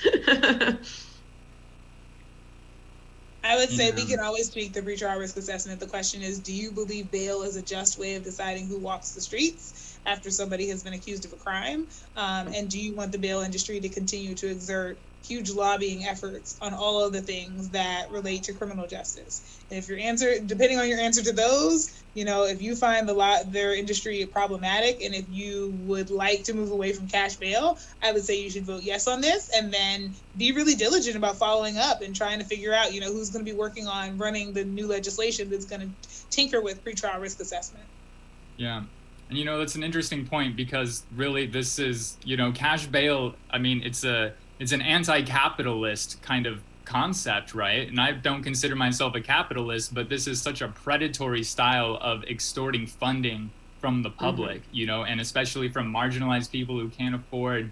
I would say we can always tweak the pretrial risk assessment. The question is, do you believe bail is a just way of deciding who walks the streets after somebody has been accused of a crime? And do you want the bail industry to continue to exert huge lobbying efforts on all of the things that relate to criminal justice? And if your answer, depending on your answer to those, if you find their industry problematic and if you would like to move away from cash bail, I would say you should vote yes on this, and then be really diligent about following up and trying to figure out, who's going to be working on running the new legislation that's going to tinker with pretrial risk assessment. Yeah. And that's an interesting point, because really this is, cash bail, I mean, it's an anti-capitalist kind of concept, right? And I don't consider myself a capitalist, but this is such a predatory style of extorting funding from the public, and especially from marginalized people who can't afford,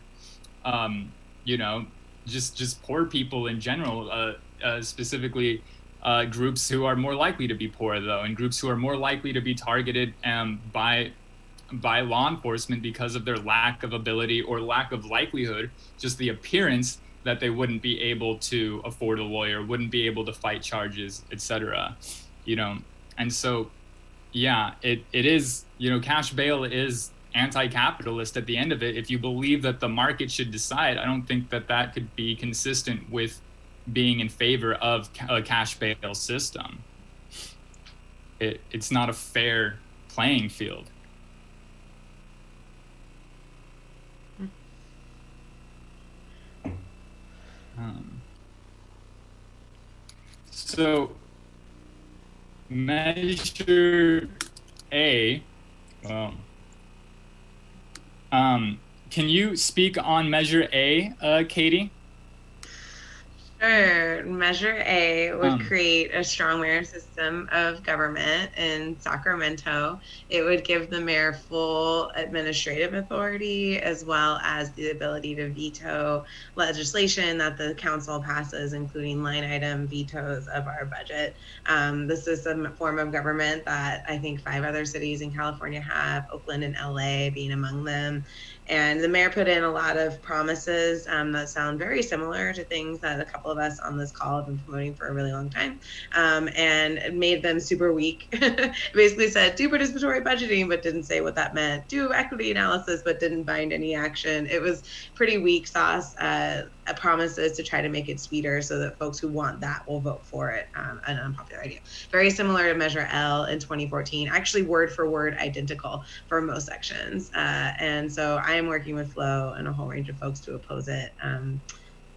just poor people in general, specifically groups who are more likely to be poor, though, and groups who are more likely to be targeted by law enforcement because of their lack of ability or lack of likelihood, just the appearance that they wouldn't be able to afford a lawyer, wouldn't be able to fight charges, etc. And so yeah, it is, cash bail is anti-capitalist at the end of it. If you believe that the market should decide, I don't think that could be consistent with being in favor of a cash bail system. It's not a fair playing field. So Measure A, well, can you speak on Measure A, Katie? Sure. Measure A would create a strong mayor system of government in Sacramento. It would give the mayor full administrative authority as well as the ability to veto legislation that the council passes, including line item vetoes of our budget. This is a form of government that I think 5 other cities in California have, Oakland and LA being among them. And the mayor put in a lot of promises that sound very similar to things that a couple of us on this call have been promoting for a really long time, and made them super weak. Basically said, do participatory budgeting, but didn't say what that meant. Do equity analysis, but didn't bind any action. It was pretty weak sauce promises to try to make it sweeter so that folks who want that will vote for it, an unpopular idea. Very similar to Measure L in 2014, actually word for word identical for most sections. And so I am working with Flo and a whole range of folks to oppose it.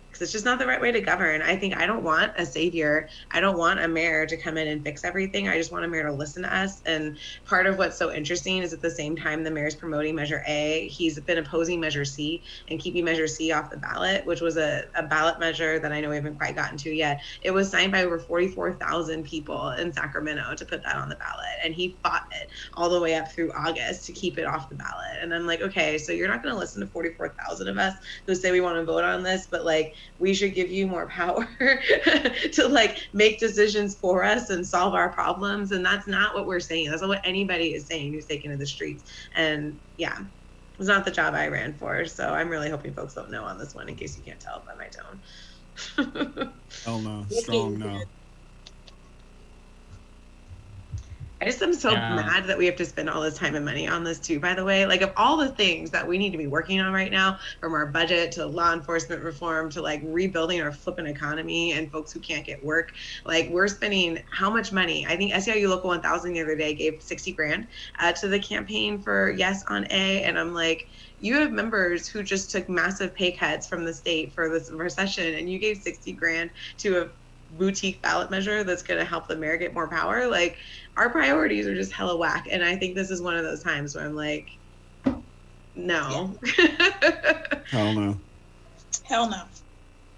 Because it's just not the right way to govern. I don't want a savior. I don't want a mayor to come in and fix everything. I just want a mayor to listen to us. And part of what's so interesting is at the same time the mayor's promoting Measure A, he's been opposing Measure C and keeping Measure C off the ballot, which was a ballot measure that I know we haven't quite gotten to yet. It was signed by over 44,000 people in Sacramento to put that on the ballot. And he fought it all the way up through August to keep it off the ballot. And I'm like, okay, so you're not going to listen to 44,000 of us who say we want to vote on this, but like, we should give you more power to like make decisions for us and solve our problems. And that's not what we're saying. That's not what anybody is saying who's taken to the streets. And yeah, it's not the job I ran for. So I'm really hoping folks don't know on this one, in case you can't tell by my tone. Hell no. Strong no. I just am so mad that we have to spend all this time and money on this too, by the way. Like, of all the things that we need to be working on right now, from our budget to law enforcement reform to like rebuilding our flipping economy and folks who can't get work, like we're spending how much money? I think SEIU Local 1000 the other day gave 60 grand to the campaign for Yes on A. And I'm like, you have members who just took massive pay cuts from the state for this recession, and you gave 60 grand to a boutique ballot measure that's going to help the mayor get more power. Like, our priorities are just hella whack. And I think this is one of those times where I'm like, no. Yeah. Hell no. Hell no.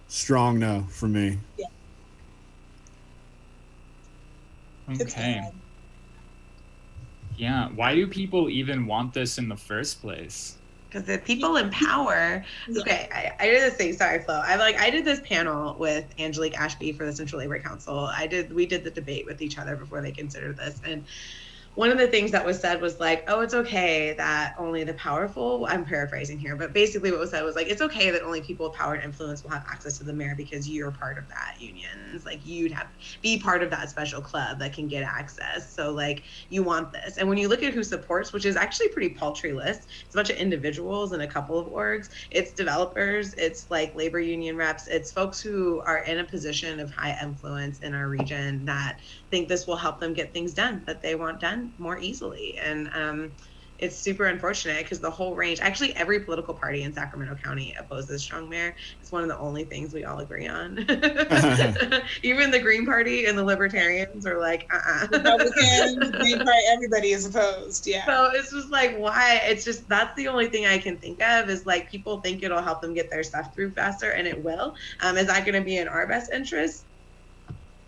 Strong no for me. Yeah. Okay. Yeah. Why do people even want this in the first place? Because the people in power. Okay, I did this thing. Sorry, Flo. I did this panel with Angelique Ashby for the Central Labor Council. We did the debate with each other before they considered this, and one of the things that was said was like, oh, it's okay that only the powerful, I'm paraphrasing here, but basically what was said was like, it's okay that only people with power and influence will have access to the mayor because you're part of that union. It's like, you'd be part of that special club that can get access. So like, you want this. And when you look at who supports, which is actually a pretty paltry list, it's a bunch of individuals and a couple of orgs. It's developers, it's like labor union reps, it's folks who are in a position of high influence in our region that think this will help them get things done that they want done more easily. And it's super unfortunate because the whole range, actually every political party in Sacramento County opposes strong mayor. It's one of the only things we all agree on. Even the Green Party and the Libertarians are like, Republicans, the Green Party, everybody is opposed. Yeah. So it's just like, why? It's just, that's the only thing I can think of is like, people think it'll help them get their stuff through faster, and it will. Is that going to be in our best interest?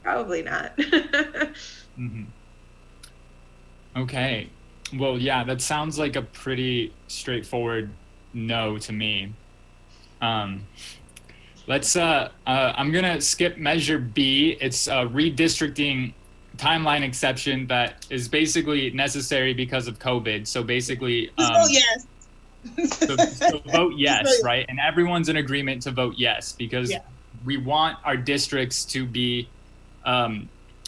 Probably not. Mm-hmm. Okay. Well, yeah, that sounds like a pretty straightforward no to me. Let's I'm gonna skip Measure B. It's a redistricting timeline exception that is basically necessary because of COVID. So basically, vote yes. so vote yes, right? And everyone's in agreement to vote yes because we want our districts to be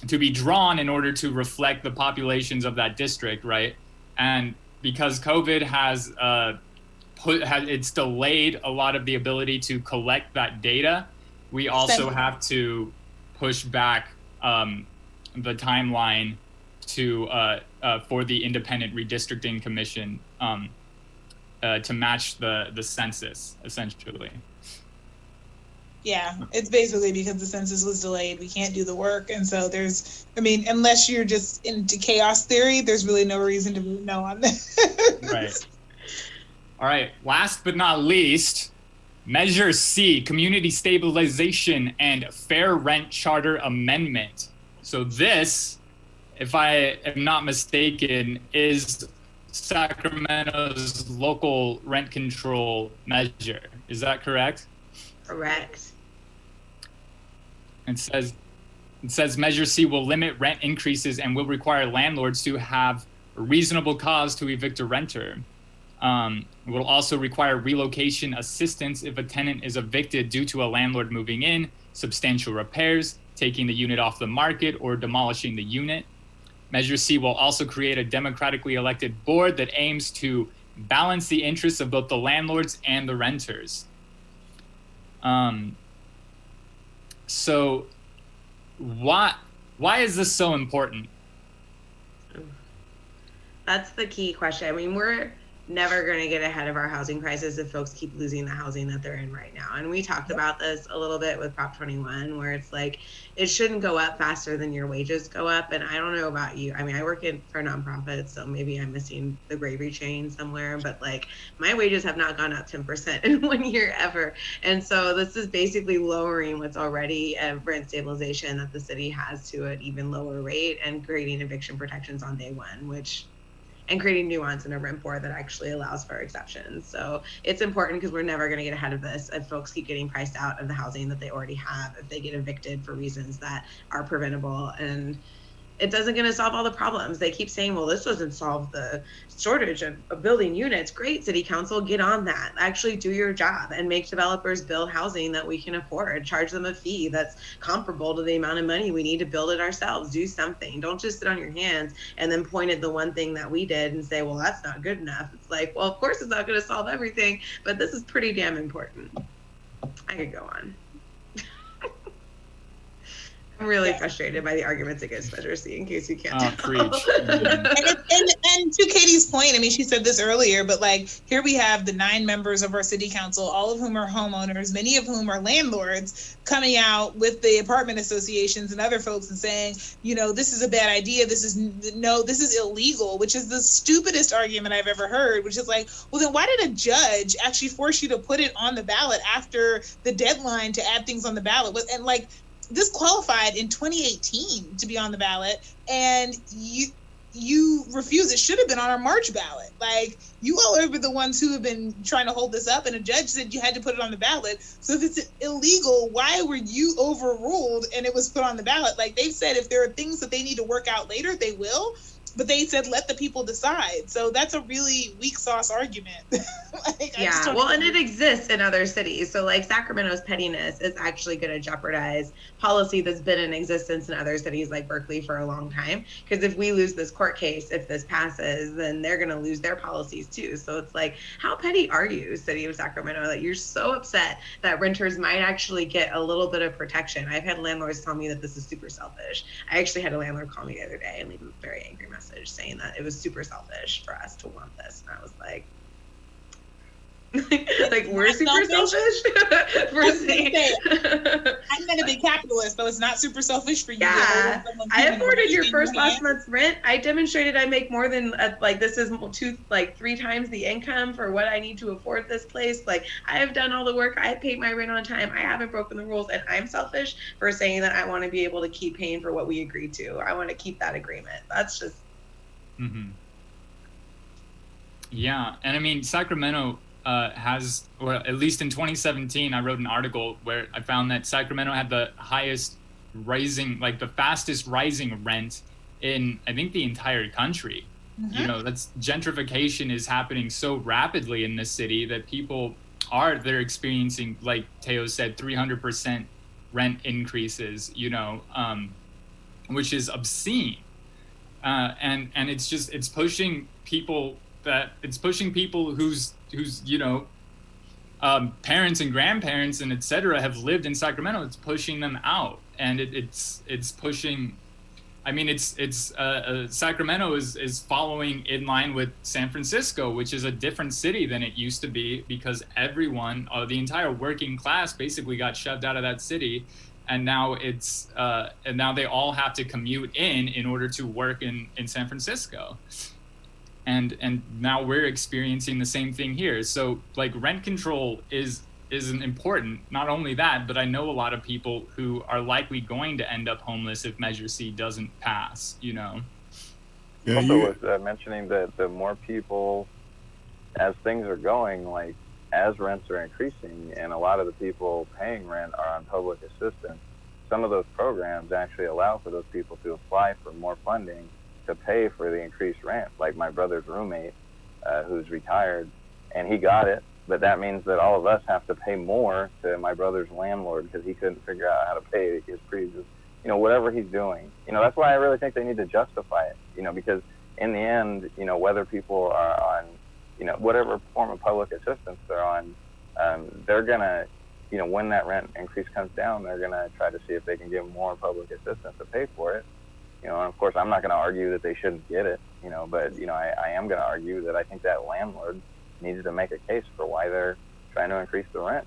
drawn in order to reflect the populations of that district, right? And because COVID has it's delayed a lot of the ability to collect that data, we also have to push back the timeline to for the Independent Redistricting Commission to match the census, essentially. Yeah, it's basically because the census was delayed, we can't do the work, and so unless you're just into chaos theory, there's really no reason to vote no on this. Right. All right. Last but not least, Measure C, Community Stabilization and Fair Rent Charter Amendment. So this, if I am not mistaken, is Sacramento's local rent control measure. Is that correct? Correct. It says Measure C will limit rent increases and will require landlords to have a reasonable cause to evict a renter. It will also require relocation assistance if a tenant is evicted due to a landlord moving in, substantial repairs, taking the unit off the market, or demolishing the unit. Measure C will also create a democratically elected board that aims to balance the interests of both the landlords and the renters. So why is this so important? That's the key question. I mean, we're never going to get ahead of our housing crisis if folks keep losing the housing that they're in right now. And we talked about this a little bit with Prop 21, where it's like, it shouldn't go up faster than your wages go up. And I don't know about you. I mean, I work for nonprofits, so maybe I'm missing the gravy train somewhere, but like my wages have not gone up 10% in 1 year ever. And so this is basically lowering what's already a rent stabilization that the city has to an even lower rate and creating eviction protections on day one, and creating nuance in a rent board that actually allows for exceptions. So it's important because we're never going to get ahead of this if folks keep getting priced out of the housing that they already have, if they get evicted for reasons that are preventable. And it doesn't going to solve all the problems. They keep saying, well, this doesn't solve the shortage of building units. Great, city council, get on that. Actually do your job and make developers build housing that we can afford. Charge them a fee that's comparable to the amount of money we need to build it ourselves. Do something. Don't just sit on your hands and then point at the one thing that we did and say, well, that's not good enough. It's like, well, of course it's not going to solve everything, but this is pretty damn important. I could go on. I'm really frustrated by the arguments against Measure C, in case you can't tell. Preach. And to Katie's point, I mean, she said this earlier, but like here we have the 9 members of our city council, all of whom are homeowners, many of whom are landlords, coming out with the apartment associations and other folks and saying, you know, this is a bad idea. This is illegal, which is the stupidest argument I've ever heard, which is like, well, then why did a judge actually force you to put it on the ballot after the deadline to add things on the ballot? And like, this qualified in 2018 to be on the ballot, and you refuse. It should have been on our March ballot. Like, you all are the ones who have been trying to hold this up, and a judge said you had to put it on the ballot. So if it's illegal, why were you overruled and it was put on the ballot? Like, they've said if there are things that they need to work out later, they will. But they said, let the people decide. So that's a really weak sauce argument. Yeah, well, and it exists in other cities. So like Sacramento's pettiness is actually going to jeopardize policy that's been in existence in other cities like Berkeley for a long time. Because if we lose this court case, if this passes, then they're going to lose their policies too. So it's like, how petty are you, city of Sacramento, that you're so upset that renters might actually get a little bit of protection? I've had landlords tell me that this is super selfish. I actually had a landlord call me the other day and leave a very angry message saying that it was super selfish for us to want this. And I was like, like we're super selfish. I'm gonna be capitalist, so it's not super selfish for you. Yeah, I afforded your first last month's rent. I demonstrated I make more than like this is 3 times the income for what I need to afford this place. Like I have done all the work. I have paid my rent on time. I haven't broken the rules, and I'm selfish for saying that I want to be able to keep paying for what we agreed to. I want to keep that agreement. That's just. Mm-hmm. Yeah, and I mean Sacramento has, or at least in 2017, I wrote an article where I found that Sacramento had the highest rising, like the fastest rising rent in, I think, the entire country. Mm-hmm. You know, that's gentrification is happening so rapidly in this city that they're experiencing, like Teo said, 300% rent increases, you know, which is obscene. And it's pushing people whose parents and grandparents and etc. have lived in Sacramento. It's pushing them out, and it's pushing. I mean, Sacramento is following in line with San Francisco, which is a different city than it used to be, because everyone, the entire working class, basically got shoved out of that city, and now now they all have to commute in order to work in San Francisco. And now we're experiencing the same thing here. So like rent control is important. Not only that, but I know a lot of people who are likely going to end up homeless if Measure C doesn't pass, Yeah, Also, was mentioning that the more people, as things are going, like as rents are increasing and a lot of the people paying rent are on public assistance, some of those programs actually allow for those people to apply for more funding to pay for the increased rent. Like my brother's roommate, who's retired, and he got it, but that means that all of us have to pay more to my brother's landlord because he couldn't figure out how to pay his previous, whatever he's doing. That's why I really think they need to justify it, because in the end, whether people are on, whatever form of public assistance they're on, they're gonna, when that rent increase comes down, they're gonna try to see if they can give more public assistance to pay for it. And of course, I'm not going to argue that they shouldn't get it, but, I am going to argue that I think that landlord needs to make a case for why they're trying to increase the rent,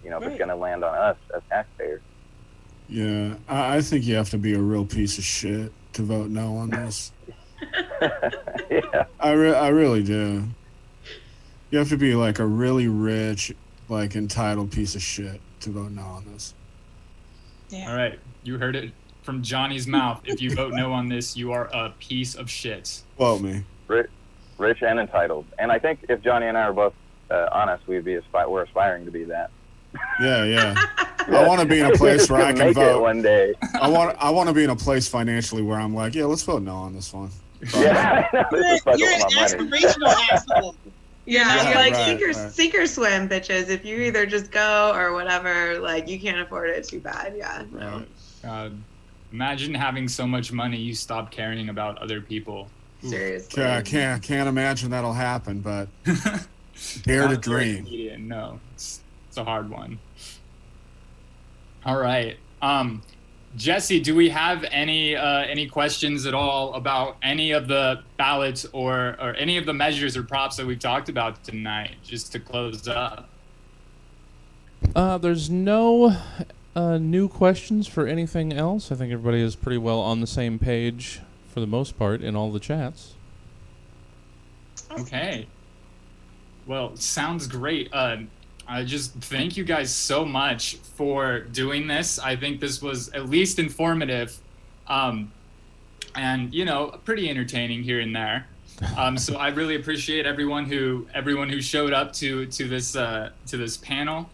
if it's going to land on us as taxpayers. Yeah, I think you have to be a real piece of shit to vote no on this. Yeah. I really do. You have to be like a really rich, like entitled piece of shit to vote no on this. Yeah. All right, you heard it from Johnny's mouth. If you vote no on this, you are a piece of shit. Quote me. Rich and entitled. And I think if Johnny and I are both honest, we're aspiring to be that. Yeah. I want to be in a place where I can make vote it one day. I want to be in a place financially where I'm like, yeah, let's vote no on this one. Yeah, I know. This is You're an fucking with my money. aspirational asshole. Yeah, you're like right. sink or swim, bitches. If you either just go or whatever, like you can't afford it, too bad. Yeah, no. Right. Imagine having so much money you stop caring about other people. Seriously. Can't imagine that'll happen, but dare to Not very dream. immediate, no, it's a hard one. All right, Jesse, do we have any questions at all about any of the ballots or any of the measures or props that we've talked about tonight, just to close up? There's no new questions for anything else. I think everybody is pretty well on the same page for the most part in all the chats. Okay. Well, sounds great. I just thank you guys so much for doing this. I think this was at least informative, and pretty entertaining here and there. So I really appreciate everyone who showed up to this panel.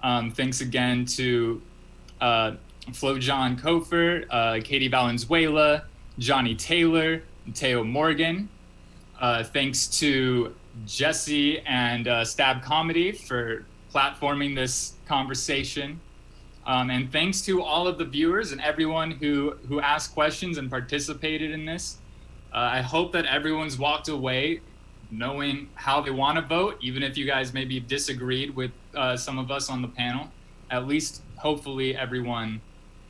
Thanks again to Flo-John Kofer, Katie Valenzuela, Johnny Taylor, and Teo Morgan. Thanks to Jesse and Stab Comedy for platforming this conversation. And thanks to all of the viewers and everyone who asked questions and participated in this. I hope that everyone's walked away knowing how they want to vote, even if you guys maybe disagreed with some of us on the panel. At least, hopefully, everyone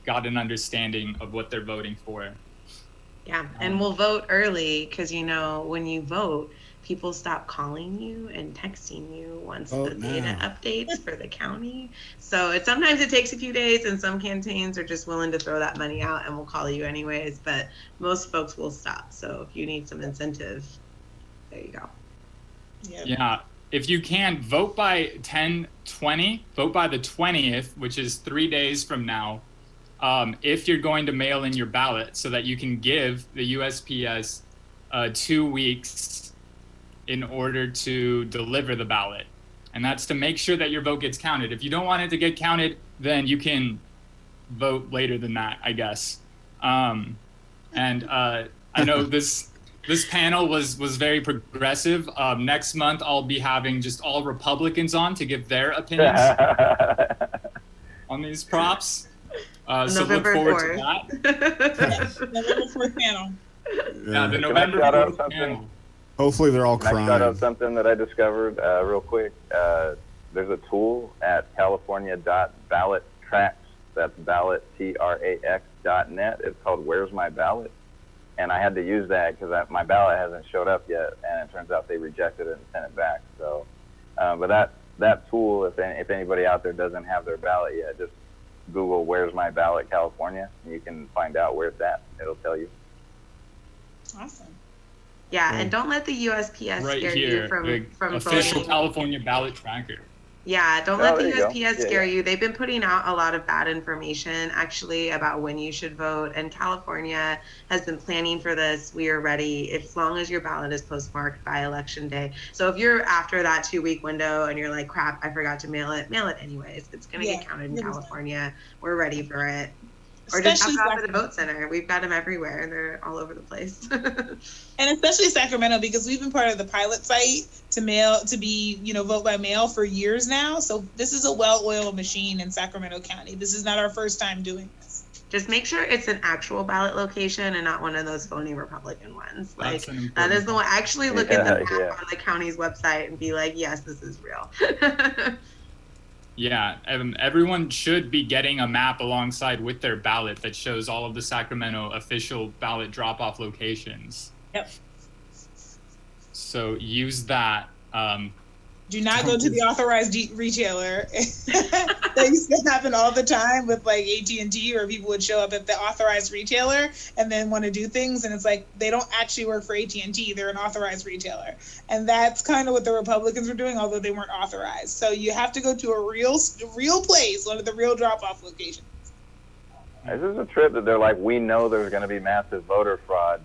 got an understanding of what they're voting for. Yeah, and we'll vote early because, when you vote, people stop calling you and texting you once the data updates for the county. So sometimes it takes a few days, and some canteens are just willing to throw that money out and will call you anyways, but most folks will stop. So if you need some incentive, there you go. Yeah, if you can, vote by 10/20, vote by the 20th, which is 3 days from now, if you're going to mail in your ballot, so that you can give the USPS 2 weeks in order to deliver the ballot. And that's to make sure that your vote gets counted. If you don't want it to get counted, then you can vote later than that, I guess. I know this panel was very progressive. Next month, I'll be having just all Republicans on to give their opinions on these props. So look November forward 4th. to that. November 4th panel. Yeah, the Can I November shout out 4th something? panel. Hopefully they're all Can I shout out crying. something that I discovered real quick? There's a tool at california.ballottrax. That's ballot, TRAX.net. It's called Where's My Ballot? And I had to use that because my ballot hasn't showed up yet, and it turns out they rejected it and sent it back. So, but that tool, if anybody out there doesn't have their ballot yet, just Google Where's My Ballot California, and you can find out where it's at. It'll tell you. Awesome. Yeah, and don't let the USPS Right scare here, you from the official voting. California ballot tracker. Yeah, don't Oh, let the there you go. USPS Yeah, scare yeah. you. They've been putting out a lot of bad information actually about when you should vote, and California has been planning for this. We are ready as long as your ballot is postmarked by election day. So if you're after that 2-week window and you're like, crap, I forgot to mail it anyways. It's going to get counted in 100%. California. We're ready for it. Or just Especially have it at the Sacramento. vote center. We've got them everywhere, and they're all over the place. And especially Sacramento, because we've been part of the pilot site to be, vote by mail for years now. So this is a well-oiled machine in Sacramento County. This is not our first time doing this. Just make sure it's an actual ballot location and not one of those phony Republican ones. Like That's an that is the one. Actually, look at the map Yeah. on the county's website and be like, yes, this is real. Yeah, everyone should be getting a map alongside with their ballot that shows all of the Sacramento official ballot drop-off locations. Yep. So use that. Do not go to the authorized retailer. That used to happen all the time with like AT&T, where people would show up at the authorized retailer and then want to do things, and it's like they don't actually work for AT&T. They're an authorized retailer, and that's kind of what the Republicans were doing, although they weren't authorized. So you have to go to a real place, one of the real drop-off locations. This is a trip that they're like, we know there's going to be massive voter fraud,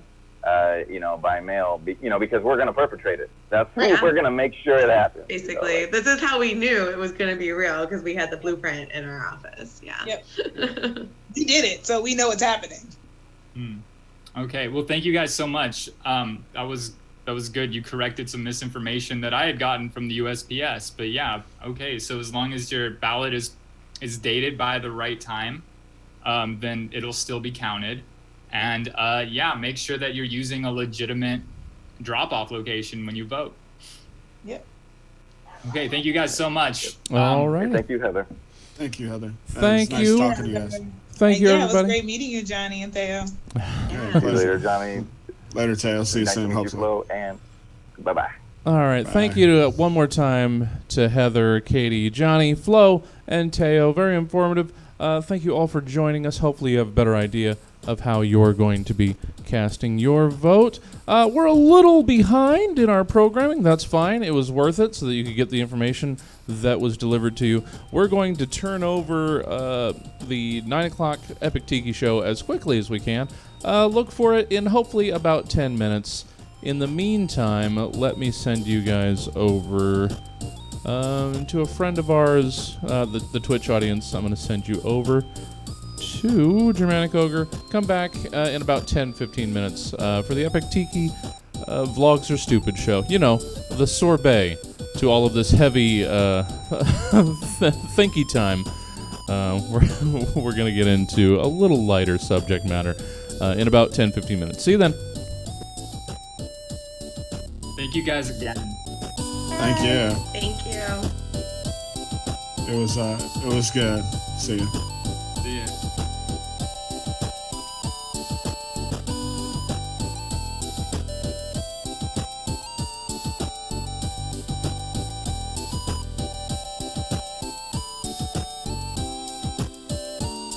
by mail, because we're going to perpetrate it. That's Yeah. we're going to make sure it happens. Basically, this is how we knew it was going to be real, because we had the blueprint in our office. Yeah. Yep. We did it, so we know it's happening. Okay, well, thank you guys so much. That was good. You corrected some misinformation that I had gotten from the USPS. But yeah, okay. So as long as your ballot is dated by the right time, then it'll still be counted. And make sure that you're using a legitimate drop-off location when you vote. Yep. Okay, thank you guys so much. All Hey, right. thank you, Heather. Thank you, Heather. Thank It's you. Nice talking to you guys. Thank you, Yeah, it was everybody. great meeting you, Johnny and Theo. Yeah, See you pleasure. later, Johnny. Later, Tayo. See you Nice to soon. meet you, Hopefully. Flo, and bye-bye. All right. Thank you one more time to Heather, Katie, Johnny, Flo, and Teo. Very informative. Thank you all for joining us. Hopefully you have a better idea of how you're going to be casting your vote. We're a little behind in our programming. That's fine. It was worth it so that you could get the information that was delivered to you. We're going to turn over the 9 o'clock Epic Tiki Show as quickly as we can. Look for it in hopefully about 10 minutes. In the meantime, let me send you guys over to a friend of ours, the Twitch audience. I'm going to send you over to Germanic Ogre. Come back in about 10-15 minutes for the Epic Tiki Vlogs Are Stupid show. You know, the sorbet to all of this heavy thinky time. We're going to get into a little lighter subject matter in about 10-15 minutes. See you then. Thank you guys again. Thank you. Thank you. It was good. See you.